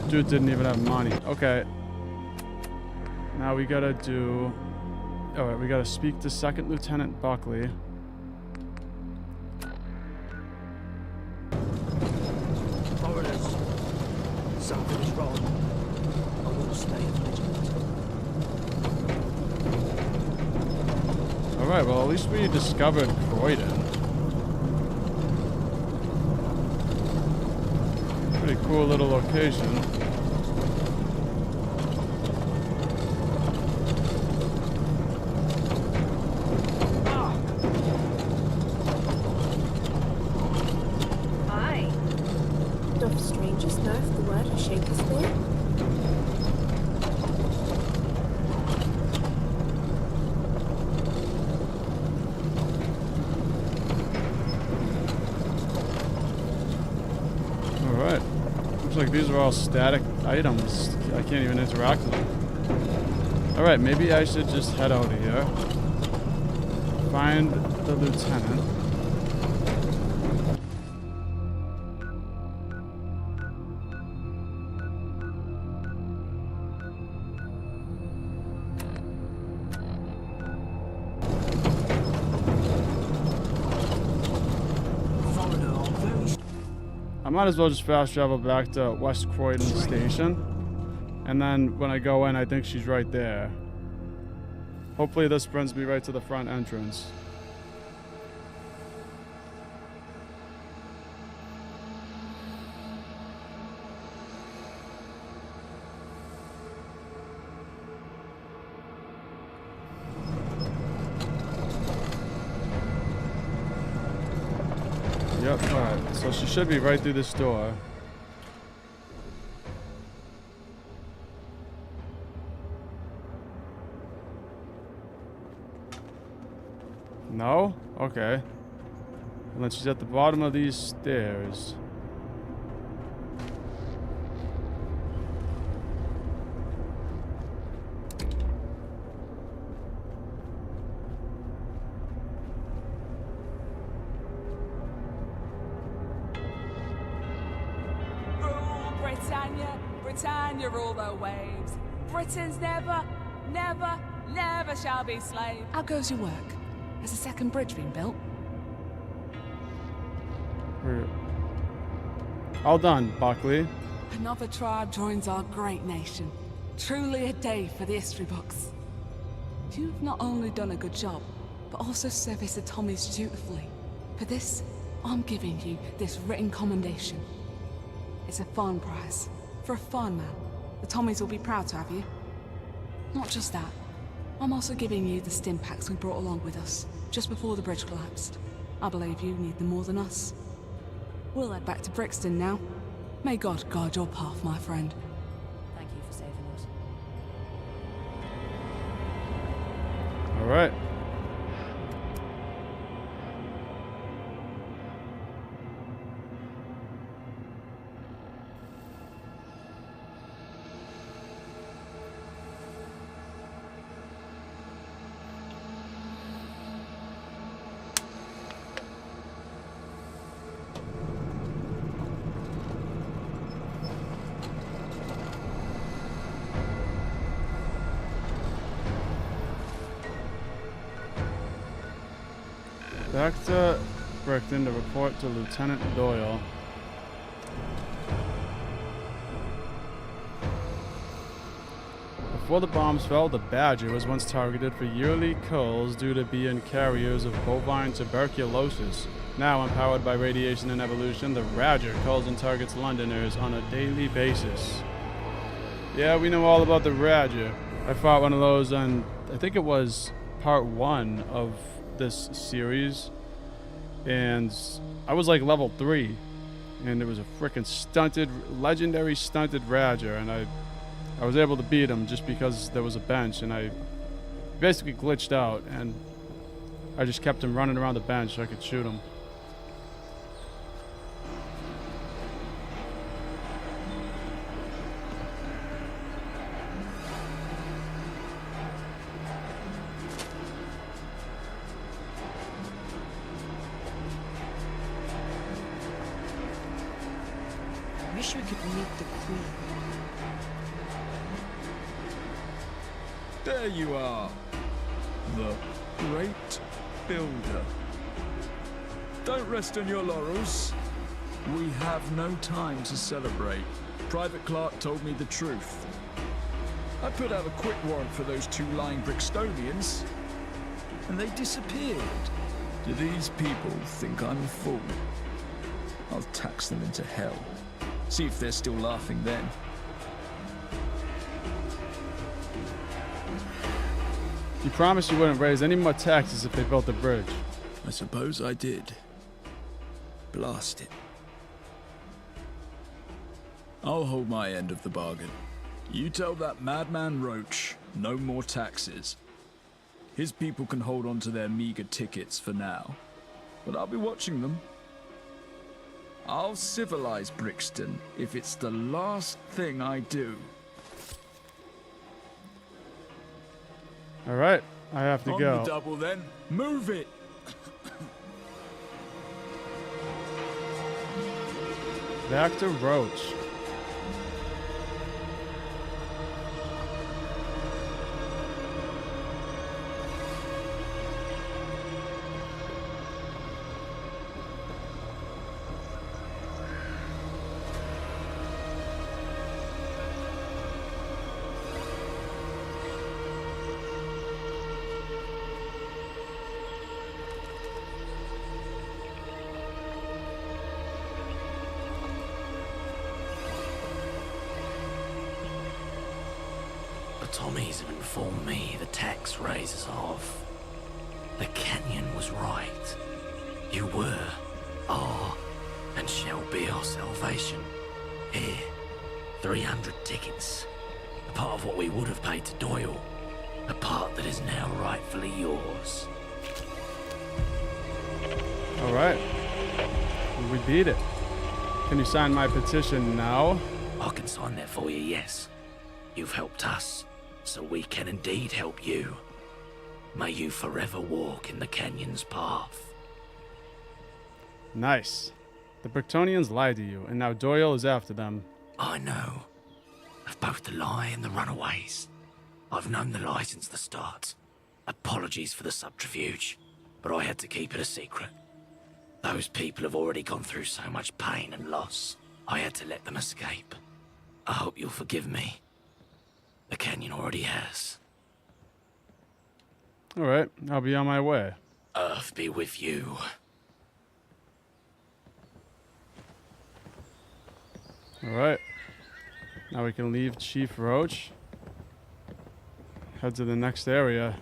Dude didn't even have money. Okay. Now we gotta do... Alright, we gotta speak to Second Lieutenant Buckley. Foreigners. Something is wrong. I will stay vigilant. Alright, well at least we discovered Croydon. Pretty cool little location. Hi. Doth strangers know if the word of shape is there? Alright. Looks like these are all static items. I can't even interact with them. Alright, maybe I should just head out of here. Find the lieutenant. I might as well just fast travel back to West Croydon Station. And then when I go in, I think she's right there. Hopefully this brings me right to the front entrance. Yep, alright. So she should be right through this door. No? Okay. And then she's at the bottom of these stairs. Rule Britannia, Britannia rule the waves. Britons never, never, never shall be slaves. How goes your work? Has a second bridge been built? All done, Buckley. Another tribe joins our great nation. Truly a day for the history books. You've not only done a good job, but also serviced the Tommies dutifully. For this, I'm giving you this written commendation. It's a fine prize. For a fine man, the Tommies will be proud to have you. Not just that, I'm also giving you the stim packs we brought along with us, just before the bridge collapsed. I believe you need them more than us. We'll head back to Brixton now. May God guide your path, my friend. Thank you for saving us. Alright. Back to Brixton to report to Lieutenant Doyle. Before the bombs fell, the Badger was once targeted for yearly culls due to being carriers of bovine tuberculosis. Now, empowered by radiation and evolution, the Radger culls and targets Londoners on a daily basis. Yeah, we know all about the Radger. I fought one of those on, I think it was part 1 of this series, and I was like level 3, and it was a freaking legendary stunted Radger, and I I was able to beat him just because there was a bench, and I basically glitched out, and I just kept him running around the bench so I could shoot him. Wish we could meet the Queen. There you are. The Great Builder. Don't rest on your laurels. We have no time to celebrate. Private Clark told me the truth. I put out a quick warrant for those 2 lying Brixtonians, and they disappeared. Do these people think I'm a fool? I'll tax them into hell. See if they're still laughing then. You promised you wouldn't raise any more taxes if they built the bridge. I suppose I did. Blast it. I'll hold my end of the bargain. You tell that madman Roach no more taxes. His people can hold on to their meager tickets for now, but I'll be watching them. I'll civilize Brixton if it's the last thing I do. All right, I have to go. On the double then. Move it! Back to Roach. Tommies have informed me the tax raises off. The canyon was right. You were, are, and shall be our salvation. Here, 300 tickets. A part of what we would have paid to Doyle. A part that is now rightfully yours. All right. We beat it. Can you sign my petition now? I can sign that for you, yes. You've helped us, so we can indeed help you. May you forever walk in the canyon's path. Nice. The Brixtonians lied to you, and now Doyle is after them. I know. Of both the lie and the runaways. I've known the lie since the start. Apologies for the subterfuge, but I had to keep it a secret. Those people have already gone through so much pain and loss. I had to let them escape. I hope you'll forgive me. The canyon already has. All right, I'll be on my way. Earth be with you. All right. Now we can leave Chief Roach. Head to the next area.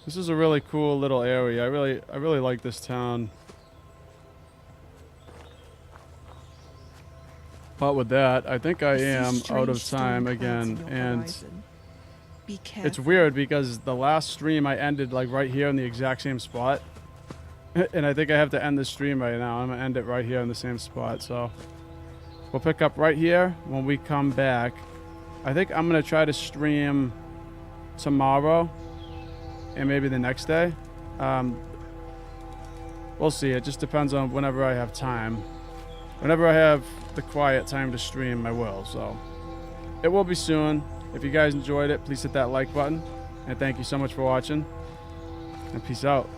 This is a really cool little area. I really like this town. But with that, I think I am out of time again, and it's weird because the last stream I ended like right here in the exact same spot, and I think I have to end the stream right now. I'm gonna end it right here in the same spot, so we'll pick up right here when we come back. I think I'm gonna try to stream tomorrow and maybe the next day. We'll see. It just depends on whenever I have time. Whenever I have the quiet time to stream, I will. So it will be soon. If you guys enjoyed it, please hit that like button. And thank you so much for watching. And peace out.